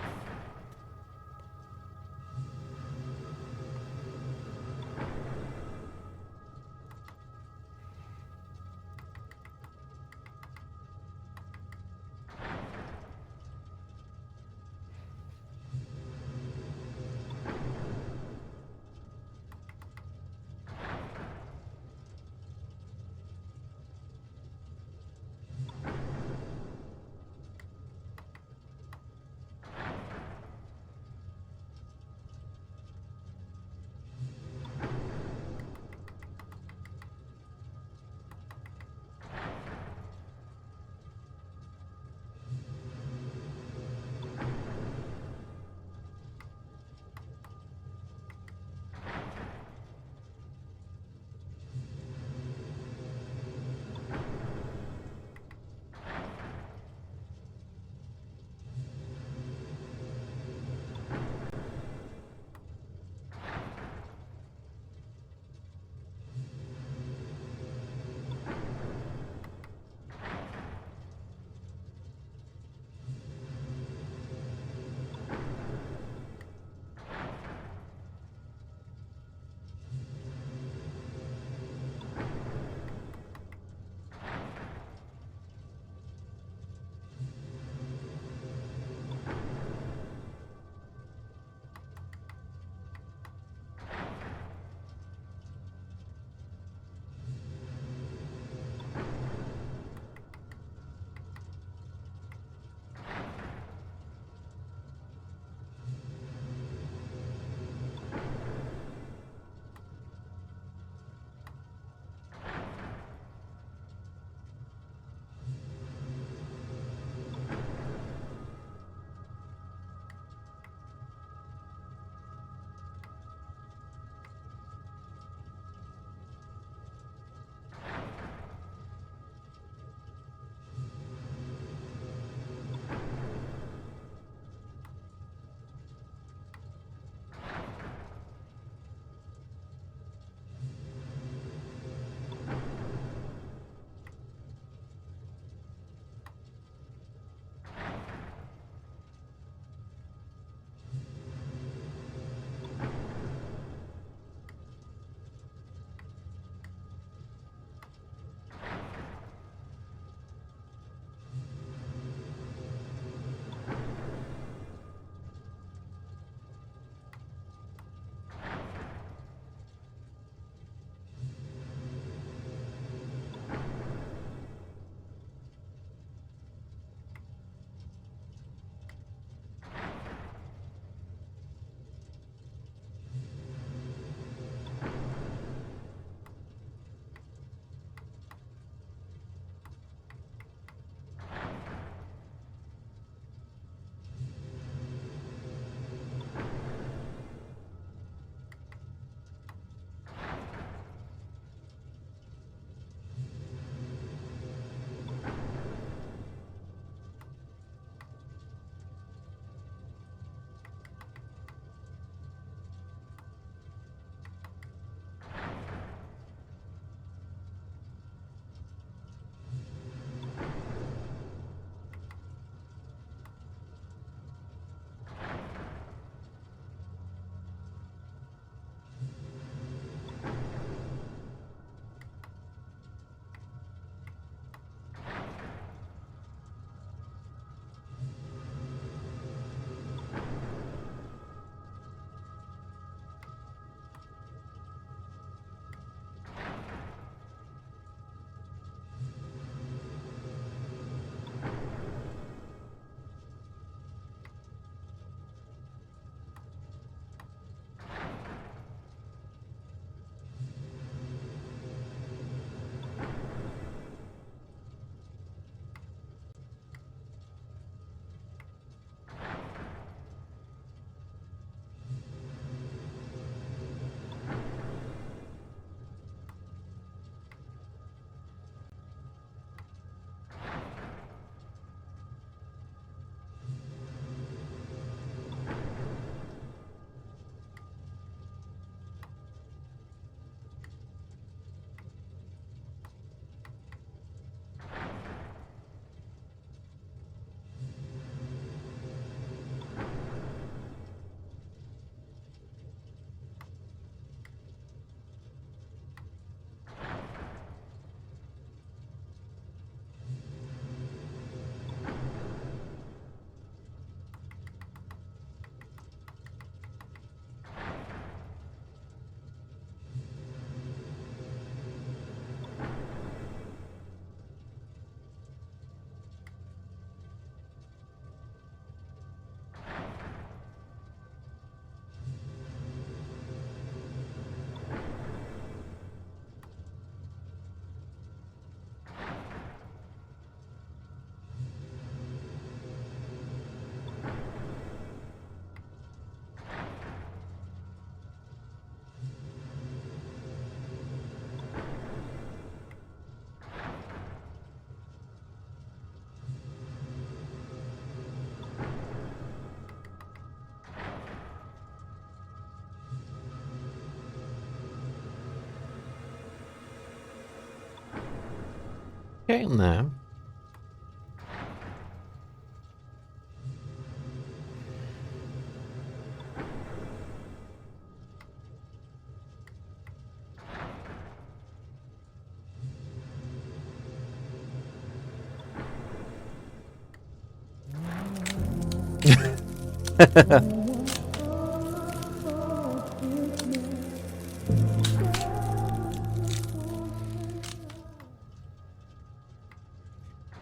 Getting there.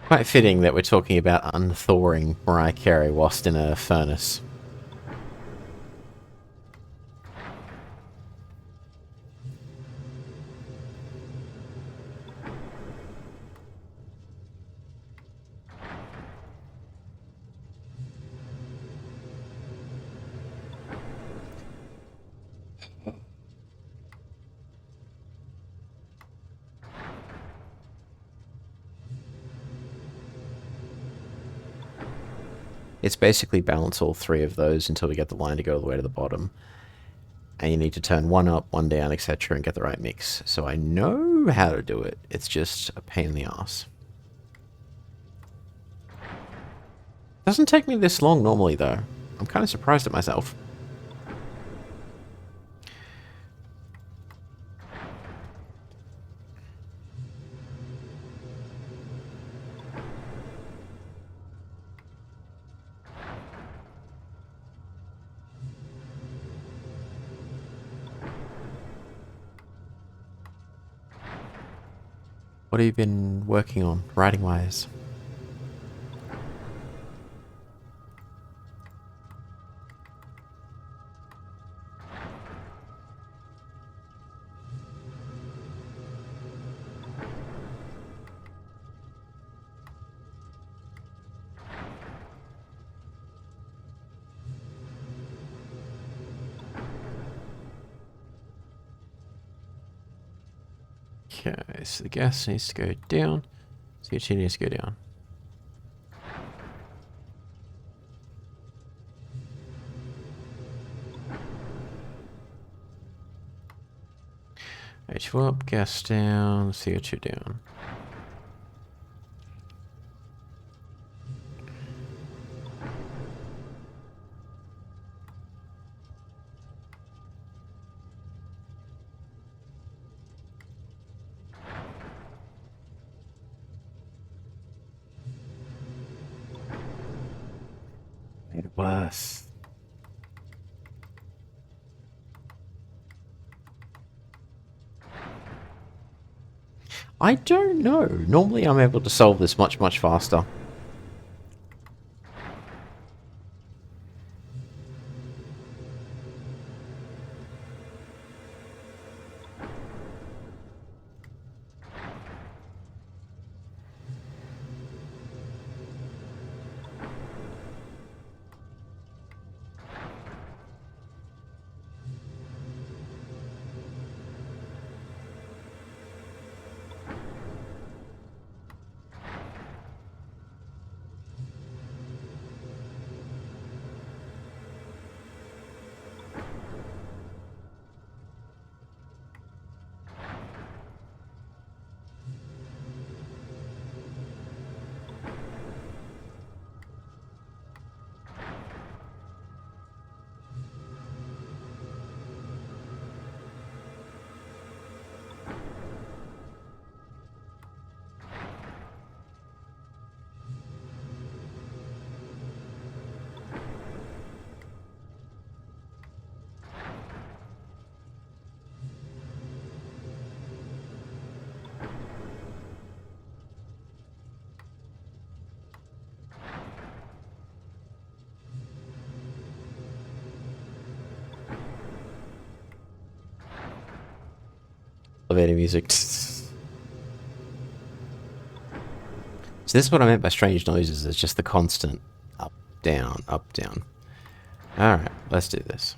Quite fitting that we're talking about unthawing Mariah Carey whilst in a furnace. It's basically balance all three of those until we get the line to go all the way to the bottom. And you need to turn one up, one down, etc. and get the right mix. So I know how to do it. It's just a pain in the ass. Doesn't take me this long normally, though. I'm kind of surprised at myself. What have you been working on, writing-wise? Okay, so the gas needs to go down. CO2 needs to go down. H2 up, gas down, CO2 down. Made it worse. I don't know. Normally I'm able to solve this much, much faster. Elevator music. So this is what I meant by strange noises. It's just the constant up, down, up, down. Alright, let's do this.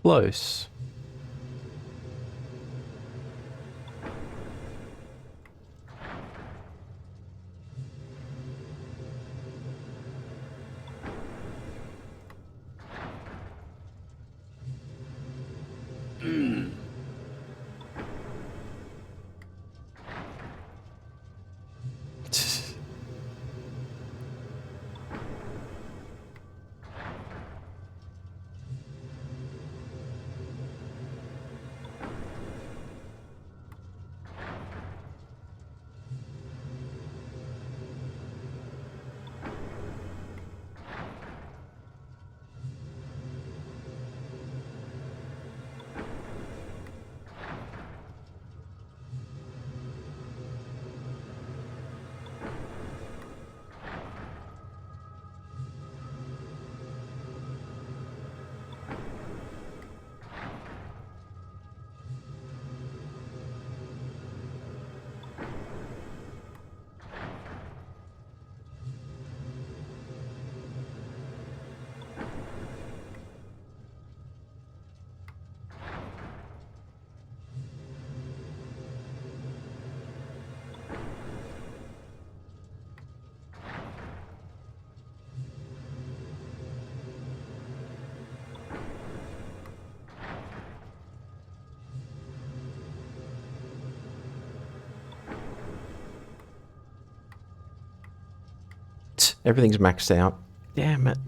Close. Everything's maxed out. Damn it.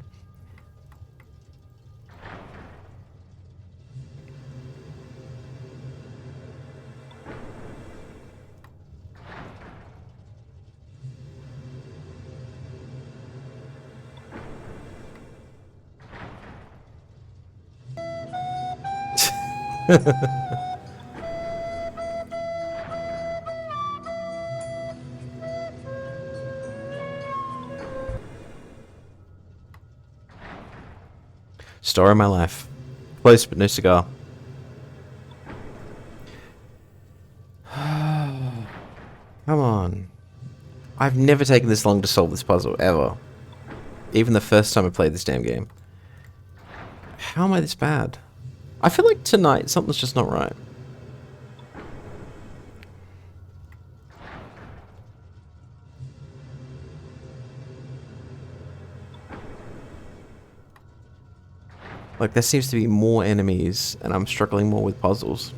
Story of my life. Close, but no cigar. Come on. I've never taken this long to solve this puzzle, ever. Even the first time I played this damn game. How am I this bad? I feel like tonight something's just not right. Like, there seems to be more enemies, and I'm struggling more with puzzles.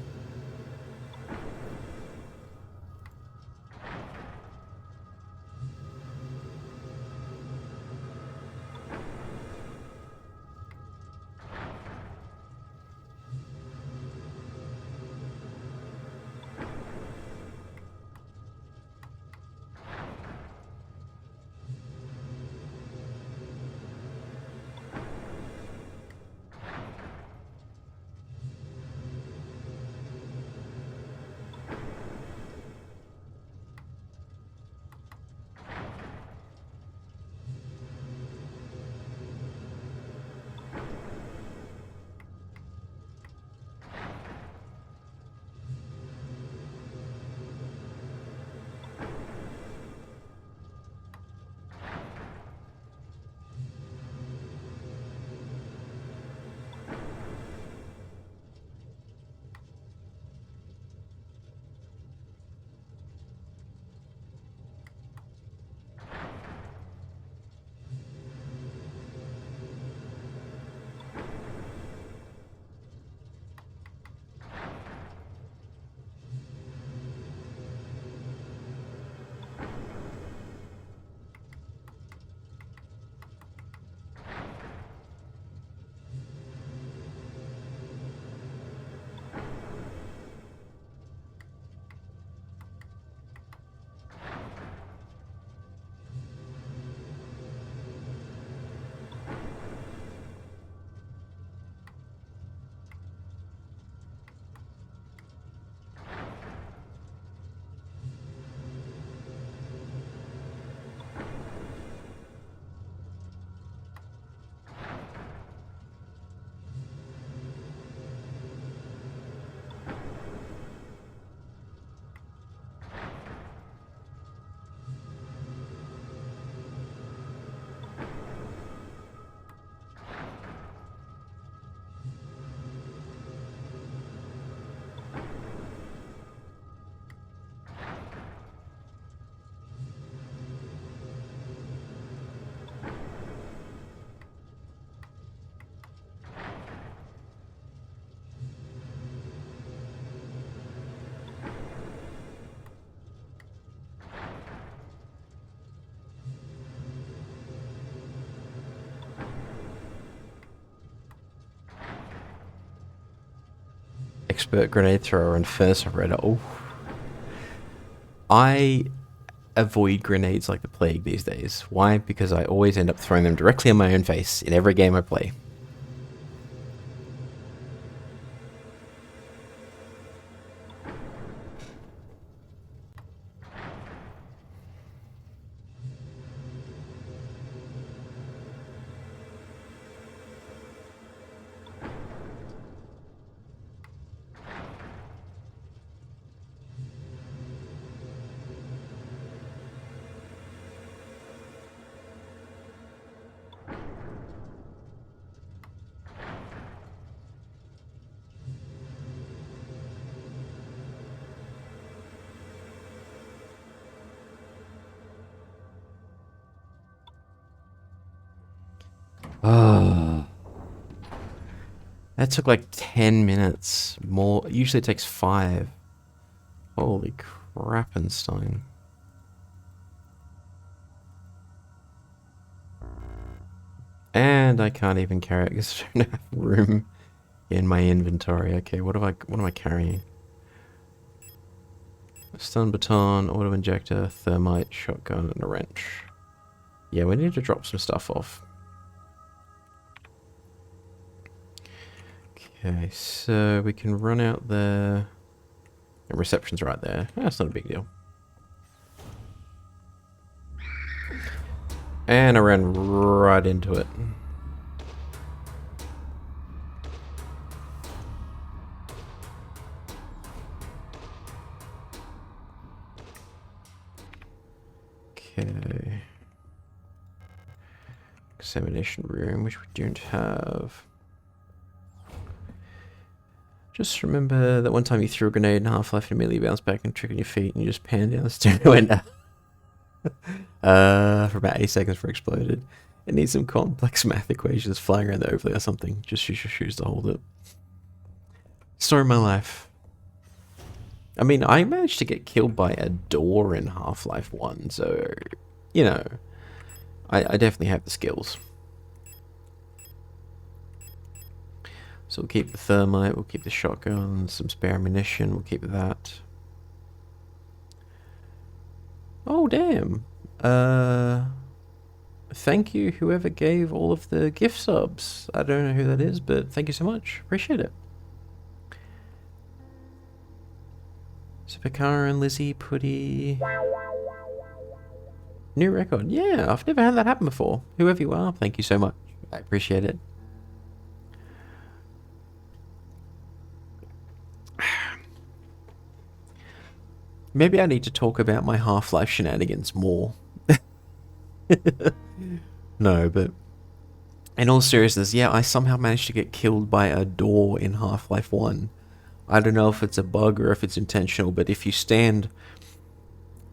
expert grenade thrower and furnace operator. Oh, I avoid grenades like the plague these days. Why? Because I always end up throwing them directly in my own face in every game I play. Oh. That took like 10 minutes more. Usually it takes 5. Holy crappenstein. And I can't even carry it because I don't have room in my inventory. Okay, what am I carrying? A stun baton, auto injector, thermite, shotgun, and a wrench. Yeah, we need to drop some stuff off. Okay, so we can run out there. And reception's right there. That's not a big deal. And I ran right into it. Okay. Examination room, which we don't have. Just remember that one time you threw a grenade in Half-Life and immediately bounced back and triggered your feet and you just panned down the stairs and went for about 8 seconds before it exploded. It needs some complex math equations flying around the overlay or something. Just use your shoes to hold it. Story of my life. I mean, I managed to get killed by a door in Half-Life 1, so, you know, I definitely have the skills. So we'll keep the thermite, we'll keep the shotgun, some spare ammunition, we'll keep that. Oh, damn. Thank you, whoever gave all of the gift subs. I don't know who that is, but thank you so much. Appreciate it. Supercar and Lizzie, Putty. New record. Yeah, I've never had that happen before. Whoever you are, thank you so much. I appreciate it. Maybe I need to talk about my Half-Life shenanigans more. No, but in all seriousness, yeah, I somehow managed to get killed by a door in Half-Life 1. I don't know if it's a bug or if it's intentional, but if you stand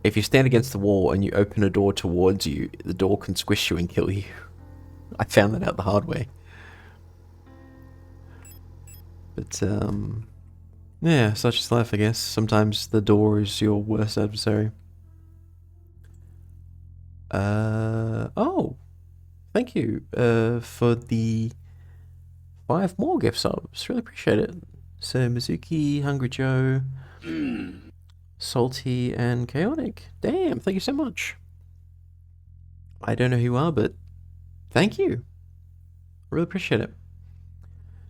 against the wall and you open a door towards you, the door can squish you and kill you. I found that out the hard way. But, yeah, such is life, I guess. Sometimes the door is your worst adversary. Oh, thank you, for the 5 more gift subs. Really appreciate it. So, Mizuki, Hungry Joe, Salty, and Chaotic. Damn, thank you so much. I don't know who you are, but thank you. Really appreciate it.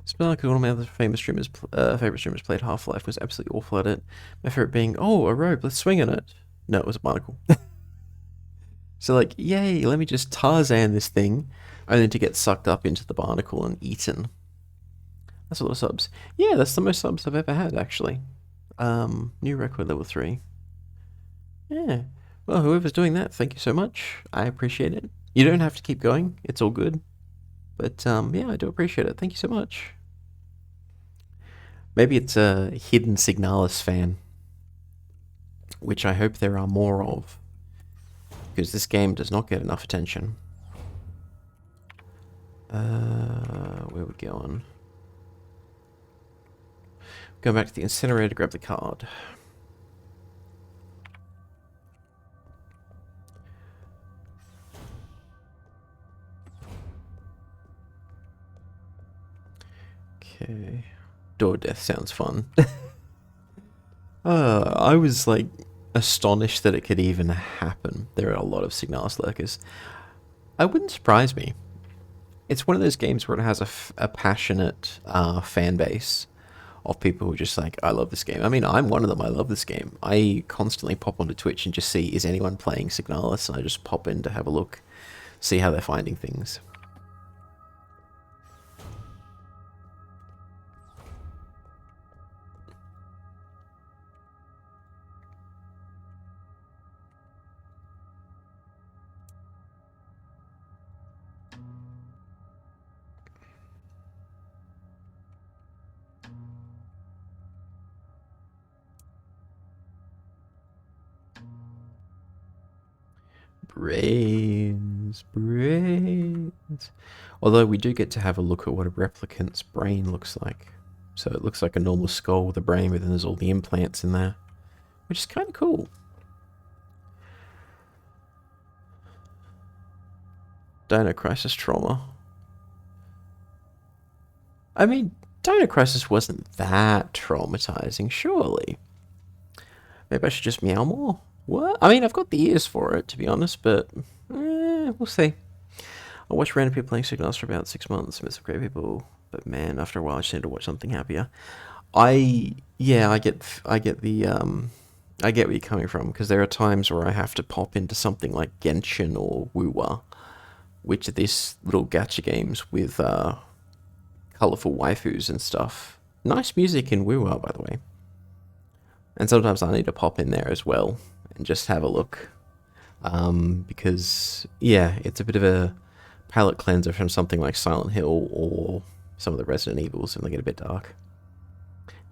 It's been like one of my other favorite streamers played Half-Life, was absolutely awful at it. My favorite being, oh, a rope, let's swing on it. No, it was a barnacle. So like, yay, let me just Tarzan this thing, only to get sucked up into the barnacle and eaten. That's a lot of subs. Yeah, that's the most subs I've ever had, actually. New record, level 3. Yeah. Well, whoever's doing that, thank you so much. I appreciate it. You don't have to keep going. It's all good. But, yeah, I do appreciate it. Thank you so much. Maybe it's a hidden Signalis fan, which I hope there are more of, because this game does not get enough attention. Where are we going? Go back to the incinerator to grab the card. Okay. Door death sounds fun. I was like astonished that it could even happen. There are a lot of Signalis lurkers. It wouldn't surprise me. It's one of those games where it has a passionate fan base of people who are just like, I love this game. I mean, I'm one of them. I love this game. I constantly pop onto Twitch and just see, is anyone playing Signalis? And I just pop in to have a look, see how they're finding things. Brains. Although we do get to have a look at what a replicant's brain looks like. So it looks like a normal skull with a brain, but then there's all the implants in there, which is kind of cool. Dino Crisis trauma. I mean, Dino Crisis wasn't that traumatizing, surely. Maybe I should just meow more. What? I mean, I've got the ears for it, to be honest, but we'll see. I watched random people playing Signalis for about 6 months, met some great people, but man, after a while, I just need to watch something happier. I get the I get where you're coming from, because there are times where I have to pop into something like Genshin or Wuwa, which are these little gacha games with colourful waifus and stuff. Nice music in Wuwa, by the way. And sometimes I need to pop in there as well and just have a look. Because, yeah, it's a bit of a palate cleanser from something like Silent Hill or some of the Resident Evils, and they get a bit dark.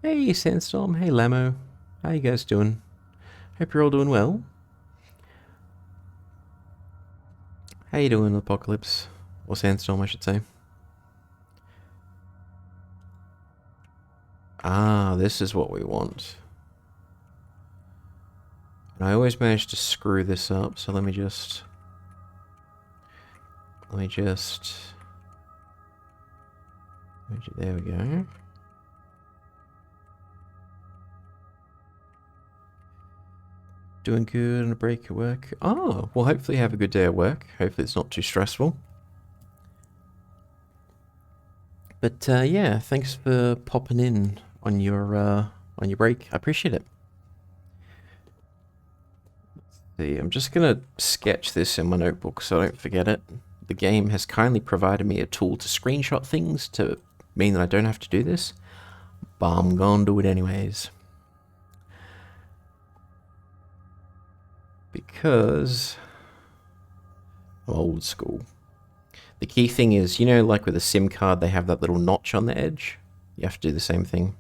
Hey, Sandstorm. Hey, Lamo. How you guys doing? Hope you're all doing well. How you doing, Apocalypse? Or Sandstorm, I should say. Ah, this is what we want. And I always manage to screw this up, so let me just... There we go. Doing good on a break at work. Oh, well, hopefully you have a good day at work. Hopefully it's not too stressful. But yeah, thanks for popping in on your break. I appreciate it. Let's see, I'm just gonna sketch this in my notebook so I don't forget it. The game has kindly provided me a tool to screenshot things to mean that I don't have to do this, but I'm gonna do it anyways. Because I'm old school. The key thing is, you know, like with a SIM card, they have that little notch on the edge. You have to do the same thing.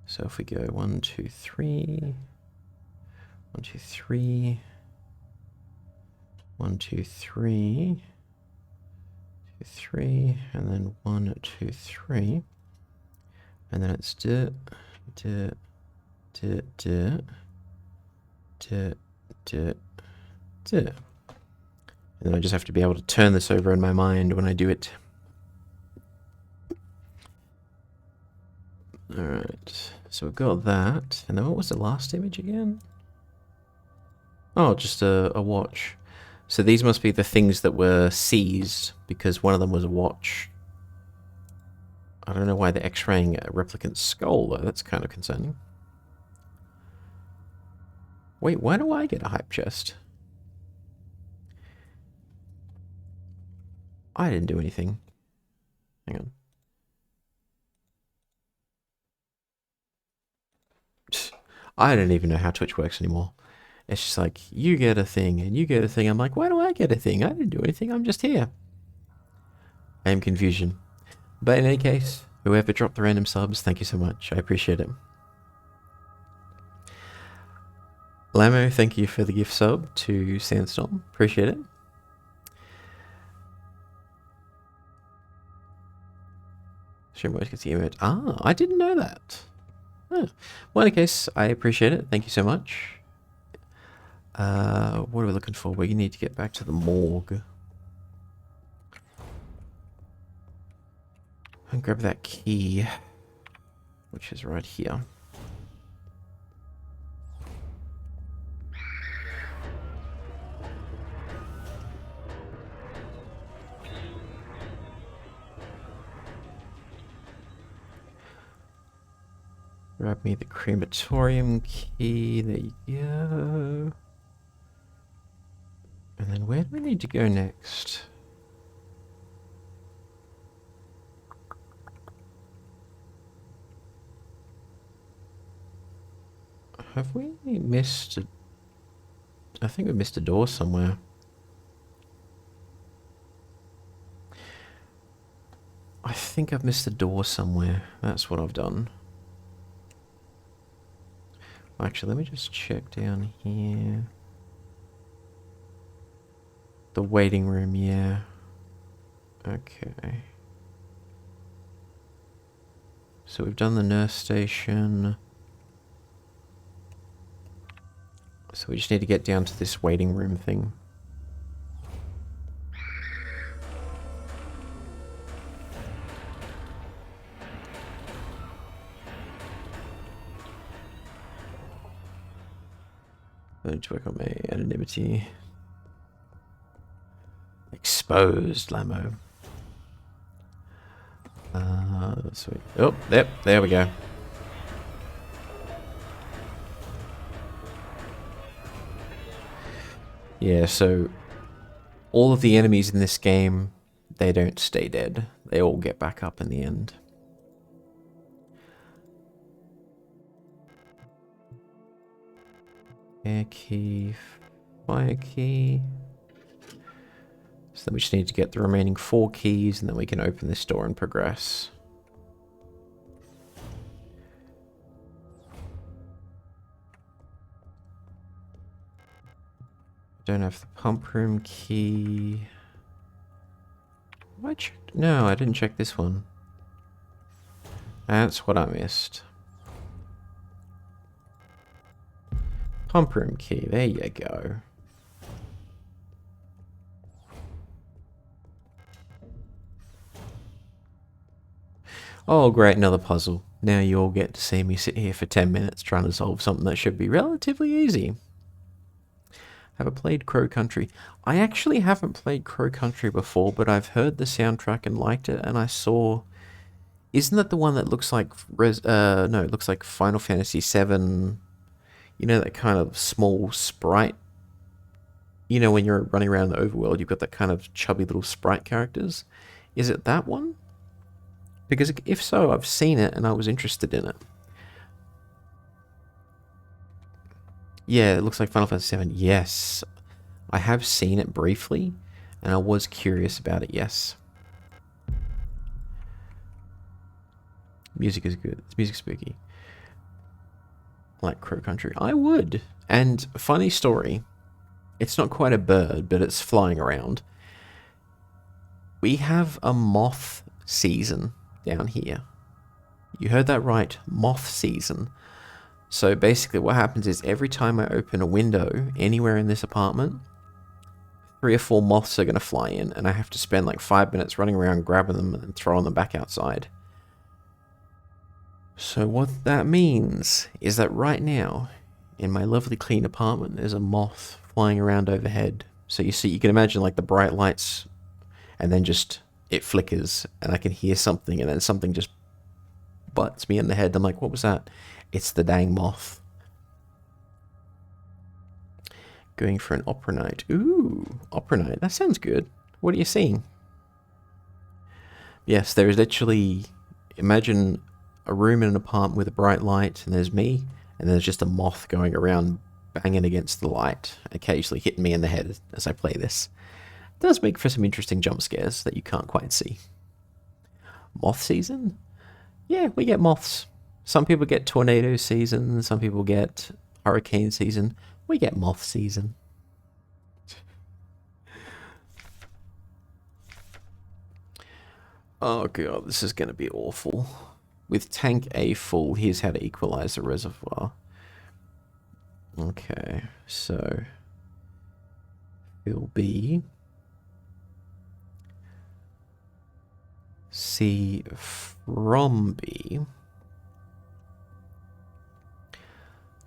So if we go 1, 2, 3, 1, 2, 3, 1, 2, 3, 2, 3, and then 1, 2, 3, and then it's and then I just have to be able to turn this over in my mind when I do it. Alright, so we've got that. And then what was the last image again? Oh, just a watch. So these must be the things that were seized, because one of them was a watch. I don't know why they're x-raying a replicant's skull, though. That's kind of concerning. Wait, why do I get a hype chest? I didn't do anything. Hang on. I don't even know how Twitch works anymore. It's just like, you get a thing, and you get a thing. I'm like, why do I get a thing? I didn't do anything, I'm just here. I am confusion. But in any case, whoever dropped the random subs, thank you so much. I appreciate it. Lamo, thank you for the gift sub to Sandstorm. Appreciate it. Stream always gets the emote. Ah, I didn't know that. Oh. Well, in any case, I appreciate it. Thank you so much. What are we looking for? We need to get back to the morgue. And grab that key, which is right here. Grab me the crematorium key. There you go. And then where do we need to go next? Have we missed a... I think we missed a door somewhere. I think I've missed a door somewhere. That's what I've done. Actually, let me just check down here. The waiting room, yeah. Okay. So we've done the nurse station. So we just need to get down to this waiting room thing. I need to work on my anonymity. Exposed, Lamo. Sweet. Oh, yep, there we go. Yeah, so all of the enemies in this game, they don't stay dead. They all get back up in the end. Air key, fire key. So then we just need to get the remaining 4 keys and then we can open this door and progress. Don't have the pump room key. Have I checked? No, I didn't check this one. That's what I missed. Pump room key, there you go. Oh great, another puzzle. Now you all get to see me sit here for 10 minutes trying to solve something that should be relatively easy. Have I played Crow Country? I actually haven't played Crow Country before, but I've heard the soundtrack and liked it, and I saw... Isn't that the one that looks like... no, it looks like Final Fantasy VII... You know, that kind of small sprite? You know, when you're running around the overworld, you've got that kind of chubby little sprite characters? Is it that one? Because if so, I've seen it and I was interested in it. Yeah, it looks like Final Fantasy VII. Yes. I have seen it briefly, and I was curious about it, yes. Music is good. It's music spooky. Like Crow Country. I would. And funny story, it's not quite a bird, but it's flying around. We have a moth season down here. You heard that right, moth season. So basically what happens is every time I open a window anywhere in this apartment, 3 or 4 moths are going to fly in, and I have to spend like 5 minutes running around grabbing them and throwing them back outside. So what that means is that right now, in my lovely clean apartment, there's a moth flying around overhead. So you see, you can imagine like the bright lights, and then just it flickers, and I can hear something, and then something just butts me in the head. I'm like, what was that? It's the dang moth. Going for an opera night. Ooh, opera night. That sounds good. What are you seeing? Yes, there is literally... Imagine a room in an apartment with a bright light, and there's me, and there's just a moth going around banging against the light, occasionally hitting me in the head as I play this. It does make for some interesting jump scares that you can't quite see. Moth season? Yeah, we get moths. Some people get tornado season, some people get hurricane season. We get moth season. Oh god, this is going to be awful. With tank A full, here's how to equalize the reservoir. Okay, so fill B. C from B.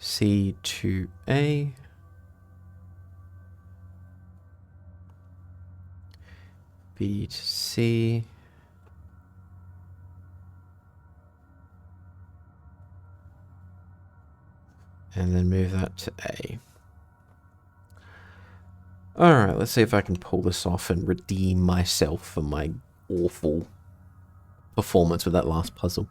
C to A. B to C. And then move that to A. Alright, let's see if I can pull this off and redeem myself for my awful performance with that last puzzle.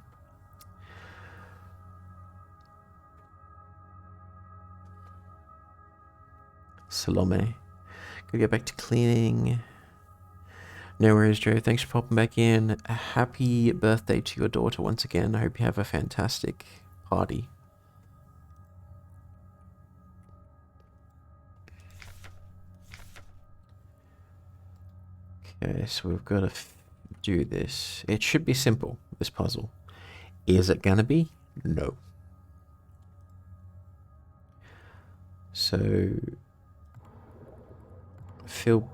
Salome. Go get back to cleaning. No worries, Joe. Thanks for popping back in. A happy birthday to your daughter once again. I hope you have a fantastic party. Okay, so we've got to do this. It should be simple, this puzzle. Is it gonna be? No. So fill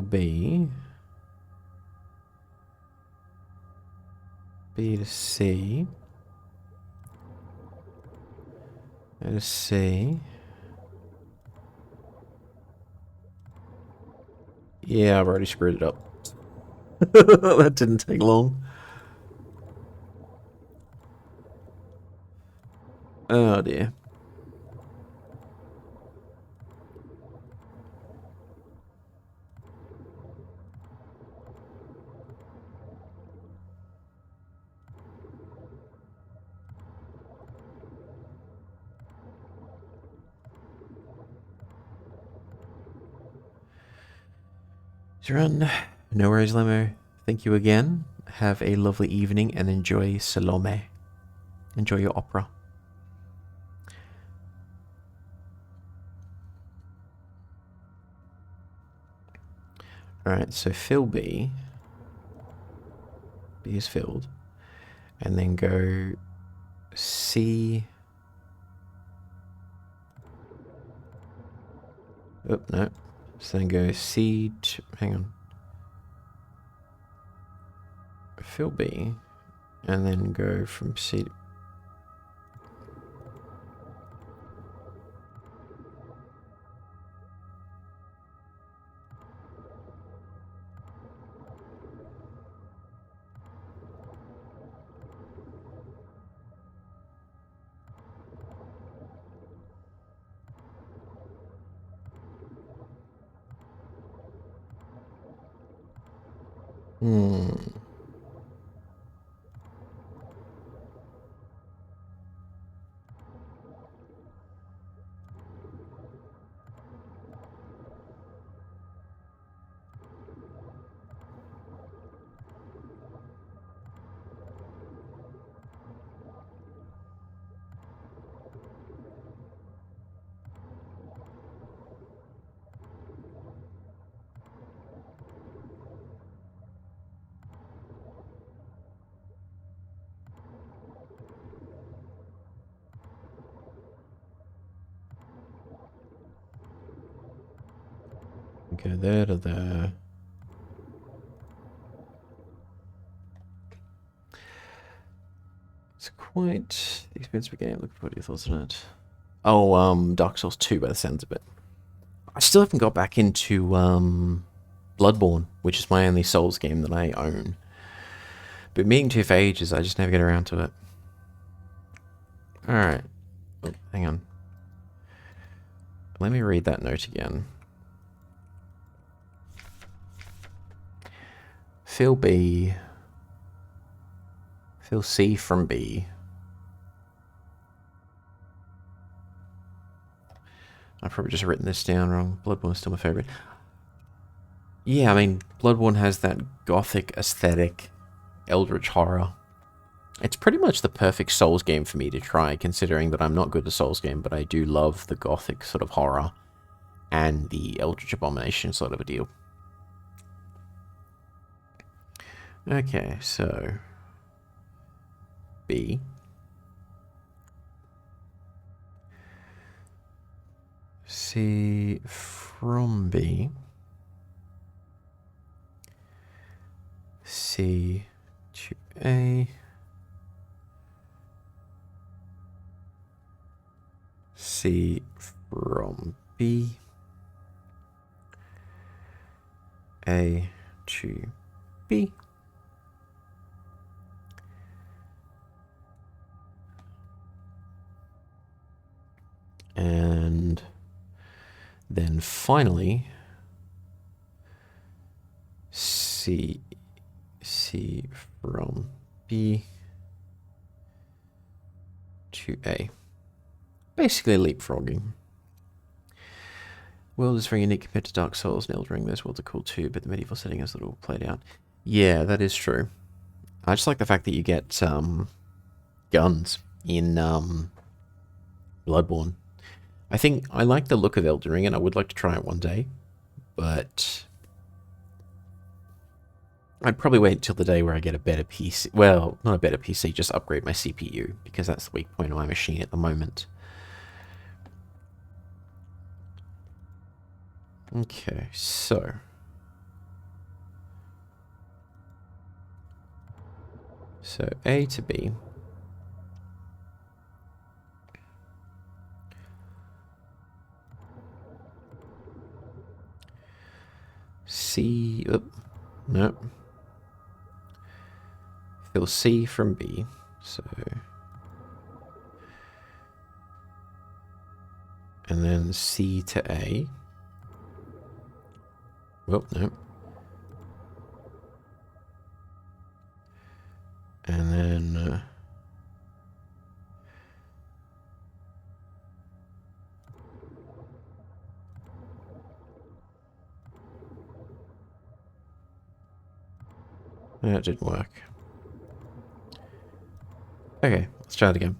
B. B to C. A to C. Yeah, I've already screwed it up. That didn't take long. Oh dear. Run. No worries, Lemo. Thank you again. Have a lovely evening and enjoy Salome. Enjoy your opera. Alright, so fill B. B is filled. And then go C. Oh, no. So then go C to, hang on. Fill B. And then go from C to, go there to there. It's quite the expensive game. Look, what are your thoughts on it? Oh, Dark Souls 2 by the sounds of it. I still haven't got back into Bloodborne, which is my only Souls game that I own. Been meaning to for ages, I just never get around to it. Alright. Oh, hang on. Let me read that note again. Fill B. Fill C from B. I've probably just written this down wrong. Bloodborne's still my favorite. Yeah, I mean, Bloodborne has that gothic aesthetic, eldritch horror. It's pretty much the perfect Souls game for me to try, considering that I'm not good at Souls game, but I do love the gothic sort of horror and the eldritch abomination sort of a deal. Okay, so B. C from B. C to A. C from B. A to B. And then finally, C from B to A. Basically leapfrogging. World is very unique compared to Dark Souls and Elden Ring. Those worlds are cool too, but the medieval setting is a little played out. Yeah, that is true. I just like the fact that you get guns in Bloodborne. I think I like the look of Elden Ring, and I would like to try it one day, but I'd probably wait until the day where I get a better PC. Well, not a better PC, just upgrade my CPU, because that's the weak point of my machine at the moment. Okay, so A to B. C, no. Fill C from B, so. And then C to A. Well, no. And then that didn't work. Okay, let's try it again.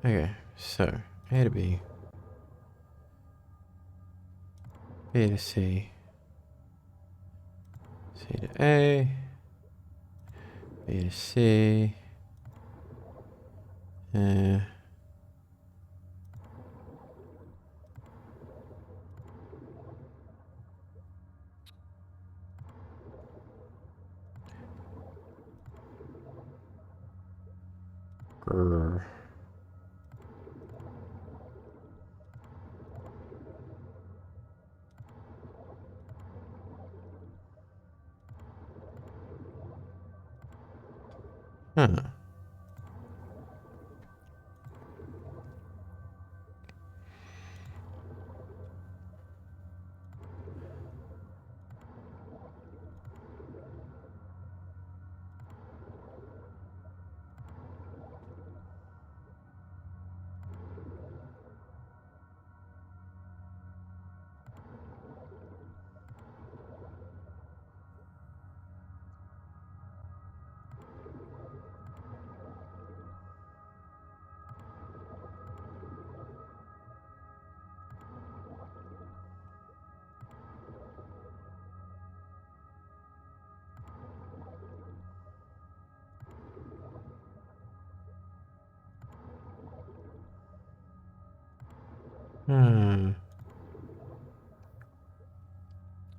Okay, so A to B. B to C. C to A. B to C. Grr. Huh.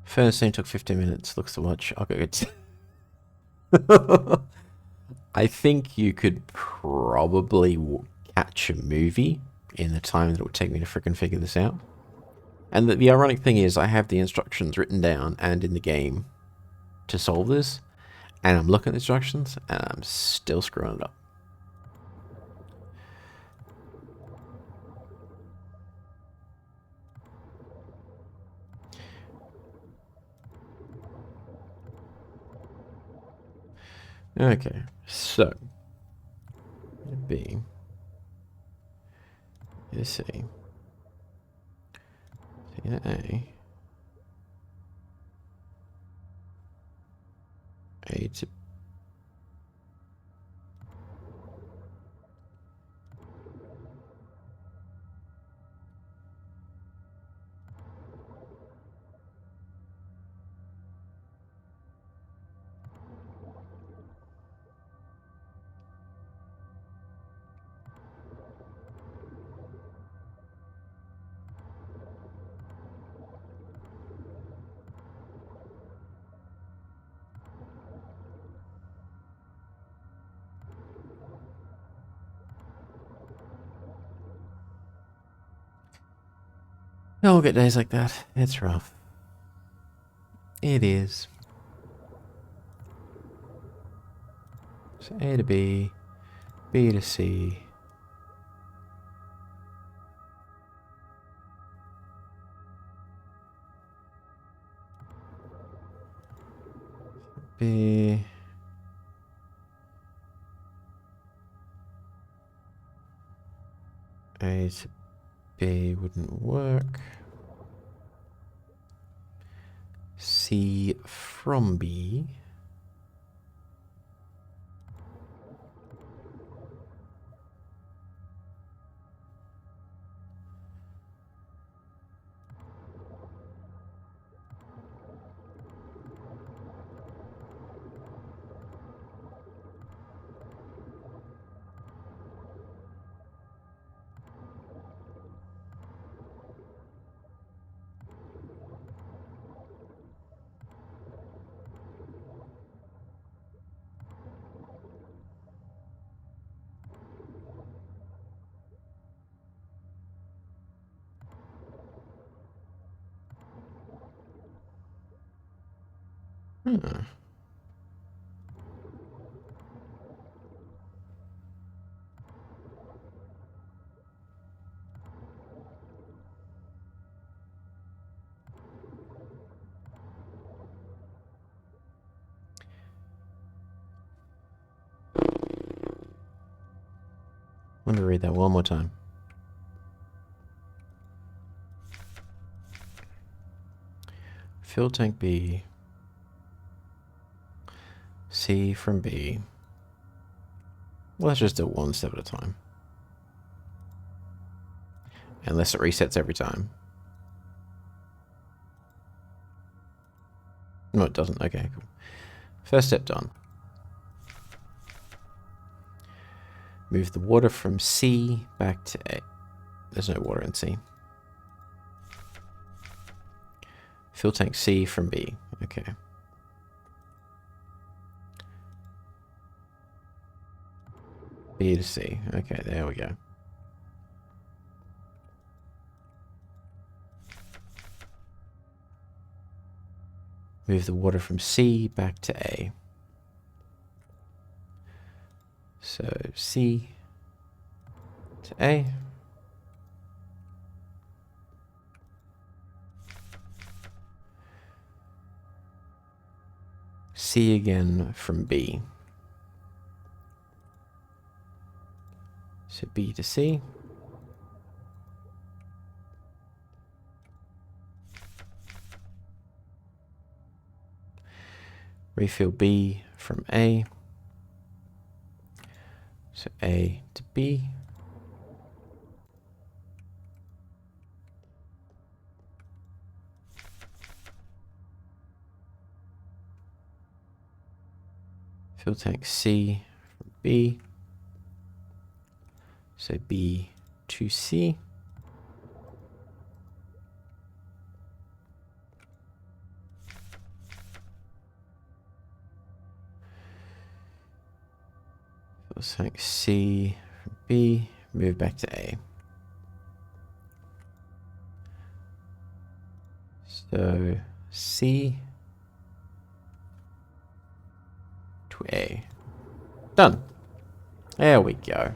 First scene took 15 minutes. Looks to watch. I'll go get. I think you could probably catch a movie in the time that it would take me to freaking figure this out. And the ironic thing is, I have the instructions written down and in the game to solve this, and I'm looking at the instructions, and I'm still screwing it up. Okay, so B, C, C to A to We all get days like that. It's rough. It is. So A to B, B to C. B. A to B wouldn't work. C from B. Let me read that one more time. Fuel tank B. C from B. Let's just do it one step at a time. Unless it resets every time. No, it doesn't. Okay, cool. First step done. Move the water from C back to A. There's no water in C. Fuel tank C from B. Okay. B to C. Okay, there we go. Move the water from C back to A. So C to A. C again from B. So B to C. Refill B from A. So A to B. Fuel tank C from B. So B to C. Fuel tank C from B. Move back to A. So C to A. Done. There we go.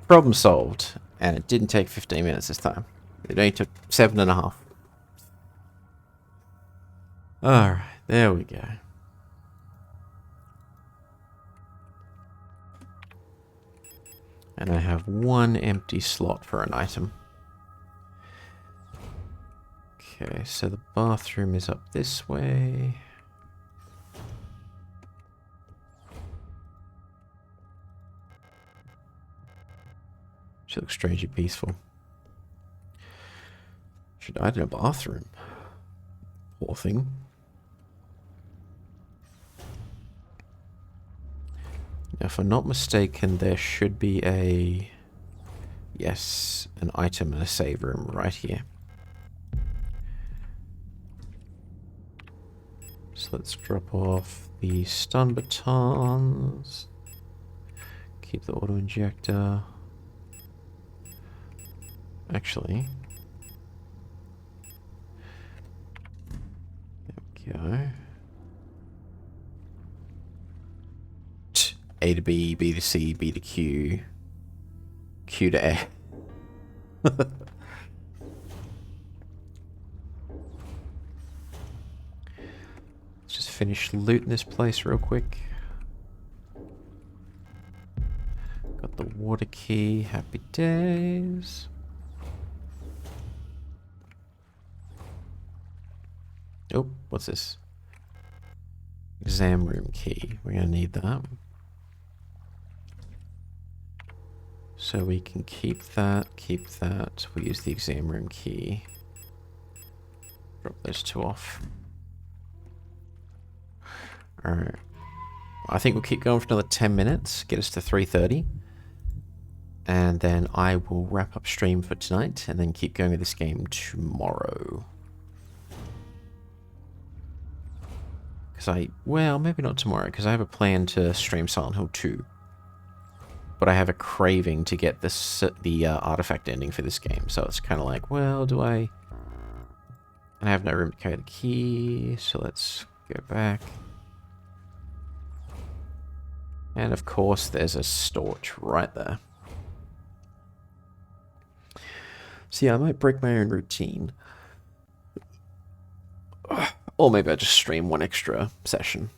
Problem solved. And it didn't take 15 minutes this time. It only took 7.5. Alright, there we go. And I have one empty slot for an item. Okay, so the bathroom is up this way. She looks strangely peaceful. She died in a bathroom. Poor thing. Now, if I'm not mistaken, there should be a... Yes, an item in a save room right here. So let's drop off the stun batons. Keep the auto injector. Actually, go. A to B, B to C, B to Q, Q to A. Let's just finish looting this place real quick. Got the water key. Happy days. Oh, what's this? Exam room key. We're going to need that. So we can keep that, keep that. We'll use the exam room key. Drop those two off. Alright. I think we'll keep going for another 10 minutes. Get us to 3:30. And then I will wrap up stream for tonight and then keep going with this game tomorrow. Well, maybe not tomorrow, because I have a plan to stream Silent Hill 2. But I have a craving to get the artifact ending for this game, so it's kind of like, well, do I... And I have no room to carry the key, so let's go back. And of course, there's a storch right there. So yeah, I might break my own routine. Or maybe I'll just stream one extra session.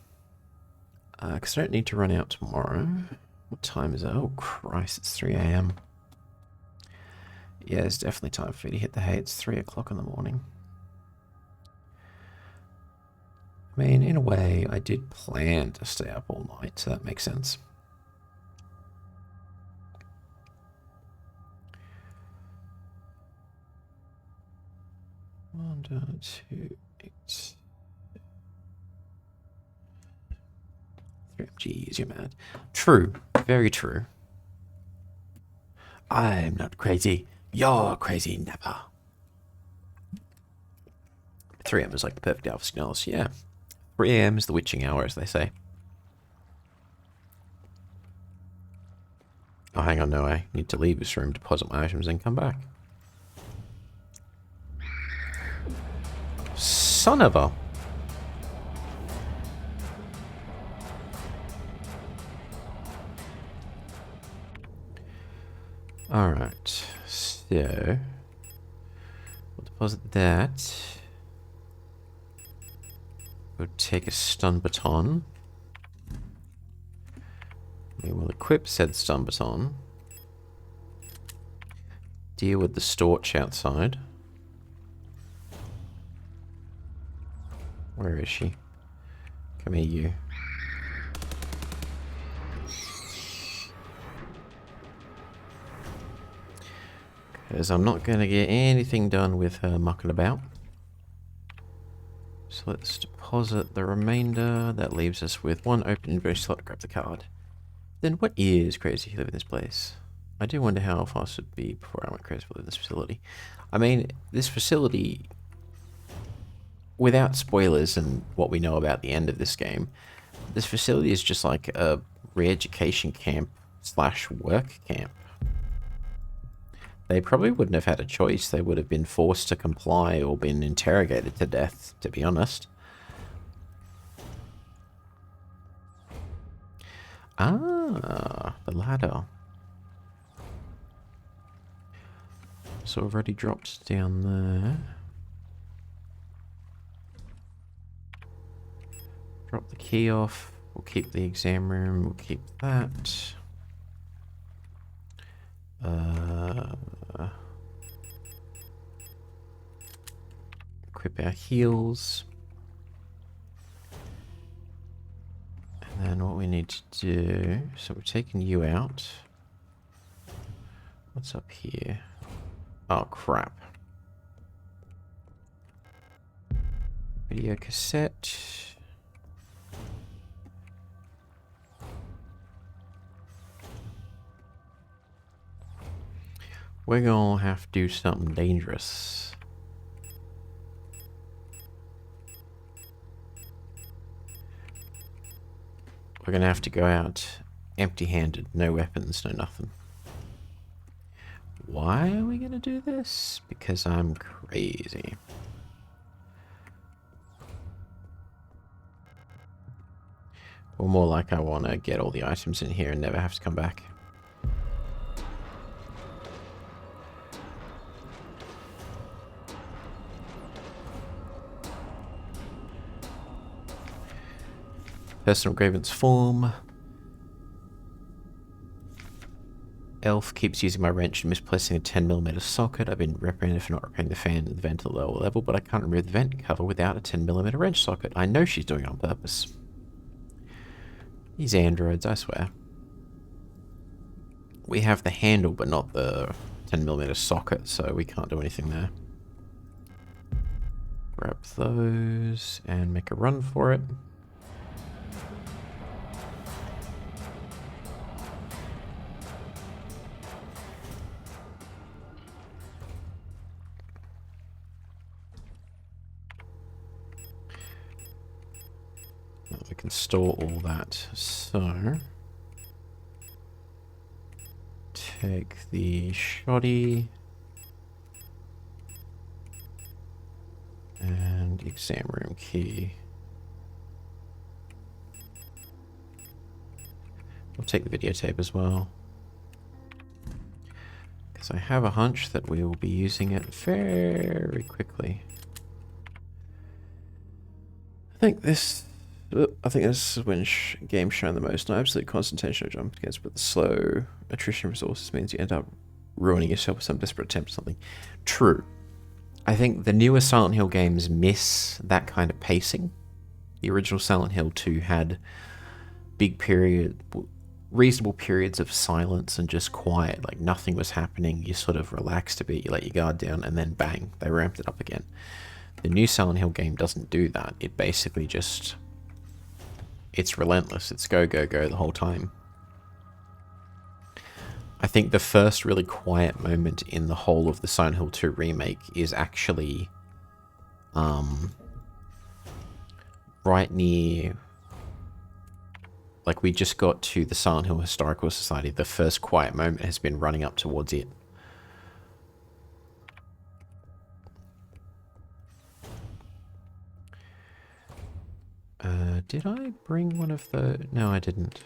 Because I don't need to run out tomorrow. What time is it? Oh, Christ, it's 3 AM. Yeah, it's definitely time for me to hit the hay. It's 3 o'clock in the morning. I mean, in a way, I did plan to stay up all night, so that makes sense. One, 2, 8... Jeez, you're mad. True. Very true. I'm not crazy. You're crazy, never. 3 AM is like the perfect hour for Signalis. Yeah. 3 AM is the witching hour, as they say. Oh, hang on, no, I need to leave this room, deposit my items, and come back. Son of a... Alright, so we'll deposit that. We'll take a stun baton. We will equip said stun baton. Deal with the storch outside. Where is she? Come here, you. Because I'm not going to get anything done with her mucking about. So let's deposit the remainder. That leaves us with one open inventory slot to grab the card. Then what is crazy to live in this place? I do wonder how fast it would be before I went crazy to live in this facility. I mean, this facility, without spoilers and what we know about the end of this game, this facility is just like a re-education camp / work camp. They probably wouldn't have had a choice. They would have been forced to comply or been interrogated to death, to be honest. Ah, the ladder. So we've already dropped down there. Drop the key off. We'll keep the exam room. We'll keep that. Equip our heals. And then what we need to do... So we're taking you out. What's up here? Oh, crap. Video cassette. We're gonna have to do something dangerous. We're gonna have to go out empty-handed, no weapons, no nothing. Why are we gonna do this? Because I'm crazy. Or more like I want to get all the items in here and never have to come back. Personal grievance form. Elf keeps using my wrench and misplacing a 10mm socket. I've been reprimanded for not repairing the fan and the vent at the lower level, but I can't remove the vent cover without a 10mm wrench socket. I know she's doing it on purpose. These androids, I swear. We have the handle, but not the 10mm socket, so we can't do anything there. Grab those and make a run for it. We can store all that. So, take the shoddy and exam room key. We'll take the videotape as well, because I have a hunch that we will be using it very quickly. I think this is when games shine the most. Not absolute concentration of jump against, but the slow attrition of resources means you end up ruining yourself with some desperate attempt or something. True. I think the newer Silent Hill games miss that kind of pacing. The original Silent Hill 2 had reasonable periods of silence and just quiet, like nothing was happening. You sort of relaxed a bit, you let your guard down, and then bang, they ramped it up again. The new Silent Hill game doesn't do that. It basically just... it's relentless. It's go, go, go the whole time. I think the first really quiet moment in the whole of the Silent Hill 2 remake is actually right near... like, we just got to the Silent Hill Historical Society. The first quiet moment has been running up towards it. Did I bring one of the... no, I didn't.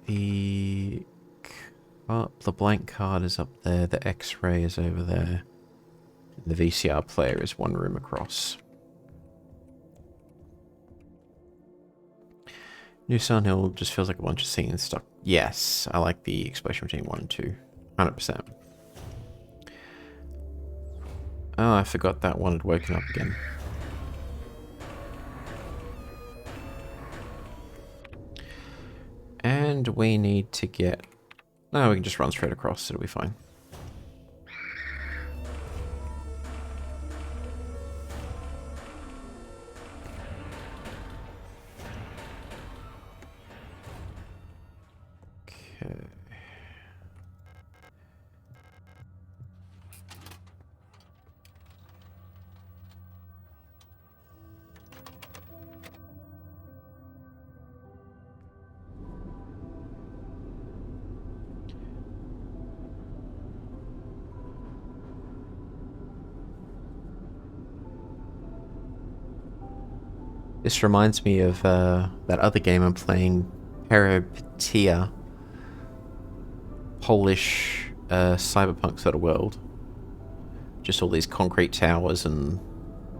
The blank card is up there. The X-ray is over there. The VCR player is one room across. New Silent Hill just feels like a bunch of scenes stuck. Yes, I like the explosion between 1 and 2. 100%. Oh, I forgot that one had woken up again. And we need to get... no, we can just run straight across, it'll be fine. Okay. This reminds me of that other game I'm playing, Peripetia, Polish cyberpunk sort of world. Just all these concrete towers, and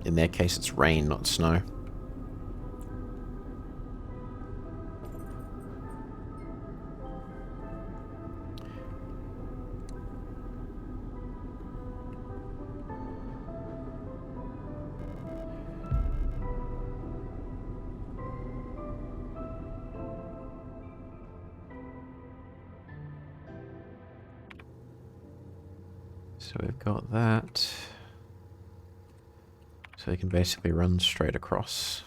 in their case it's rain, not snow. So we've got that. So we can basically run straight across.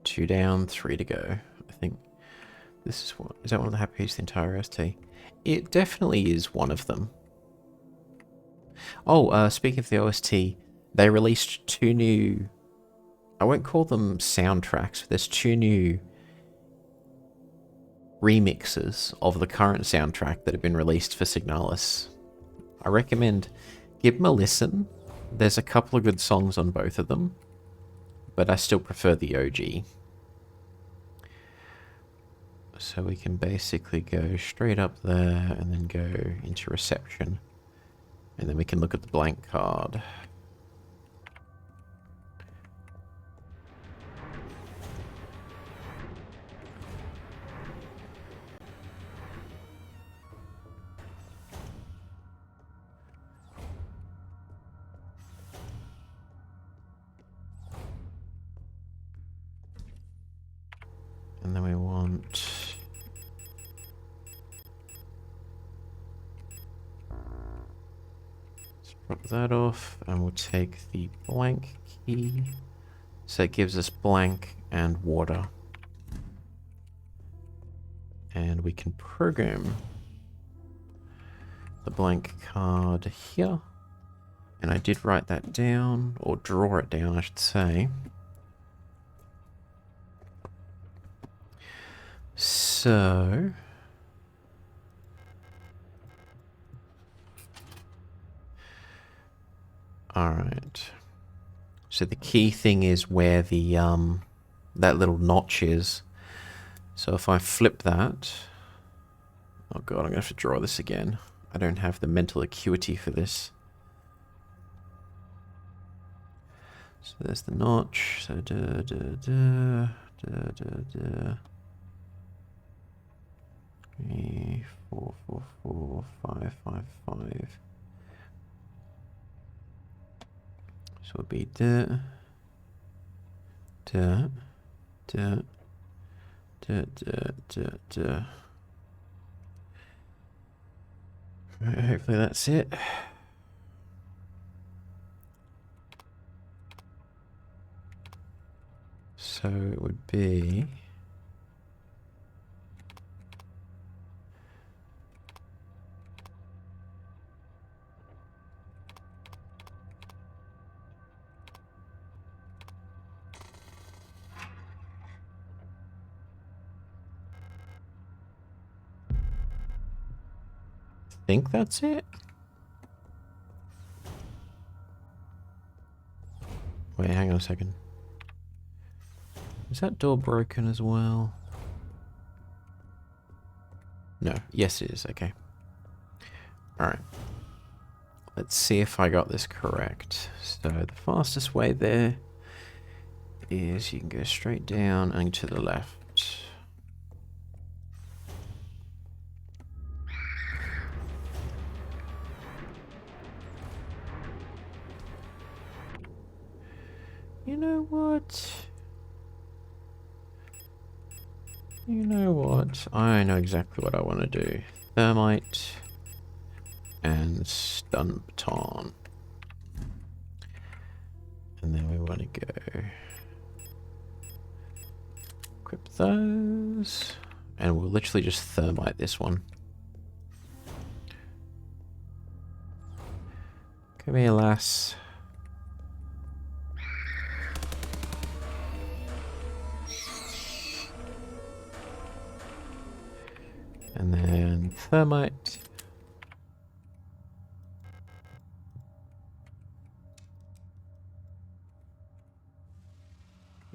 Two down, three to go. I think This is what is that one of the happy pieces, the entire OST? It definitely is one of them. Oh, speaking of the OST, they released 2 new. I won't call them soundtracks. But there's 2 new remixes of the current soundtrack that have been released for Signalis. I recommend give them a listen. There's a couple of good songs on both of them, but I still prefer the OG. So we can basically go straight up there and then go into reception. And then we can look at the blank card. And then we want... let's drop that off, and we'll take the blank key. So it gives us blank and water. And we can program the blank card here. And I did write that down, or draw it down, I should say. So... alright. So the key thing is where the, that little notch is. So if I flip that... oh god, I'm going to have to draw this again. I don't have the mental acuity for this. So there's the notch. So da da da da da da. 3, 4, 4, 4, 5, 5, 5. So it'll be da da da da da da da. Right, hopefully that's it. So it would be... I think that's it. Wait, hang on a second. Is that door broken as well? No. Yes, it is. Okay. Alright. Let's see if I got this correct. So the fastest way there is you can go straight down and to the left. You know what? You know what? I know exactly what I want to do. Thermite and stun baton. And then we want to go equip those. And we'll literally just thermite this one. Come here, lass. And then thermite.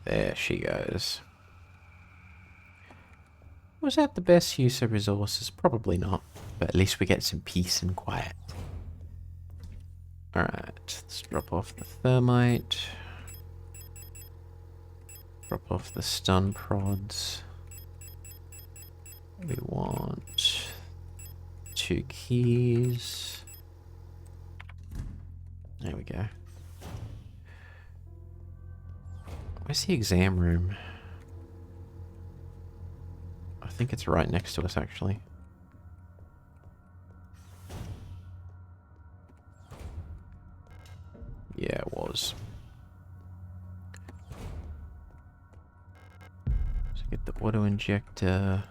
There she goes. Was that the best use of resources? Probably not, but at least we get some peace and quiet. Alright, let's drop off the thermite. Drop off the stun prods. We want 2 keys. There we go. Where's the exam room? I think it's right next to us, actually. Yeah, it was. So get the auto injector.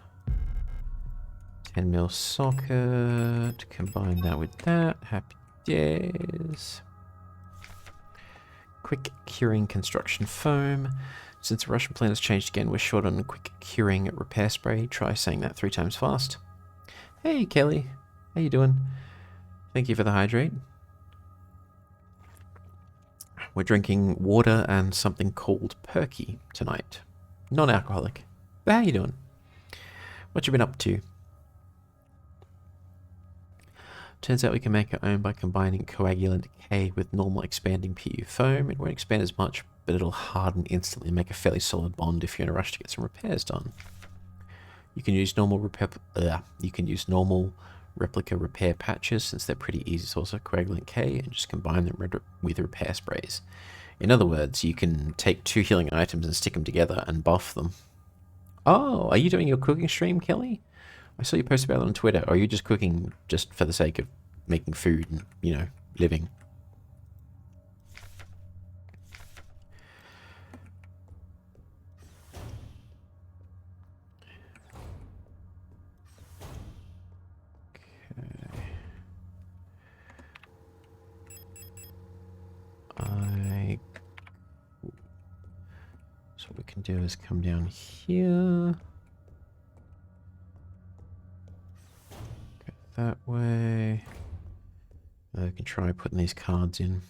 10 mil socket. Combine that with that. Happy days. Quick curing construction foam. Since the Russian plan has changed again, we're short on quick curing repair spray. Try saying that 3 times fast. Hey, Kelly. How you doing? Thank you for the hydrate. We're drinking water and something called Perky tonight. Non-alcoholic. But how you doing? What you been up to? Turns out we can make our own by combining coagulant K with normal expanding PU foam. It won't expand as much, but it'll harden instantly and make a fairly solid bond if you're in a rush to get some repairs done. You can use normal replica repair patches since they're pretty easy to source of coagulant K and just combine them with repair sprays. In other words, you can take 2 healing items and stick them together and buff them. Oh, are you doing your cooking stream, Kelly? I saw you post about it on Twitter. Or are you just cooking just for the sake of making food and, you know, living? So what we can do is come down here. Go that way. I can try putting these cards in.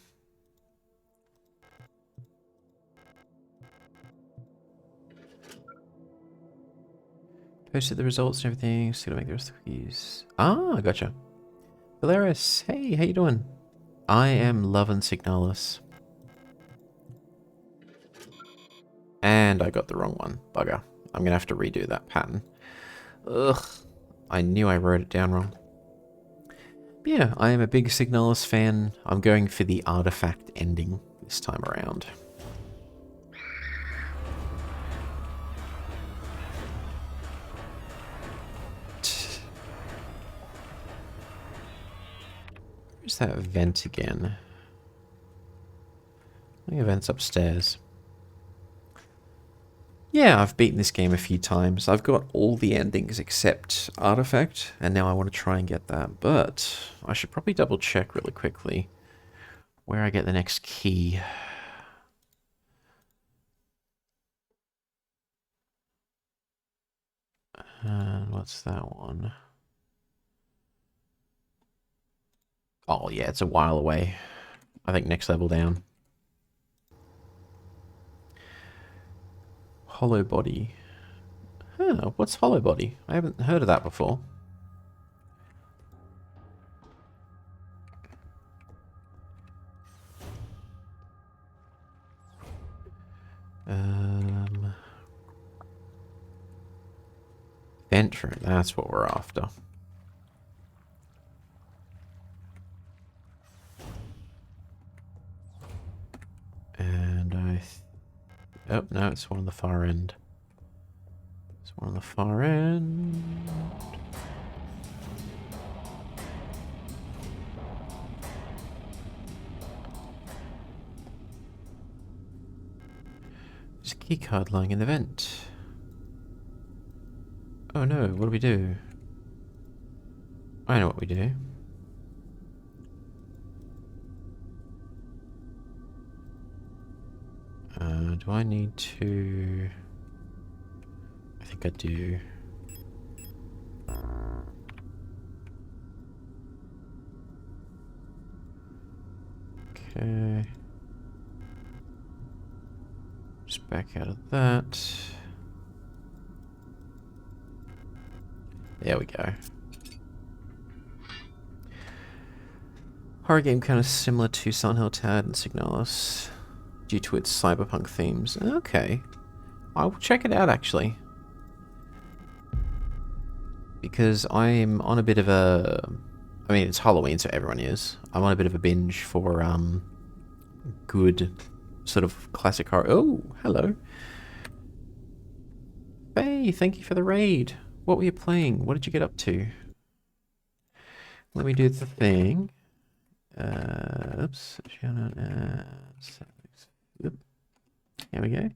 Posted the results and everything. Still gonna make the rest of these. Ah, gotcha. Valeris, hey, how you doing? I am loving Signalis. And I got the wrong one. Bugger. I'm gonna have to redo that pattern. Ugh. I knew I wrote it down wrong. But yeah, I am a big Signalis fan. I'm going for the artifact ending this time around. Where's that vent again? I think the vent's upstairs. Yeah, I've beaten this game a few times. I've got all the endings except Artifact, and now I want to try and get that. But I should probably double check really quickly where I get the next key. And what's that one? Oh yeah, it's a while away. I think next level down. Hollow body. Huh, what's hollow body? I haven't heard of that before. Vent room, that's what we're after. And oh, no, it's one on the far end. It's one on the far end. There's a key card lying in the vent. Oh no, what do we do? I know what we do. Do I need to... I think I do. Okay. Just back out of that. There we go. Horror game kind of similar to Silent Hill Tad and Signalis due to its cyberpunk themes. Okay. I will check it out actually. Because I'm on a bit of a... I mean, it's Halloween, so everyone is. I'm on a bit of a binge for good sort of classic horror. Oh, hello. Hey, thank you for the raid. What were you playing? What did you get up to? Let me do the thing. Oops. There we go.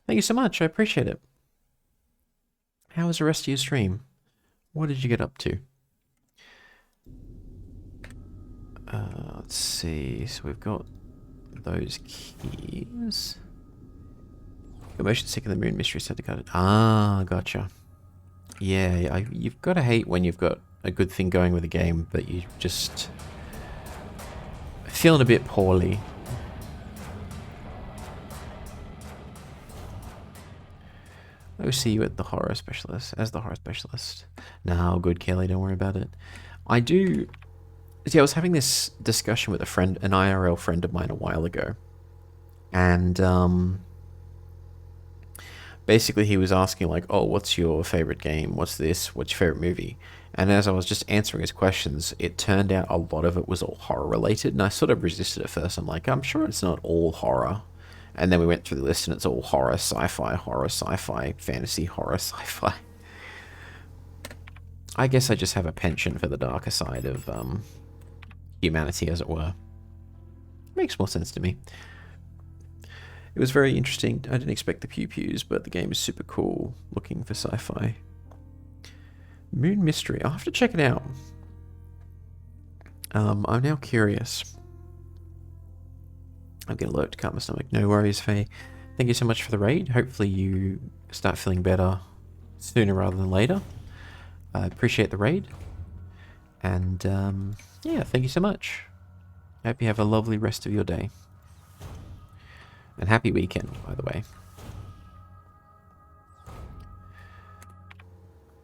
Thank you so much. I appreciate it. How was the rest of your stream? What did you get up to? Let's see. So we've got those keys. Your motion sick in the moon mystery set to cut it. Ah, gotcha. Yeah, you've got to hate when you've got a good thing going with a game, but you just feeling a bit poorly. I will see you at the horror specialist, as the horror specialist. No, good, Kelly, don't worry about it. I do... See, I was having this discussion with a friend, an IRL friend of mine a while ago. And, basically he was asking, like, oh, what's your favorite game? What's this? What's your favorite movie? And as I was just answering his questions, it turned out a lot of it was all horror related. And I sort of resisted at first. I'm like, I'm sure it's not all horror. And then we went through the list and it's all horror, sci-fi, fantasy, horror, sci-fi. I guess I just have a penchant for the darker side of humanity, as it were. Makes more sense to me. It was very interesting. I didn't expect the pew-pews, but the game is super cool looking for sci-fi. Moon Mystery. I'll have to check it out. I'm now curious. I'm getting alert to calm my stomach. No worries, Faye. Thank you so much for the raid. Hopefully you start feeling better sooner rather than later. I appreciate the raid. And, yeah, thank you so much. I hope you have a lovely rest of your day. And happy weekend, by the way.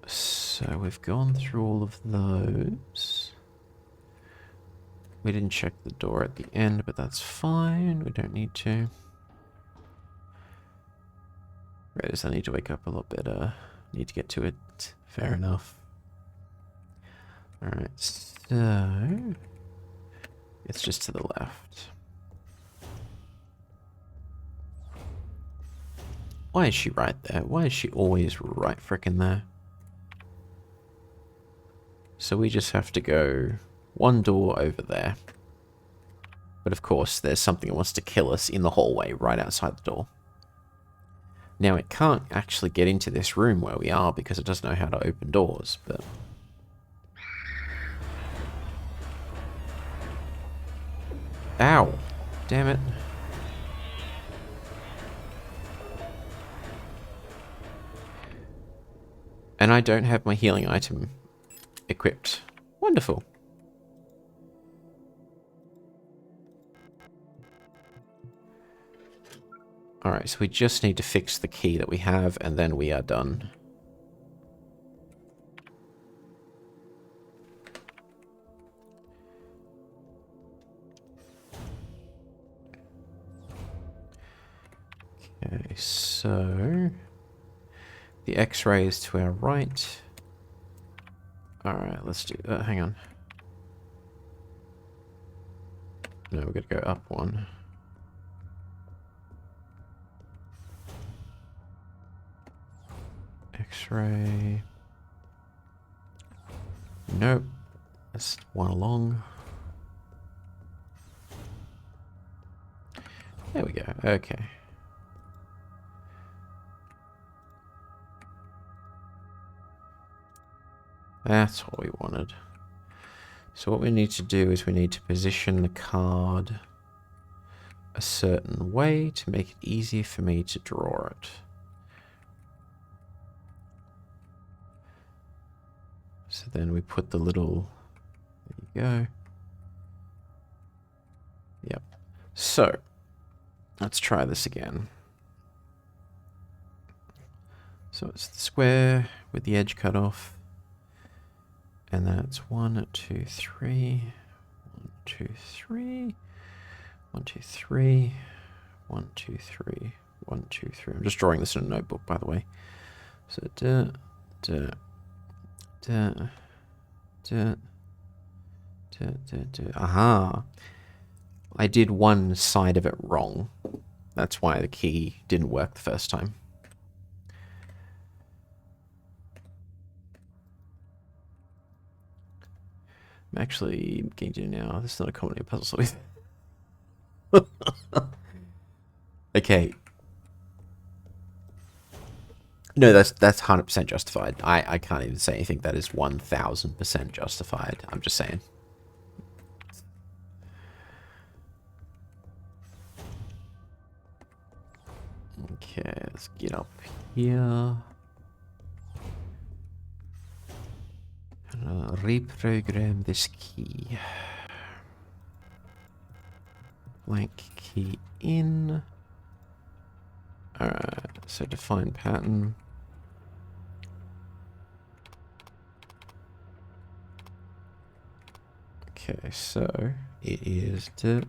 So we've gone through all of those. We didn't check the door at the end, but that's fine. We don't need to. Raiders, I need to wake up a lot better. Need to get to it. Fair enough. Alright, so... it's just to the left. Why is she right there? Why is she always right frickin' there? So we just have to go one door over there. But of course, there's something that wants to kill us in the hallway right outside the door. Now, it can't actually get into this room where we are because it doesn't know how to open doors, but... Ow! Damn it. And I don't have my healing item equipped. Wonderful. Alright, so we just need to fix the key that we have, and then we are done. Okay, so... the X-ray is to our right. Alright, let's do that. Hang on. No, we're gonna go up one. X-ray. Nope. That's one along. There we go. Okay. That's what we wanted. So what we need to do is we need to position the card a certain way to make it easier for me to draw it. So then we put the little... there you go. Yep. So, let's try this again. So it's the square with the edge cut off. And then it's 1, 2, 3, 1, 2, 3, 1, 2, 3, 1, 2, 3, 1, 2, 3. I'm just drawing this in a notebook, by the way. So aha. I did one side of it wrong. That's why the key didn't work the first time. I'm actually getting to now. This is not a comedy puzzle solving. Okay. No, that's 100% justified. I can't even say anything that is 1000% justified. I'm just saying. Okay, let's get up here. Reprogram this key. Blank key in. Alright, so define pattern. Okay, so it is there,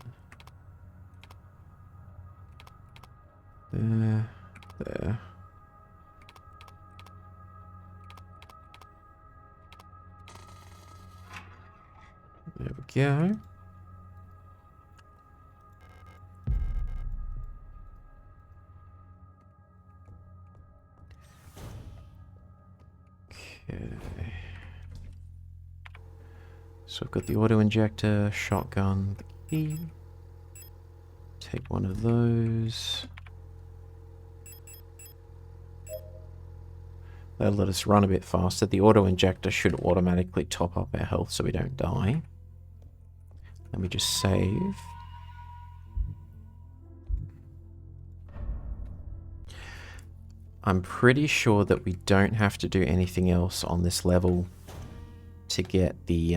there. There we go. Okay. So I've got the auto injector, shotgun, the key. Take one of those. That'll let us run a bit faster. The auto injector should automatically top up our health so we don't die. Let me just save. I'm pretty sure that we don't have to do anything else on this level to get the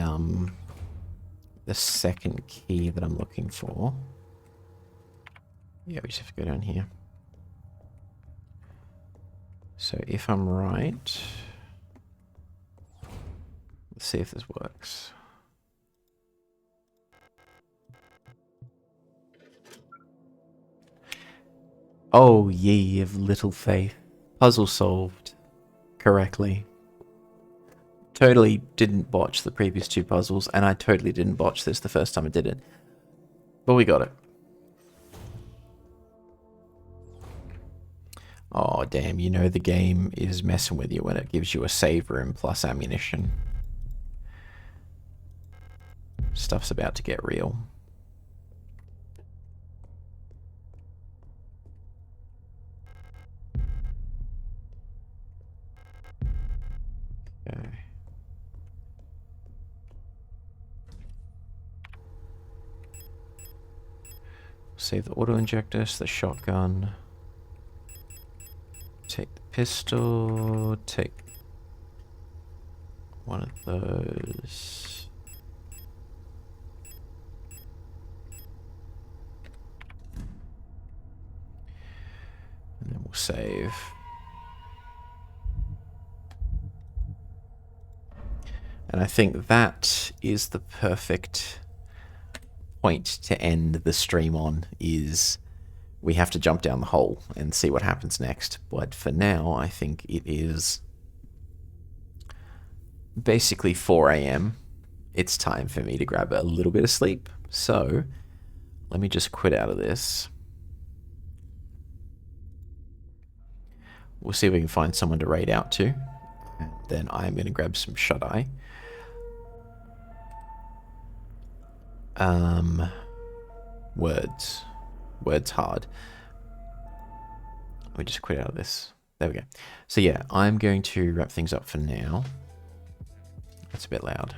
second key that I'm looking for. Yeah, we just have to go down here. So if I'm right, let's see if this works. Oh, ye of little faith. Puzzle solved correctly. Totally didn't botch the previous two puzzles, and I totally didn't botch this the first time I did it. But we got it. Oh, damn, you know the game is messing with you when it gives you a save room plus ammunition. Stuff's about to get real. Okay. Save the auto injector, so the shotgun. Take the pistol, take one of those. And then we'll save. And I think that is the perfect point to end the stream on, is we have to jump down the hole and see what happens next. But for now, I think it is basically 4 AM. It's time for me to grab a little bit of sleep. So let me just quit out of this. We'll see if we can find someone to raid out to. And then I'm going to grab some shut-eye. Words hard. Let me just quit out of this. There we go. So yeah, I'm going to wrap things up for now. That's a bit loud.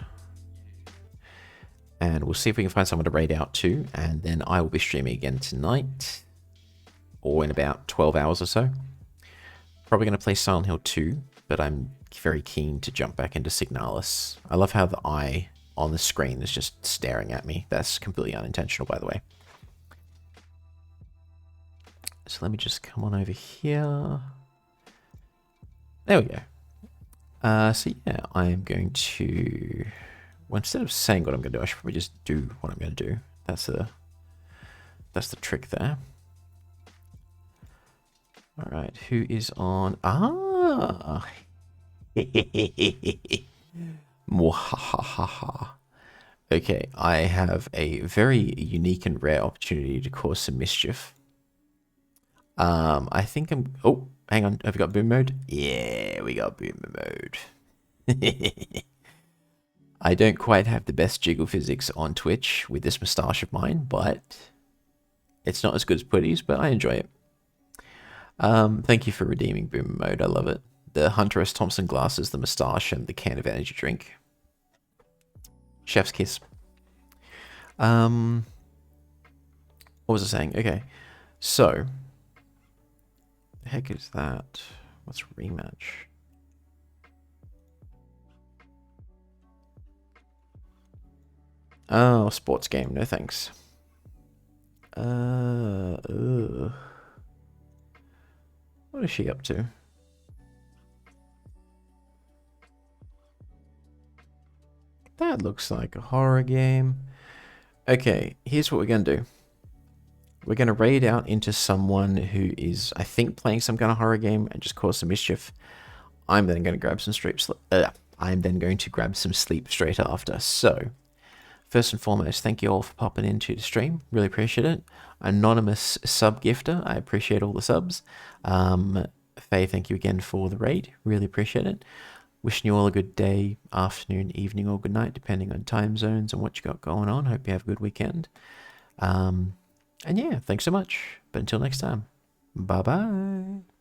And we'll see if we can find someone to raid out to, and then I will be streaming again tonight, or in about 12 hours or so. Probably going to play Silent Hill 2, but I'm very keen to jump back into Signalis. I love how the eye on the screen is just staring at me. That's completely unintentional, by the way. So let me just come on over here. There we go. So yeah, I'm going to... Well, instead of saying what I'm going to do, I should probably just do what I'm going to do. That's the trick there. All right, who is on? Ah! Mwahahaha. Okay, I have a very unique and rare opportunity to cause some mischief. I think I'm... Oh, hang on. Have we got boom mode? Yeah, we got boom mode. I don't quite have the best jiggle physics on Twitch with this moustache of mine, but it's not as good as Putty's, but I enjoy it. Thank you for redeeming Boomer Mode. I love it. The Hunter S. Thompson glasses, the moustache, and the can of energy drink. Chef's kiss. What was I saying? Okay, so the heck is that? What's rematch? Oh, sports game. No thanks. Ugh. What is she up to? That looks like a horror game. Okay, here's what we're going to do. We're going to raid out into someone who is, I think, playing some kind of horror game and just cause some mischief. I'm then going to grab some sleep. I'm then going to grab some sleep straight after. So, first and foremost, thank you all for popping into the stream. Really appreciate it. Anonymous sub gifter, I appreciate all the subs. Faye, thank you again for the raid. Really appreciate it. Wishing you all a good day, afternoon, evening, or good night, depending on time zones and what you got going on. Hope you have a good weekend. And yeah, thanks so much. But until next time, bye bye.